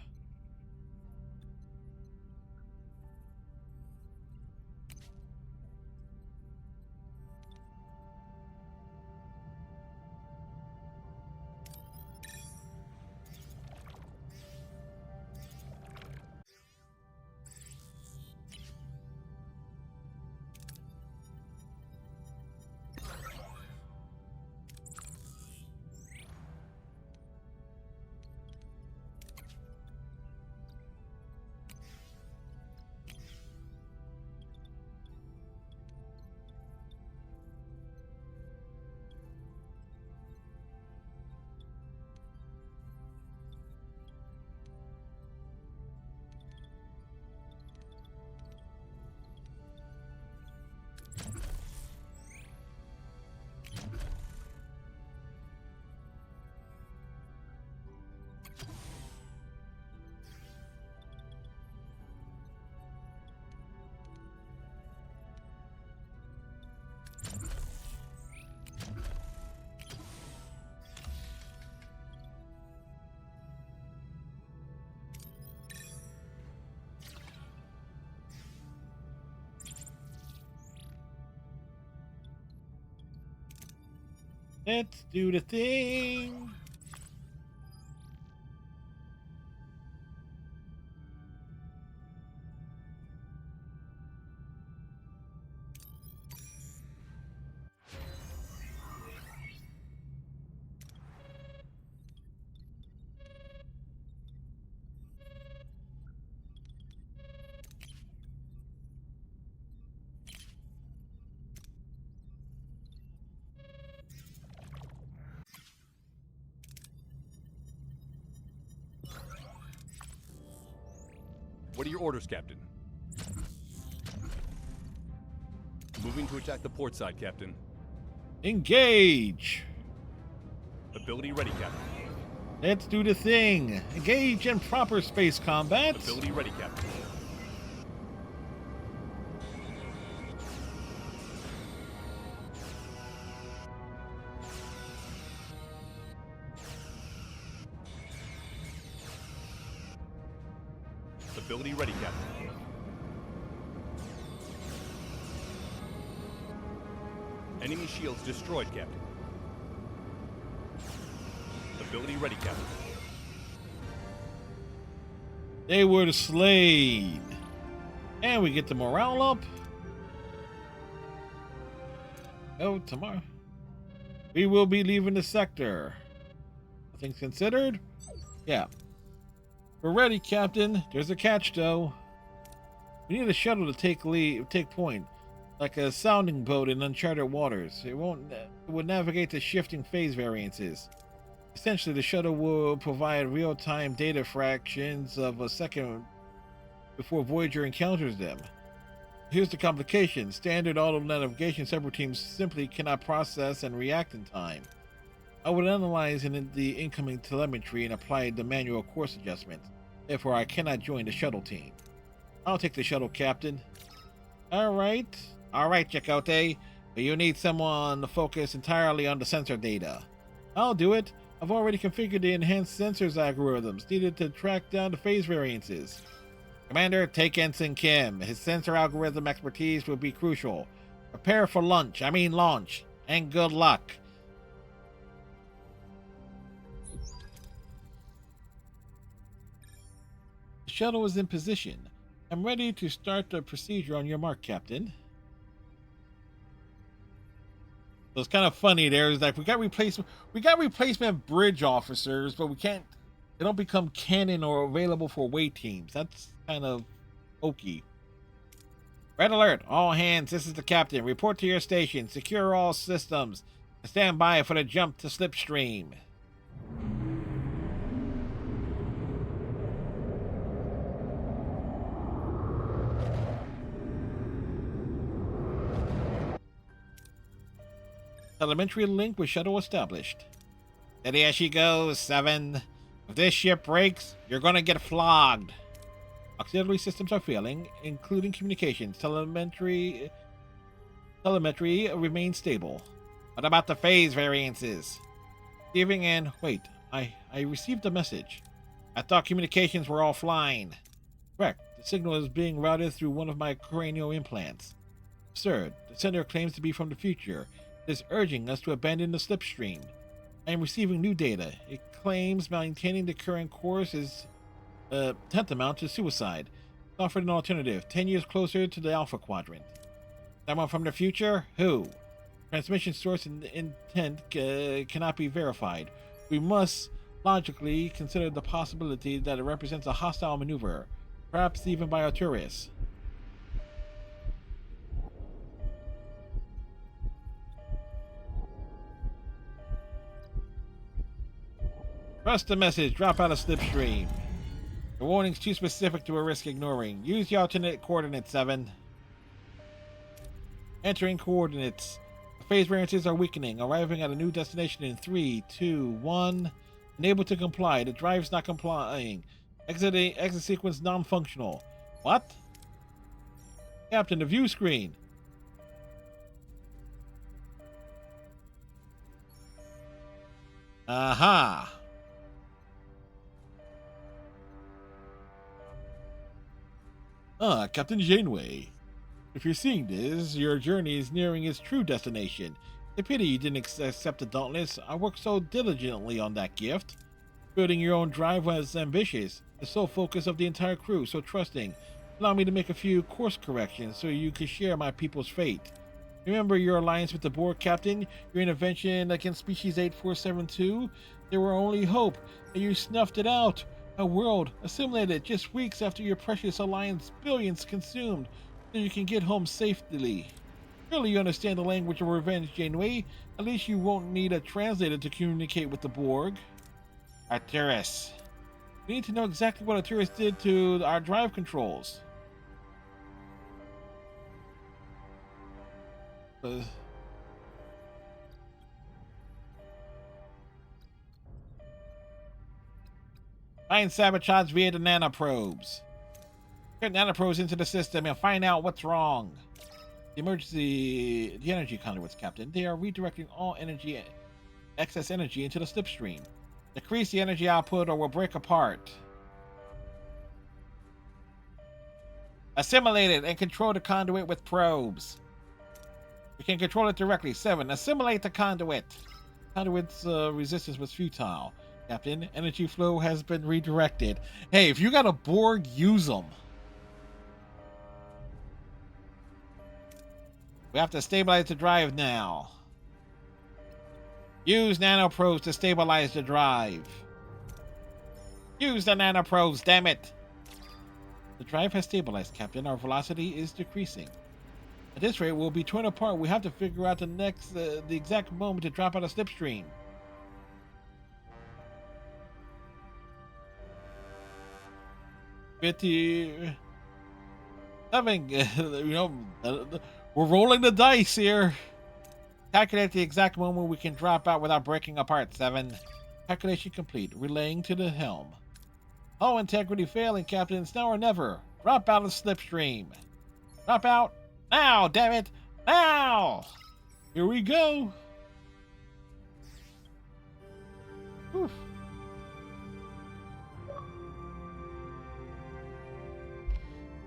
Let's do the thing. What are your orders, Captain? Moving to attack the port side, Captain. Engage. Ability ready, Captain. Let's do the thing. Engage in proper space combat. Ability ready, Captain. Ability ready, Captain. Enemy shields destroyed, Captain. Ability ready, Captain. They were slain. And we get the morale up. Oh, tomorrow. We will be leaving the sector. Things considered? Yeah. We're ready, Captain. There's a catch, though. We need a shuttle to take point, like a sounding boat in uncharted waters. It would navigate the shifting phase variances. Essentially, the shuttle will provide real-time data fractions of a second before Voyager encounters them. Here's the complication. Standard auto navigation subroutines simply cannot process and react in time. I would analyze the incoming telemetry and apply the manual course adjustments. Therefore, I cannot join the shuttle team. I'll take the shuttle, Captain. Alright, Chakotay. But you need someone to focus entirely on the sensor data. I'll do it. I've already configured the enhanced sensors algorithms needed to track down the phase variances. Commander, take Ensign Kim. His sensor algorithm expertise will be crucial. Prepare for launch, and good luck. The shuttle is in position. I'm ready to start the procedure on your mark, Captain. So it's kind of funny. There's like we got replacement bridge officers, but they don't become canon or available for away teams. That's kind of hokey. Red alert, all hands, this is the captain. Report to your station, secure all systems, and stand by for the jump to slipstream. Telemetry link with shuttle established. Steady as she goes, 7. If this ship breaks, you're gonna get flogged. Auxiliary systems are failing, including communications. Telemetry remains stable. What about the phase variances? Receiving in. Wait, I received a message. I thought communications were offline. Correct. The signal is being routed through one of my cranial implants. Absurd. The sender claims to be from the future. It is urging us to abandon the slipstream. I am receiving new data. It claims maintaining the current course is tantamount to suicide. It's offered an alternative, 10 years closer to the Alpha Quadrant. Someone from the future? Who? Transmission source and intent cannot be verified. We must logically consider the possibility that it represents a hostile maneuver, perhaps even by Arcturus. Trust the message. Drop out of slipstream. The warning's too specific to risk ignoring. Use the alternate coordinates, 7. Entering coordinates. The phase variances are weakening. Arriving at a new destination in 3, 2, 1. Unable to comply. The drive's not complying. Exit sequence non-functional. What? Captain, the view screen. Aha. Captain Janeway. If you're seeing this, your journey is nearing its true destination. A pity you didn't accept the Dauntless. I worked so diligently on that gift. Building your own drive was ambitious. The sole focus of the entire crew, so trusting. Allow me to make a few course corrections so you could share my people's fate. Remember your alliance with the Borg, Captain? Your intervention against Species 8472? They were our only hope, and you snuffed it out. A world assimilated just weeks after your precious alliance billions consumed, so you can get home safely. Surely you understand the language of revenge, Janeway. At least you won't need a translator to communicate with the Borg. Arcturus. We need to know exactly what Arcturus did to our drive controls. Find sabotage via the nanoprobes. Get nanoprobes into the system and find out what's wrong. The energy conduits, Captain. They are redirecting all excess energy into the slipstream. Decrease the energy output or we'll break apart. Assimilate it and control the conduit with probes. We can control it directly. 7. Assimilate the conduit. Conduit's resistance was futile. Captain, energy flow has been redirected. Hey, if you got a Borg, use them. We have to stabilize the drive now. Use nanoprobes to stabilize the drive. Use the nanoprobes, damn it! The drive has stabilized, Captain. Our velocity is decreasing. At this rate, we'll be torn apart. We have to figure out the exact moment to drop out of slipstream. We're rolling the dice here. Calculate the exact moment we can drop out without breaking apart. 7. Calculation complete. Relaying to the helm. Hull integrity failing, Captain. It's now or never. Drop out of slipstream. Drop out now, damn it! Now! Here we go. Oof.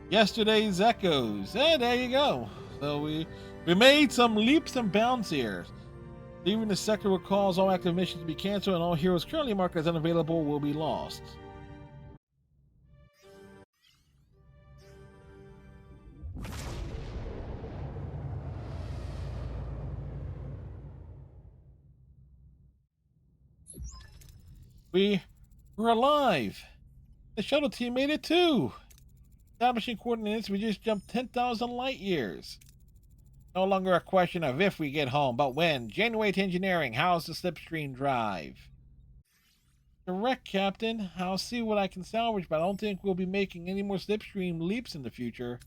Yesterday's echoes. And there you go. So we made some leaps and bounds here. Leaving the sector will cause all active missions to be canceled and all heroes currently marked as unavailable will be lost. We're alive. The shuttle team made it too. Establishing coordinates, we just jumped 10,000 light years. No longer a question of if we get home, but when. Janeway to engineering. How's the slipstream drive? Correct, Captain. I'll see what I can salvage, but I don't think we'll be making any more slipstream leaps in the future.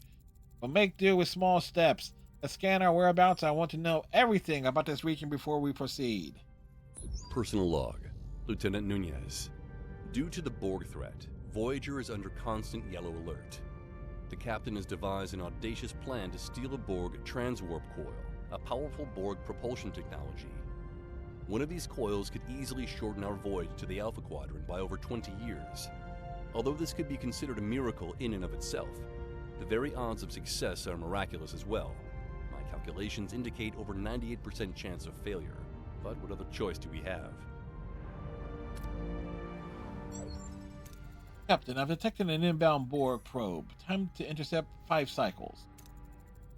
We'll make do with small steps. Let's scan our whereabouts. I want to know everything about this region before we proceed. Personal log. Lieutenant Nunez. Due to the Borg threat, Voyager is under constant yellow alert. The captain has devised an audacious plan to steal a Borg transwarp coil, a powerful Borg propulsion technology. One of these coils could easily shorten our voyage to the Alpha Quadrant by over 20 years. Although this could be considered a miracle in and of itself, the very odds of success are miraculous as well. My calculations indicate over 98% chance of failure, but what other choice do we have? Captain, I've detected an inbound Borg probe. Time to intercept 5 cycles.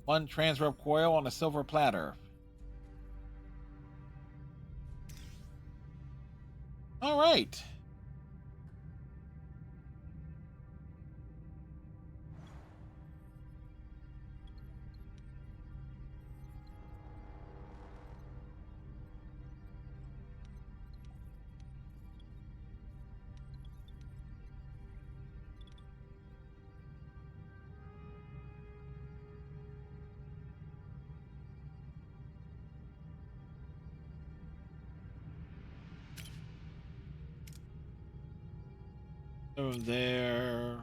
1 transwarp coil on a silver platter. All right. Over there.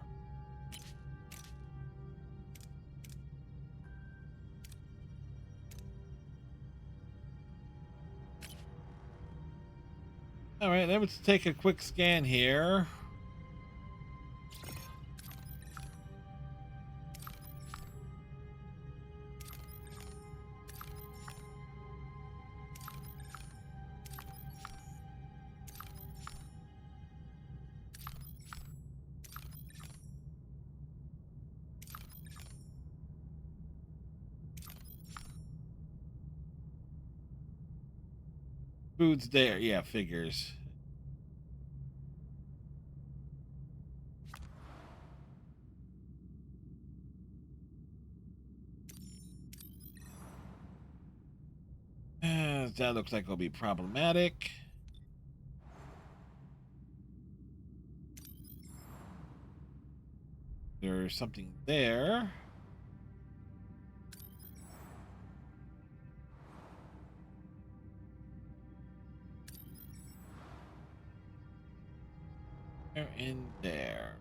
All right, let's take a quick scan here. Food's there. Yeah, figures. That looks like it'll be problematic. There's something there. They're in there.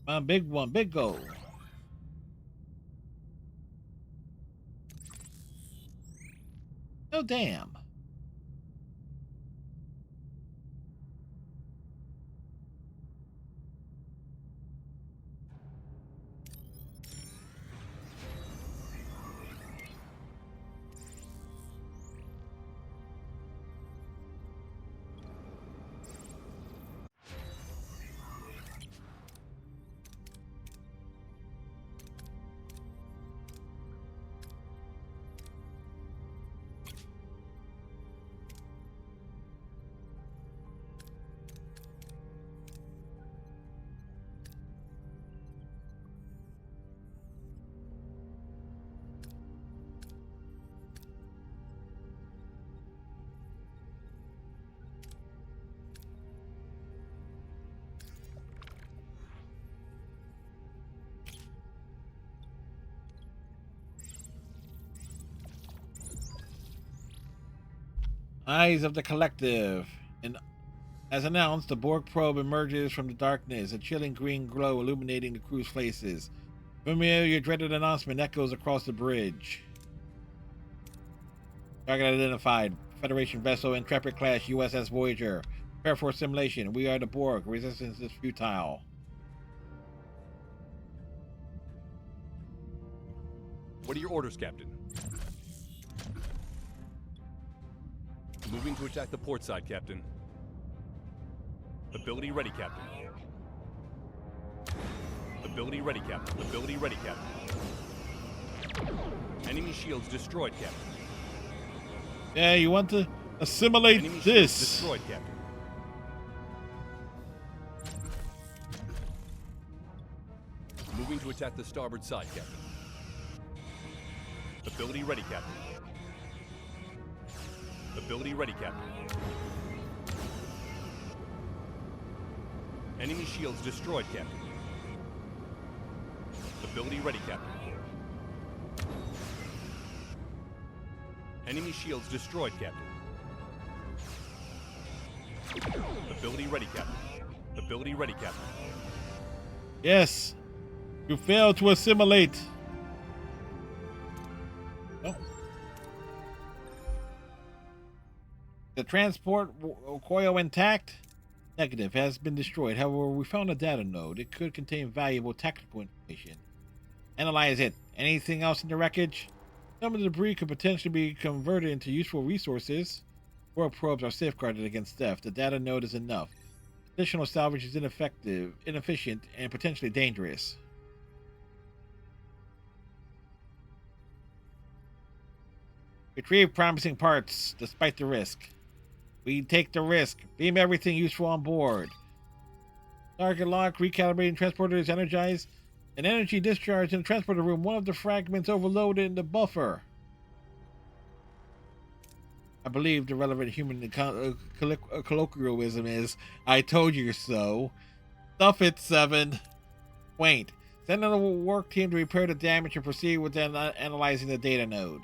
My big one, big goal. Oh, damn. Eyes of the Collective. And as announced, the Borg probe emerges from the darkness, a chilling green glow illuminating the crew's faces. Familiar, dreaded announcement echoes across the bridge. Target identified. Federation vessel, Intrepid class USS Voyager. Prepare for simulation. We are the Borg. Resistance is futile. What are your orders, Captain? Moving to attack the port side, Captain. Ability ready, Captain. Ability ready, Captain. Ability ready, Captain. Enemy shields destroyed, Captain. Yeah, you want to assimilate Enemy shields this. destroyed, Captain. Moving to attack the starboard side, Captain. Ability ready, Captain. Ability ready, Captain. Enemy shields destroyed, Captain. Ability ready, Captain. Enemy shields destroyed, Captain. Ability ready, Captain. Ability ready, Captain. Yes. You failed to assimilate. Oh. The transport coil intact? Negative. Has been destroyed. However, we found a data node. It could contain valuable technical information. Analyze it. Anything else in the wreckage? Some of the debris could potentially be converted into useful resources. World probes are safeguarded against theft. The data node is enough. Additional salvage is inefficient, and potentially dangerous. Retrieve promising parts, despite the risk. We take the risk. Beam everything useful on board. Target lock, recalibrating transporter is energized. An energy discharge in the transporter room. One of the fragments overloaded in the buffer. I believe the relevant human colloquialism is, I told you so. Stuff it, 7. Wait. Send another work team to repair the damage and proceed with analyzing the data node.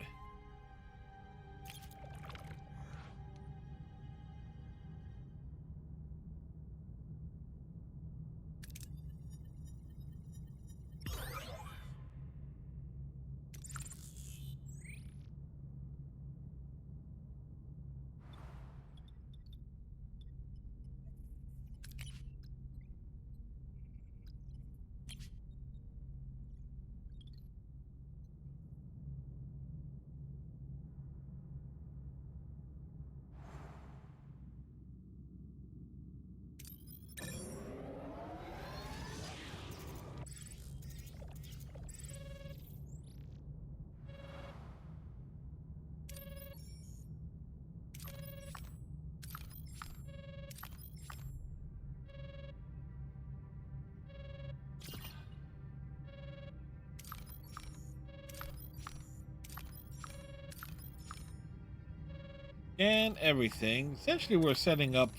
And everything. Essentially, we're setting up.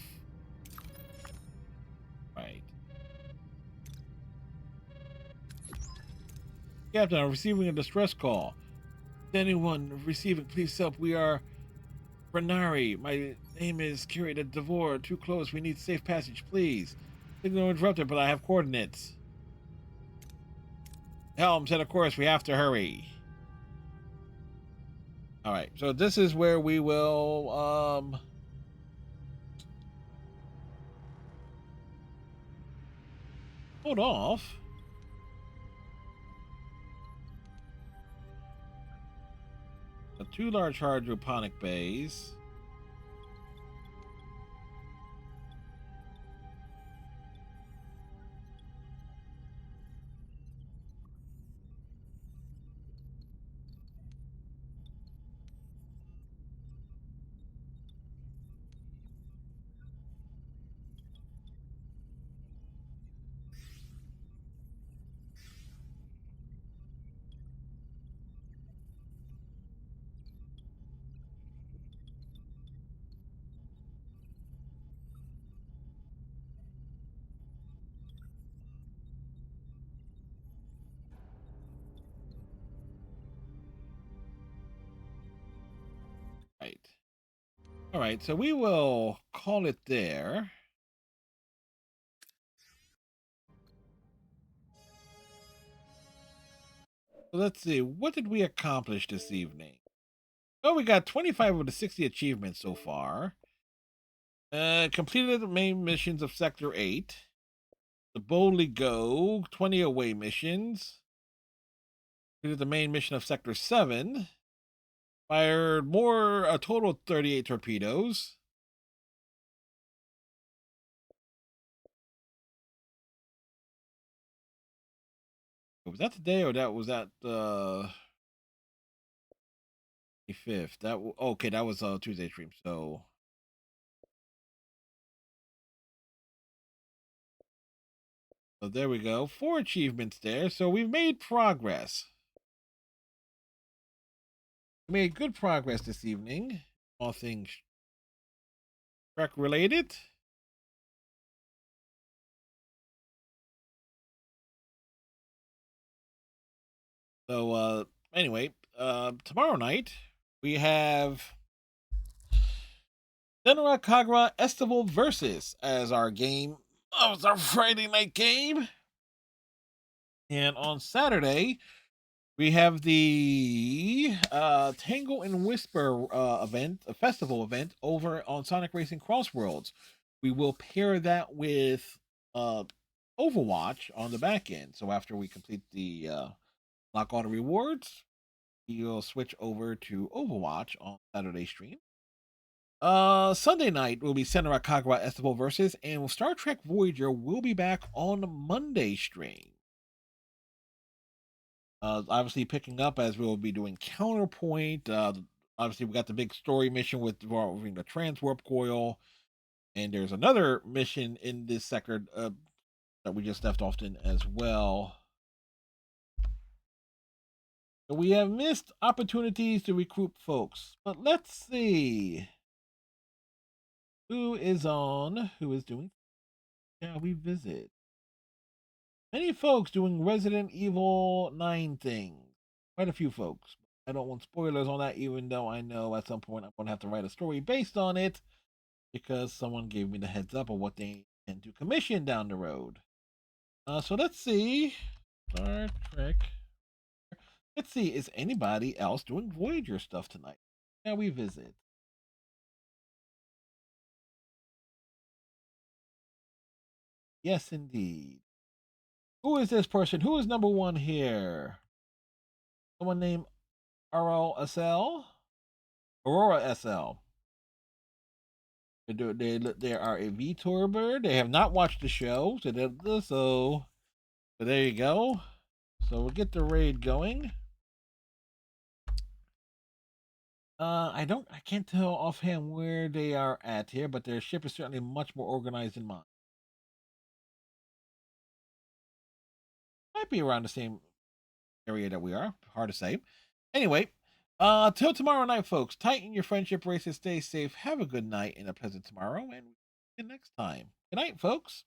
Right. Captain, I'm receiving a distress call. Anyone receiving, please help. We are Renari. My name is Curator Devore. Too close. We need safe passage, please. Signal interrupted, but I have coordinates. Helm, set a course. We have to hurry. All right. So this is where we will hold off. The 2 large hydroponic bays. Right. All right. So we will call it there. So let's see. What did we accomplish this evening? Oh, we got 25 of the 60 achievements so far. Completed the main missions of Sector 8. The Boldly Go, 20 away missions. Completed the main mission of Sector 7. Fired a total of 38 torpedoes. Was that today or was that 25th? Okay, that was Tuesday stream. So there we go. 4 achievements there. So we've made progress. We made good progress this evening. All things Trek related. So anyway, tomorrow night we have Senra Kagura Estival Versus as our game. Oh, it's our Friday night game. And on Saturday, we have the Tangle and Whisper event, a festival event over on Sonic Racing Crossworlds. We will pair that with Overwatch on the back end. So after we complete the lock all the rewards, you'll switch over to Overwatch on Saturday stream. Sunday night will be Senra Kagura Estival Versus, and Star Trek Voyager will be back on Monday stream. Obviously picking up as we will be doing Counterpoint. Obviously we got the big story mission with involving the transwarp coil, and there's another mission in this sector that we just left off in as well. So we have missed opportunities to recruit folks, but let's see who is on, who is doing. Yeah, we visit many folks doing Resident Evil 9 things. Quite a few folks. I don't want spoilers on that, even though I know at some point I'm going to have to write a story based on it because someone gave me the heads up of what they intend to commission down the road. So let's see. Star Trek. Let's see, is anybody else doing Voyager stuff tonight? Yeah, we visit. Yes, indeed. Who is this person? Who is number one here? Someone named RLSL? Aurora SL. They are a VTOR bird. They have not watched the show, so there you go. So we'll get the raid going. I can't tell offhand where they are at here, but their ship is certainly much more organized than mine. Might be around the same area that we are. Hard to say. Anyway, till tomorrow night, folks. Tighten your friendship races. Stay safe. Have a good night and a pleasant tomorrow, and see you next time. Good night, folks.